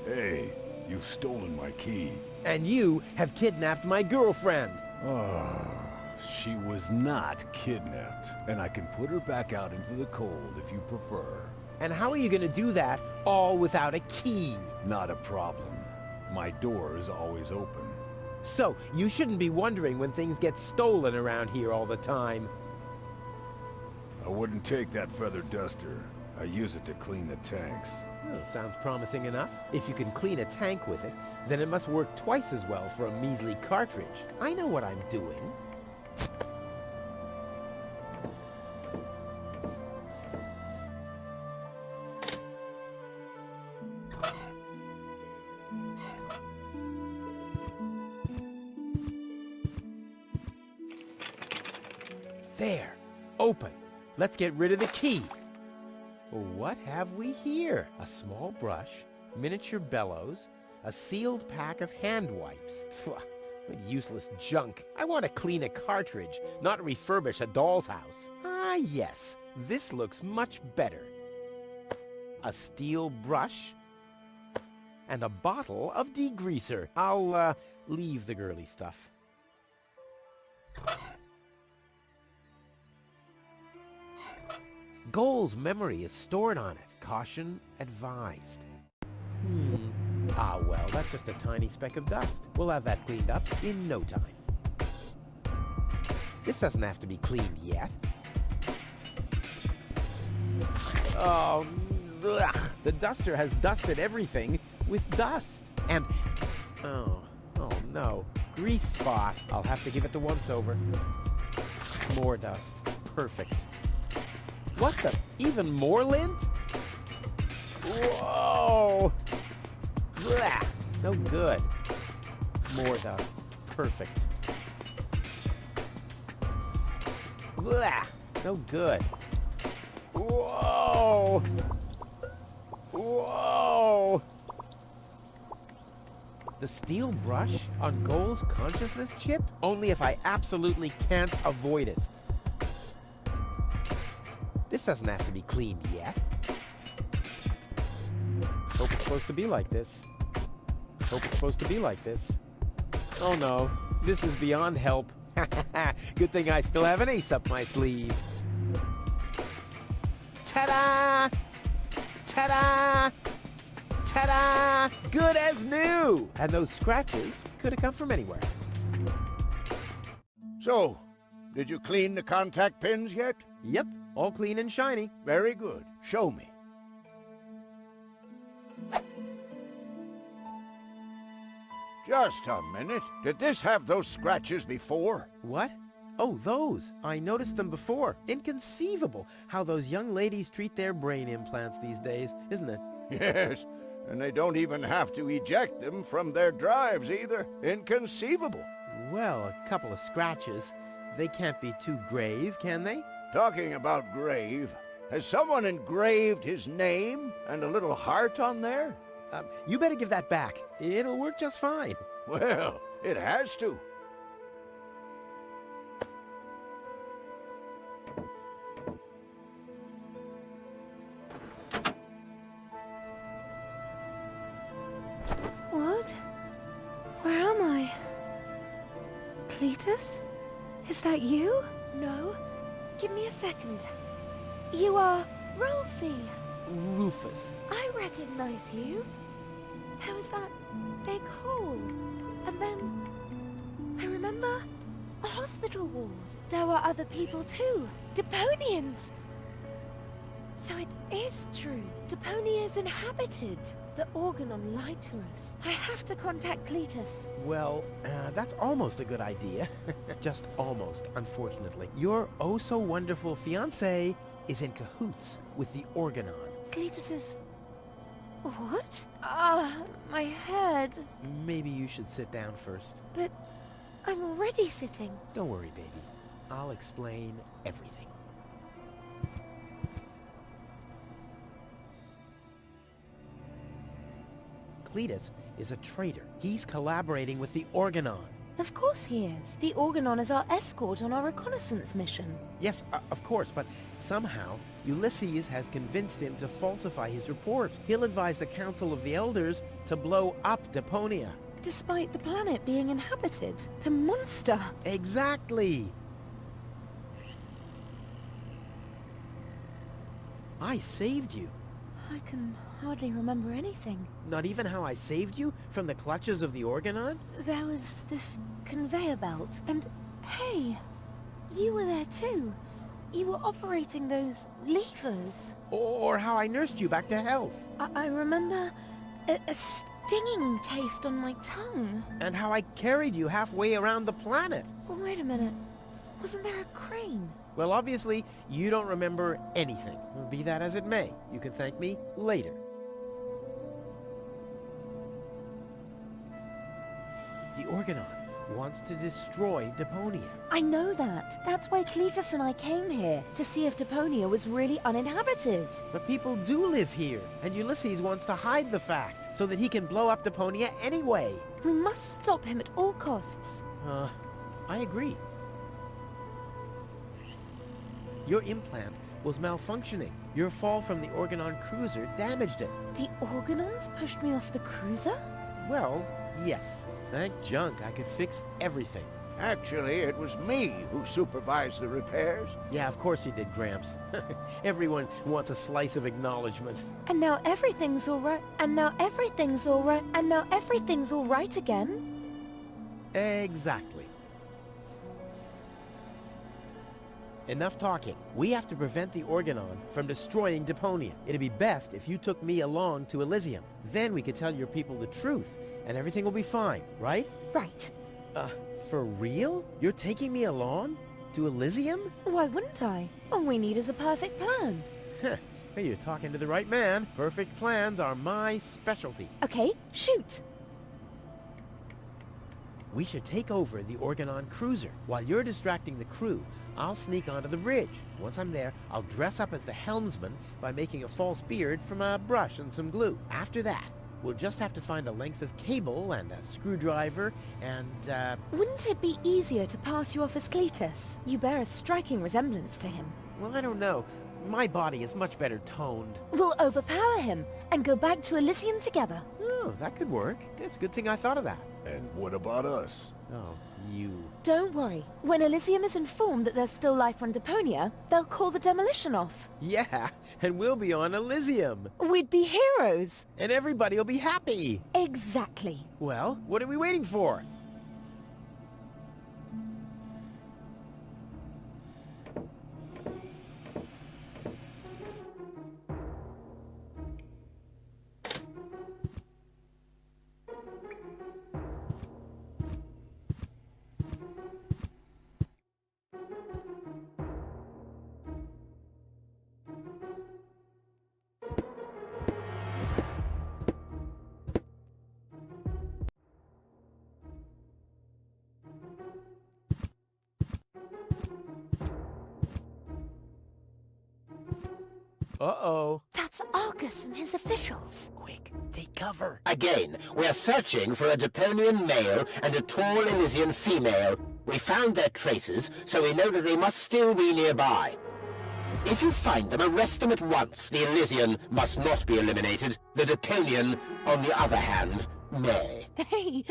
Hey, you've stolen my key.
And you have kidnapped my girlfriend.
Oh, she was not kidnapped. And I can put her back out into the cold if you prefer.
And how are you going to do that all without a key?
Not a problem. My door is always open.
So, you shouldn't be wondering when things get stolen around here all the time.
I wouldn't take that feather duster. I use it to clean the tanks.
Oh, sounds promising enough. If you can clean a tank with it, then it must work twice as well for a measly cartridge. I know what I'm doing. There. Open. Let's get rid of the key. What have we here? A small brush, miniature bellows, a sealed pack of hand wipes. What useless junk. I want to clean a cartridge, not refurbish a doll's house. Ah, yes. This looks much better. A steel brush and a bottle of degreaser. I'll, leave the girly stuff. Goal's memory is stored on it. Caution advised. Ah, well, that's just a tiny speck of dust. We'll have that cleaned up in no time. This doesn't have to be cleaned yet. Oh, ugh. The duster has dusted everything with dust. And, oh no, grease spot. I'll have to give it the once-over. More dust. Perfect. What the? Even more lint? Whoa! Blah! No good. More dust. Perfect. Blah! No good. Whoa! Whoa! The steel brush on Goal's consciousness chip? Only if I absolutely can't avoid it. This doesn't have to be cleaned yet. Hope it's supposed to be like this. Hope it's supposed to be like this. Oh no, this is beyond help. Good thing I still have an ace up my sleeve. Ta-da! Ta-da! Ta-da! Good as new! And those scratches could have come from anywhere.
So, did you clean the contact pins yet?
Yep, all clean and shiny.
Very good. Show me. Just a minute. Did this have those scratches before?
What? Oh, those. I noticed them before. Inconceivable how those young ladies treat their brain implants these days, isn't it?
Yes, and they don't even have to eject them from their drives either. Inconceivable.
Well, a couple of scratches. They can't be too grave, can they?
Talking about grave, has someone engraved his name and a little heart on there?
You better give that back. It'll work just fine.
Well, it has to.
What? Where am I? Cletus? Is that you? No. Give me a second. You are Rolfie.
Rufus.
I recognize you. There was that big hole. And then I remember a hospital ward. There were other people too. Deponians. So it is true. Deponia is inhabited. The Organon lied to us. I have to contact Cletus.
Well, that's almost a good idea. Just almost, unfortunately. Your oh-so-wonderful fiancé is in cahoots with the Organon.
Cletus is... What? My head.
Maybe you should sit down first.
But I'm already sitting.
Don't worry, baby. I'll explain everything. Cletus is a traitor. He's collaborating with the Organon.
Of course he is. The Organon is our escort on our reconnaissance mission.
Yes, of course, but somehow Ulysses has convinced him to falsify his report. He'll advise the Council of the Elders to blow up Deponia.
Despite the planet being inhabited. The monster.
Exactly. I saved you.
I can hardly remember anything.
Not even how I saved you from the clutches of the Organon?
There was this conveyor belt, and hey, you were there too. You were operating those levers.
Or how I nursed you back to health.
I remember a stinging taste on my tongue.
And how I carried you halfway around the planet.
Wait a minute. Wasn't there a crane?
Well, obviously, you don't remember anything. Be that as it may, you can thank me later. The Organon wants to destroy Deponia.
I know that. That's why Cletus and I came here, to see if Deponia was really uninhabited.
But people do live here, and Ulysses wants to hide the fact, so that he can blow up Deponia anyway.
We must stop him at all costs.
I agree. Your implant was malfunctioning. Your fall from the Organon cruiser damaged it.
The Organons pushed me off the cruiser?
Well, yes. Thank junk I could fix everything.
Actually, it was me who supervised the repairs.
Yeah, of course you did, Gramps. Everyone wants a slice of acknowledgement.
And now everything's all right. And now everything's all right. And now everything's all right again.
Exactly. Enough talking. We have to prevent the Organon from destroying Deponia. It'd be best if you took me along to Elysium. Then we could tell your people the truth, and everything will be fine, right?
Right.
For real? You're taking me along? To Elysium?
Why wouldn't I? All we need is a perfect plan.
Hey, you're talking to the right man. Perfect plans are my specialty.
Okay, shoot.
We should take over the Organon cruiser. While you're distracting the crew, I'll sneak onto the bridge. Once I'm there, I'll dress up as the helmsman by making a false beard from a brush and some glue. After that, we'll just have to find a length of cable and a screwdriver and,
Wouldn't it be easier to pass you off as Cletus? You bear a striking resemblance to him.
Well, I don't know.
My body is much better toned.
We'll overpower him and go back to Elysium together.
Oh, that could work. It's a good thing I thought of that.
And what about us?
Oh, you.
Don't worry. When Elysium is informed that there's still life on Deponia, they'll call the demolition off.
Yeah, and we'll be on Elysium.
We'd be heroes.
And everybody will be happy.
Exactly.
Well, what are we waiting for? Uh-oh.
That's Argus and his officials.
Quick, take cover.
Again, we're searching for a Deponian male and a tall Elysian female. We found their traces, so we know that they must still be nearby. If you find them, arrest them at once. The Elysian must not be eliminated. The Deponian, on the other hand, may.
Hey,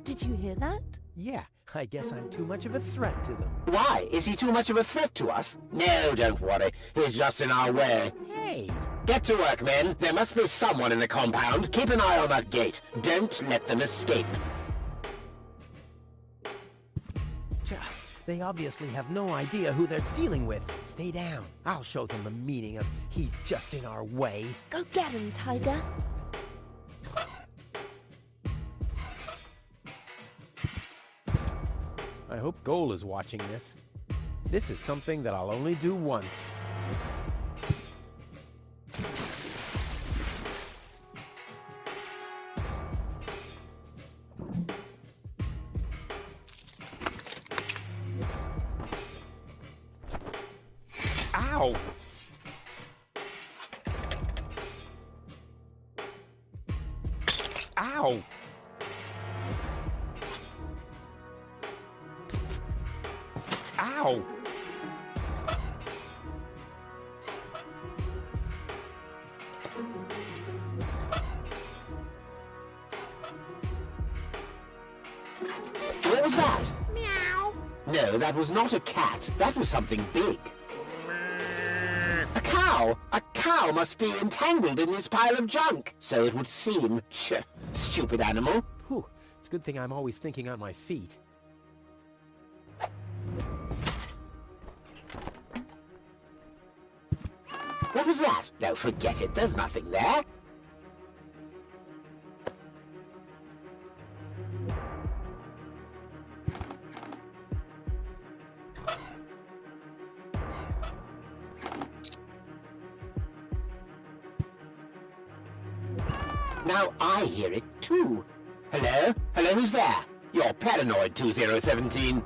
did you hear that?
Yeah, I guess I'm too much of a threat to them.
Why? Is he too much of a threat to us? No, don't worry. He's just in our way.
Hey!
Get to work, men. There must be someone in the compound. Keep an eye on that gate. Don't let them escape.
They obviously have no idea who they're dealing with. Stay down. I'll show them the meaning of he's just in our way.
Go get him, Tiger.
I hope Goal is watching this. This is something that I'll only do once. Ow! Ow! Ow!
What was that? Meow. No, that was not a cat. That was something big. A cow! A cow must be entangled in this pile of junk. So it would seem. Stupid animal.
Whew. It's a good thing I'm always thinking on my feet.
What was that? No, forget it. There's nothing there. Now I hear it too. Hello? Hello, who's there? You're paranoid, 2017.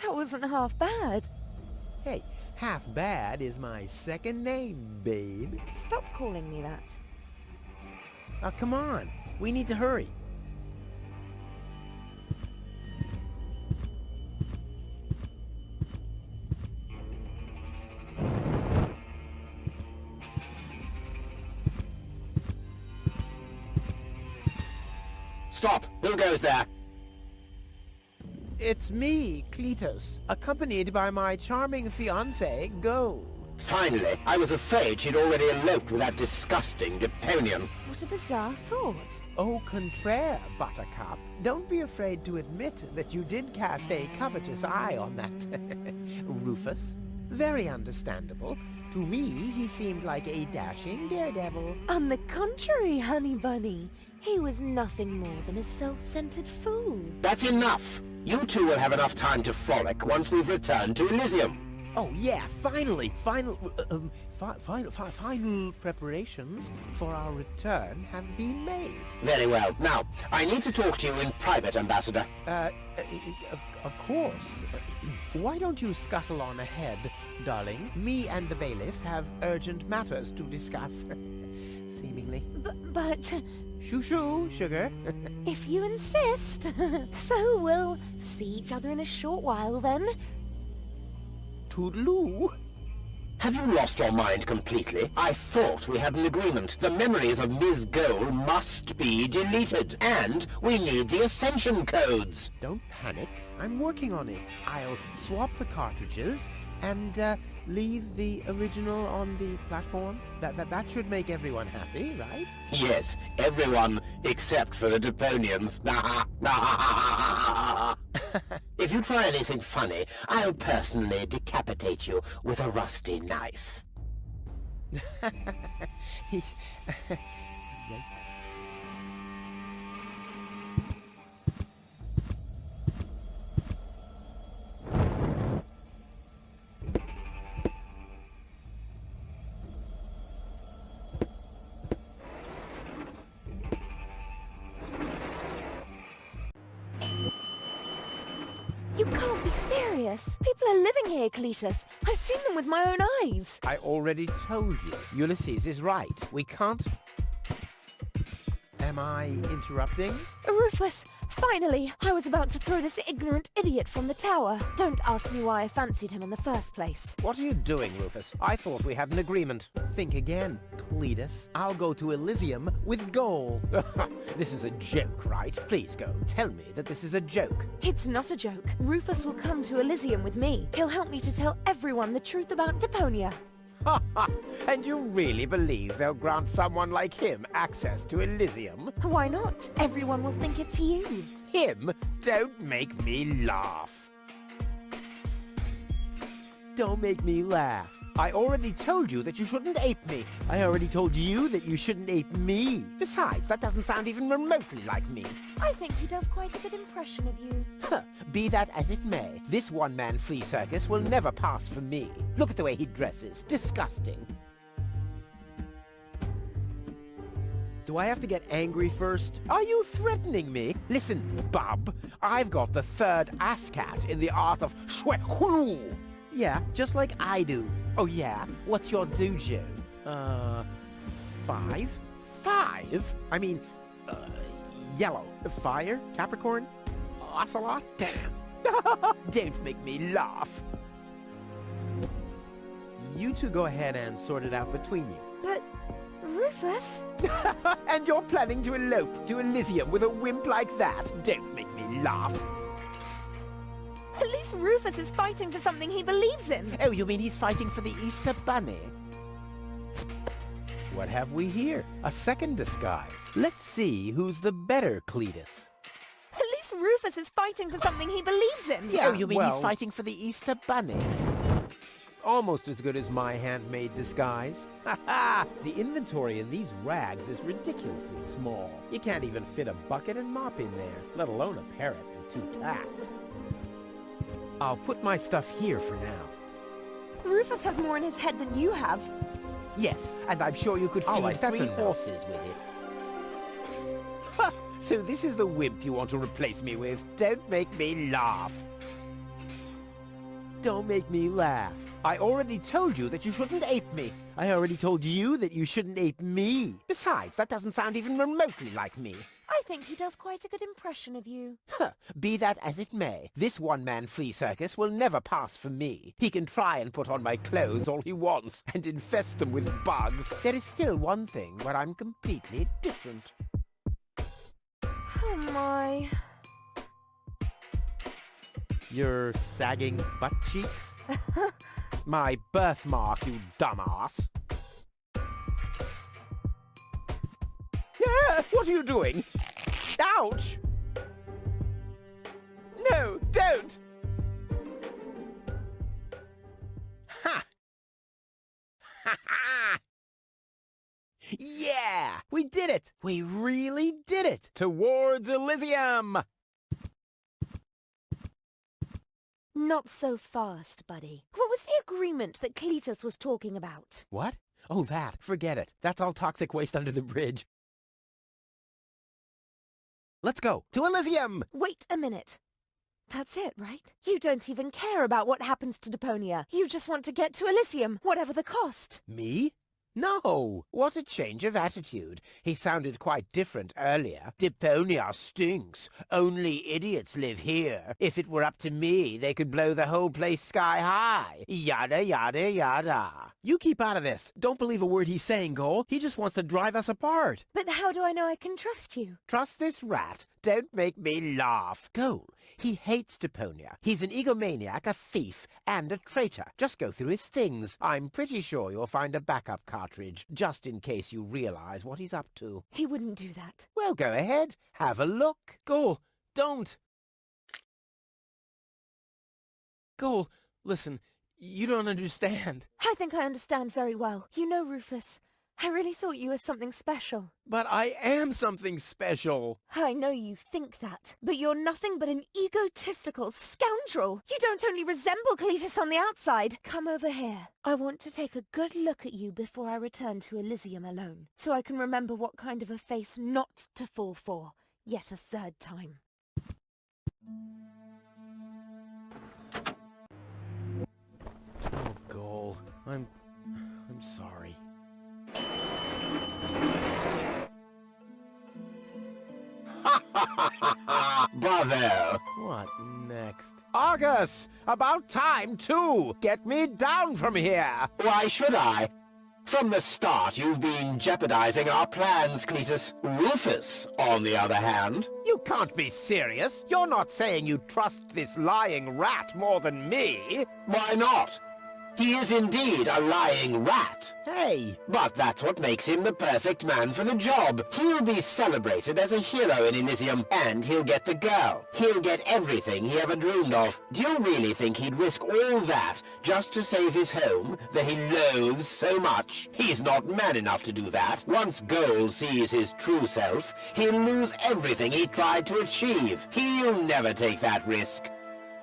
That wasn't half bad.
Hey, half bad is my second name, babe.
Stop calling me that.
Oh, come on. We need to hurry.
Stop! Who goes there?
It's me, Cletus, accompanied by my charming fiancée, Goal.
Finally, I was afraid she'd already eloped with that disgusting Deponian.
What a bizarre thought.
Au contraire, Buttercup. Don't be afraid to admit that you did cast a covetous eye on that Rufus. Very understandable. To me, he seemed like a dashing daredevil.
On the contrary, Honey Bunny. He was nothing more than a self-centered fool.
That's enough! You two will have enough time to frolic once we've returned to Elysium.
Oh yeah, finally! Final preparations for our return have been made.
Very well. Now, I need to talk to you in private, Ambassador.
Of course. Why don't you scuttle on ahead, darling? Me and the bailiffs have urgent matters to discuss. Seemingly.
But...
Shoo-shoo, sugar.
If you insist. So we'll see each other in a short while, then.
Toodaloo.
Have you lost your mind completely? I thought we had an agreement. The memories of Ms. Goal must be deleted. And we need the Ascension codes.
Don't panic. I'm working on it. I'll swap the cartridges and leave the original on the platform. That should make everyone happy, right?
Yes, everyone except for the Deponians. If you try anything funny, I'll personally decapitate you with a rusty knife.
You can't be serious. People are living here, Cletus. I've seen them with my own eyes.
I already told you. Ulysses is right. We can't... Am I interrupting?
Rufus, finally! I was about to throw this ignorant idiot from the tower. Don't ask me why I fancied him in the first place.
What are you doing, Rufus? I thought we had an agreement. Think again, Cletus. I'll go to Elysium with Goal. This is a joke, right? Please go. Tell me that this is a joke.
It's not a joke. Rufus will come to Elysium with me. He'll help me to tell everyone the truth about Deponia.
And you really believe they'll grant someone like him access to Elysium?
Why not? Everyone will think it's you.
Him? Don't make me laugh. Don't make me laugh. I already told you that you shouldn't ape me. I already told you that you shouldn't ape me. Besides, that doesn't sound even remotely like me.
I think he does quite a good impression of you.
Be that as it may, this one-man flea circus will never pass for me. Look at the way he dresses. Disgusting. Do I have to get angry first? Are you threatening me? Listen, bub, I've got the third ASCAT in the art of shwe-hulu. Yeah, just like I do. Oh yeah? What's your dojo? 5? 5? I mean, yellow. Fire? Capricorn? Ocelot? Damn. Don't make me laugh. You two go ahead and sort it out between you.
But, Rufus?
And you're planning to elope to Elysium with a wimp like that? Don't make me laugh.
At least Rufus is fighting for something he believes in.
Oh, you mean he's fighting for the Easter Bunny? What have we here? A second disguise. Let's see who's the better Cletus.
At least Rufus is fighting for something he believes in.
Yeah, oh, you mean he's fighting for the Easter Bunny? Almost as good as my handmade disguise. Ha-ha! The inventory in these rags is ridiculously small. You can't even fit a bucket and mop in there, let alone a parrot and 2 cats. I'll put my stuff here for now.
Rufus has more in his head than you have.
Yes, and I'm sure you could feed 3 horses with it. Ha! So this is the wimp you want to replace me with? Don't make me laugh. Don't make me laugh. I already told you that you shouldn't ape me. I already told you that you shouldn't ape me. Besides, that doesn't sound even remotely like me.
I think he does quite a good impression of you.
Be that as it may, this one-man flea circus will never pass for me. He can try and put on my clothes all he wants and infest them with bugs. There is still one thing where I'm completely different.
Oh my.
Your sagging butt cheeks? My birthmark, you dumbass. Yeah, what are you doing? Ouch! No, don't! Ha! Ha ha! Yeah! We did it! We really did it! Towards Elysium!
Not so fast, buddy. What was the agreement that Cletus was talking about?
What? Oh, that. Forget it. That's all toxic waste under the bridge. Let's go. To Elysium!
Wait a minute. That's it, right? You don't even care about what happens to Deponia. You just want to get to Elysium, whatever the cost.
Me? No! What a change of attitude. He sounded quite different earlier. Deponia stinks. Only idiots live here. If it were up to me, they could blow the whole place sky high. Yada, yada, yada. You keep out of this. Don't believe a word he's saying, Goal. He just wants to drive us apart.
But how do I know I can trust you?
Trust this rat? Don't make me laugh. Goal, he hates Deponia. He's an egomaniac, a thief, and a traitor. Just go through his things. I'm pretty sure you'll find a backup cartridge, just in case you realize what he's up to.
He wouldn't do that.
Well, go ahead. Have a look. Goal, don't. Goal, listen, you don't understand.
I think I understand very well. You know, Rufus, I really thought you were something special.
But I am something special.
I know you think that, but you're nothing but an egotistical scoundrel. You don't only resemble Cletus on the outside. Come over here. I want to take a good look at you before I return to Elysium alone, so I can remember what kind of a face not to fall for, yet a third time.
Oh, Goal, I'm sorry.
Bravo!
What next? Argus! About time, too! Get me down from here!
Why should I? From the start, you've been jeopardizing our plans, Cletus. Rufus, on the other hand...
You can't be serious! You're not saying you trust this lying rat more than me!
Why not? He is indeed a lying rat.
Hey!
But that's what makes him the perfect man for the job. He'll be celebrated as a hero in Elysium, and he'll get the girl. He'll get everything he ever dreamed of. Do you really think he'd risk all that just to save his home that he loathes so much? He's not man enough to do that. Once Goal sees his true self, he'll lose everything he tried to achieve. He'll never take that risk.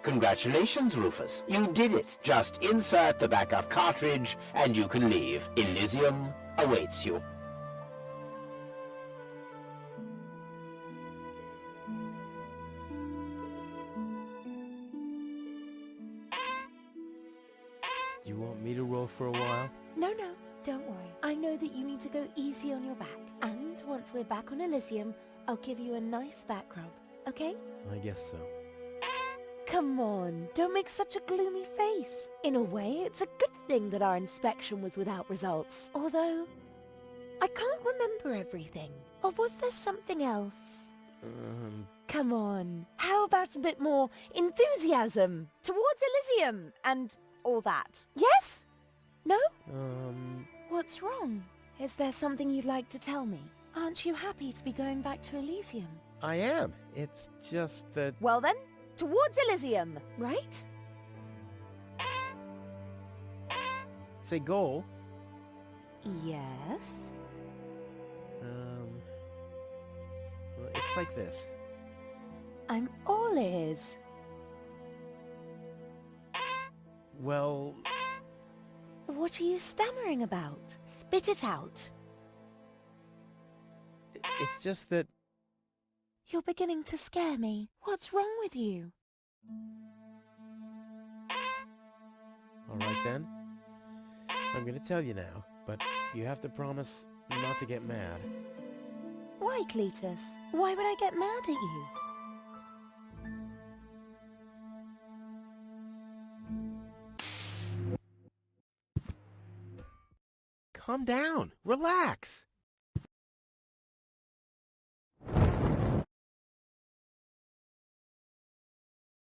Congratulations, Rufus. You did it. Just insert the backup cartridge and you can leave. Elysium awaits you.
You want me to roll for a while?
No, don't worry. I know that you need to go easy on your back. And once we're back on Elysium, I'll give you a nice back rub, okay?
I guess so.
Come on, don't make such a gloomy face. In a way, it's a good thing that our inspection was without results. Although, I can't remember everything. Or was there something else? Come on, how about a bit more enthusiasm? Towards Elysium and all that. Yes? No? What's wrong? Is there something you'd like to tell me? Aren't you happy to be going back to Elysium?
I am. It's just that...
Well then, towards Elysium, right?
Say, Goal.
Yes?
Well, it's like this.
I'm all ears.
Well...
What are you stammering about? Spit it out.
It's just that...
You're beginning to scare me. What's wrong with you?
All right, then. I'm gonna tell you now, but you have to promise not to get mad.
Why, Cletus? Why would I get mad at you?
Calm down. Relax.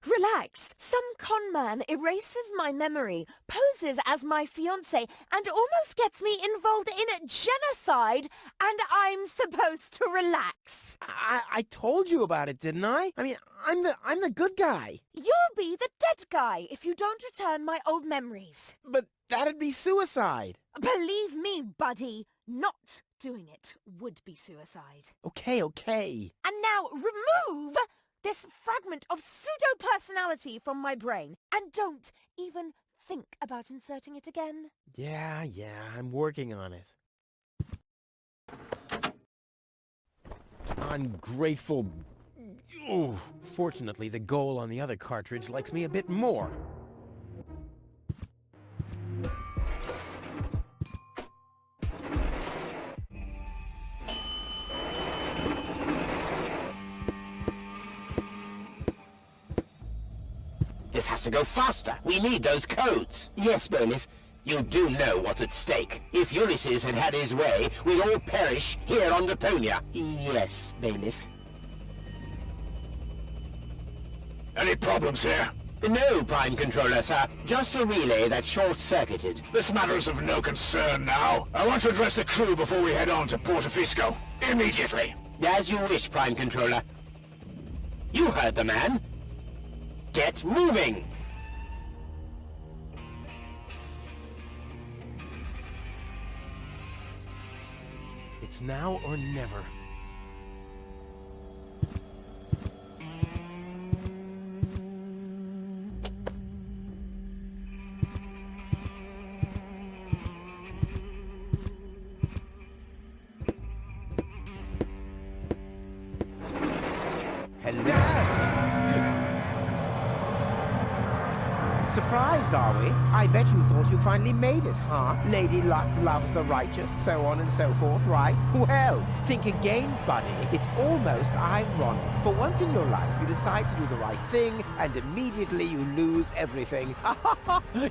Relax. Some con man erases my memory, poses as my fiancé, and almost gets me involved in genocide, and I'm supposed to relax.
I told you about it, didn't I? I mean, I'm the good guy.
You'll be the dead guy if you don't return my old memories.
But that'd be suicide.
Believe me, buddy, not doing it would be suicide.
Okay.
And now remove this fragment of pseudo-personality from my brain, and don't even think about inserting it again.
Yeah, I'm working on it. Ungrateful... Ooh, fortunately, the goal on the other cartridge likes me a bit more.
This has to go faster. We need those codes. Yes, Bailiff. You do know what's at stake. If Ulysses had had his way, we'd all perish here on Deponia. Yes, Bailiff.
Any problems here?
No, Prime Controller, sir. Just a relay that short-circuited.
This matter is of no concern now. I want to address the crew before we head on to Portofisco. Immediately.
As you wish, Prime Controller. You heard the man. Get moving!
It's now or never.
Surprised, are we? I bet you thought you finally made it, huh? Lady Luck loves the righteous, so on and so forth, right? Well, think again, buddy. It's almost ironic. For once in your life, you decide to do the right thing, and immediately you lose everything.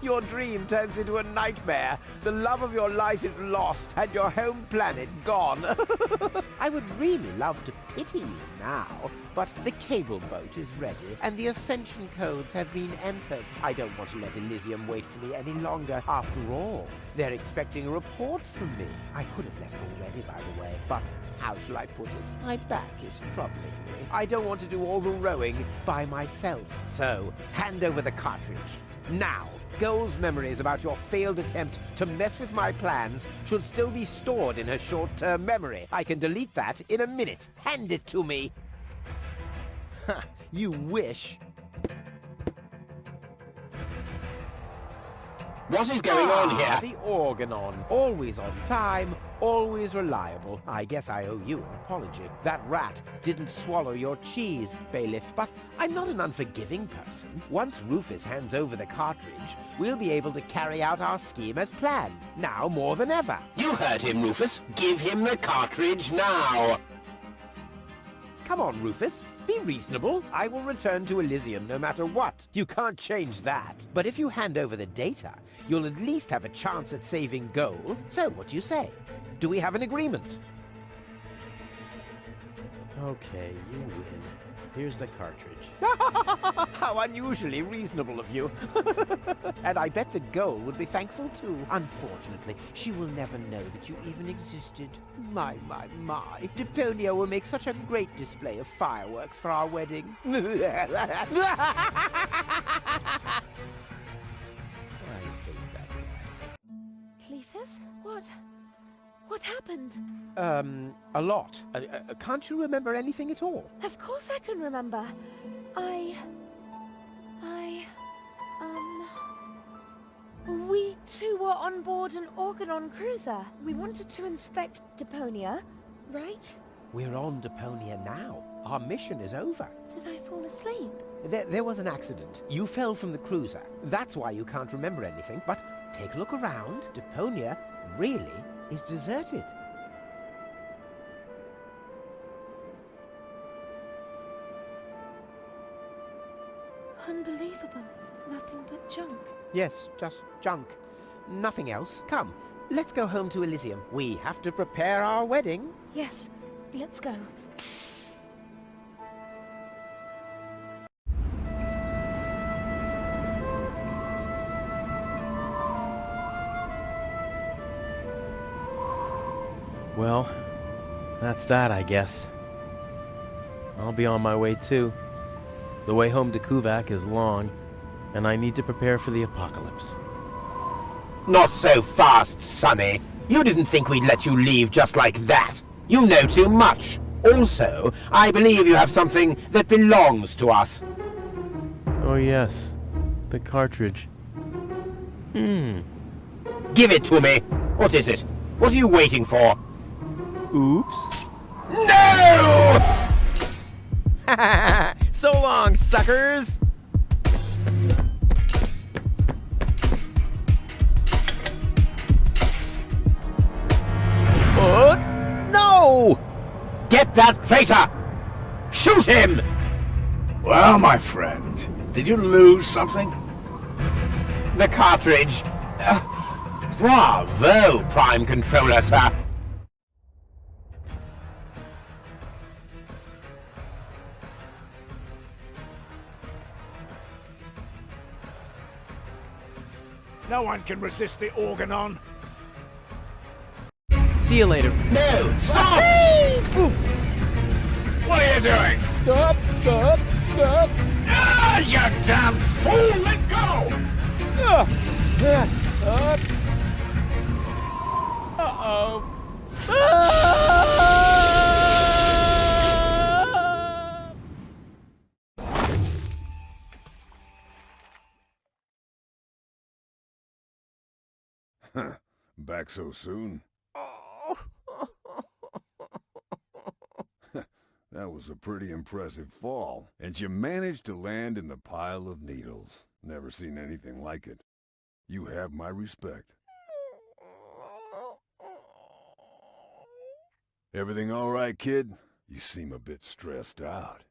Your dream turns into a nightmare. The love of your life is lost, and your home planet gone. I would really love to pity you now, but the cable boat is ready, and the ascension codes have been entered. I don't want to let Elysium wait for me any longer. After all, they're expecting a report from me. I could have left already, by the way, but how shall I put it? My back is troubling me. I don't want to do all the rowing by myself. So, hand over the cartridge. Now! Goal's memories about your failed attempt to mess with my plans should still be stored in her short-term memory. I can delete that in a minute. Hand it to me! You wish.
What is going on here?
The Organon. Always on time, always reliable. I guess I owe you an apology. That rat didn't swallow your cheese, Bailiff, but I'm not an unforgiving person. Once Rufus hands over the cartridge, we'll be able to carry out our scheme as planned. Now more than ever.
You heard him, Rufus. Give him the cartridge now.
Come on, Rufus. Be reasonable. I will return to Elysium no matter what. You can't change that. But if you hand over the data, you'll at least have a chance at saving Goal. So, what do you say? Do we have an agreement?
Okay, you win. Here's the cartridge.
How unusually reasonable of you. And I bet the Goal would be thankful too. Unfortunately, she will never know that you even existed. My. Deponia will make such a great display of fireworks for our wedding.
I hate that guy.
Cletus? What happened?
A lot. Can't you remember anything at all?
Of course I can remember. We two were on board an Organon cruiser. We wanted to inspect Deponia, right?
We're on Deponia now. Our mission is over.
Did I fall asleep?
There was an accident. You fell from the cruiser. That's why you can't remember anything. But take a look around. Deponia really is deserted.
Unbelievable. Nothing but junk.
Yes, just junk. Nothing else. Come, let's go home to Elysium. We have to prepare our wedding.
Yes, let's go.
Well, that's that, I guess. I'll be on my way too. The way home to Kuvak is long, and I need to prepare for the apocalypse.
Not so fast, Sonny. You didn't think we'd let you leave just like that. You know too much. Also, I believe you have something that belongs to us.
Oh yes, the cartridge.
Give it to me. What is it? What are you waiting for?
Oops.
No!
So long, suckers! No!
Get that traitor! Shoot him!
Well, my friend, did you lose something?
The cartridge. Bravo, Prime Controller, sir.
No one can resist the organon.
See you later.
No! Stop!
What are you doing?
Stop!
Ah, you damn fool! Let go!
Uh-oh.
Back so soon? That was a pretty impressive fall. And you managed to land in the pile of needles. Never seen anything like it. You have my respect. Everything all right, kid? You seem a bit stressed out.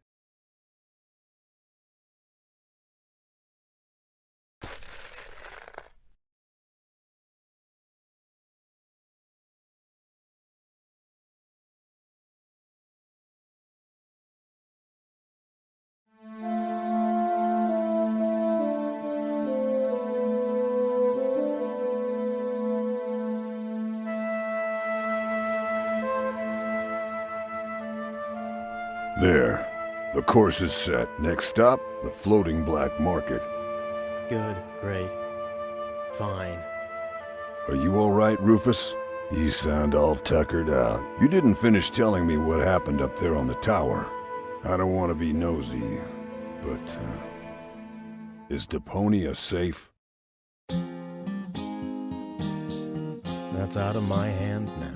There. The course is set. Next stop, the floating black market.
Good, great, fine.
Are you all right, Rufus? You sound all tuckered out. You didn't finish telling me what happened up there on the tower. I don't want to be nosy, but, is Deponia safe?
That's out of my hands now.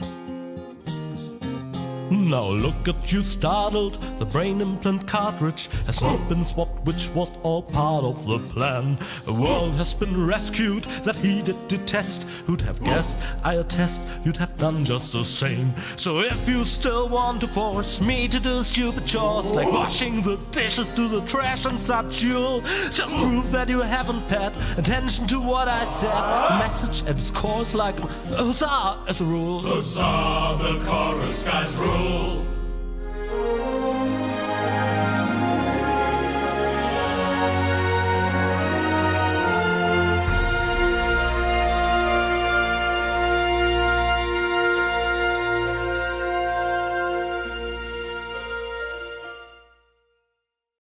Now look at you startled, the brain implant cartridge has not been swapped, which was all part of the plan. A world has been rescued that he did detest. Who'd have guessed, I attest, you'd have done just the same. So if you still want to force me to do stupid chores like washing the dishes, do the trash and such, you'll just prove that you haven't paid attention to what I said. The message at its core is like a huzzah as a rule.
Huzzah, the chorus guys rule.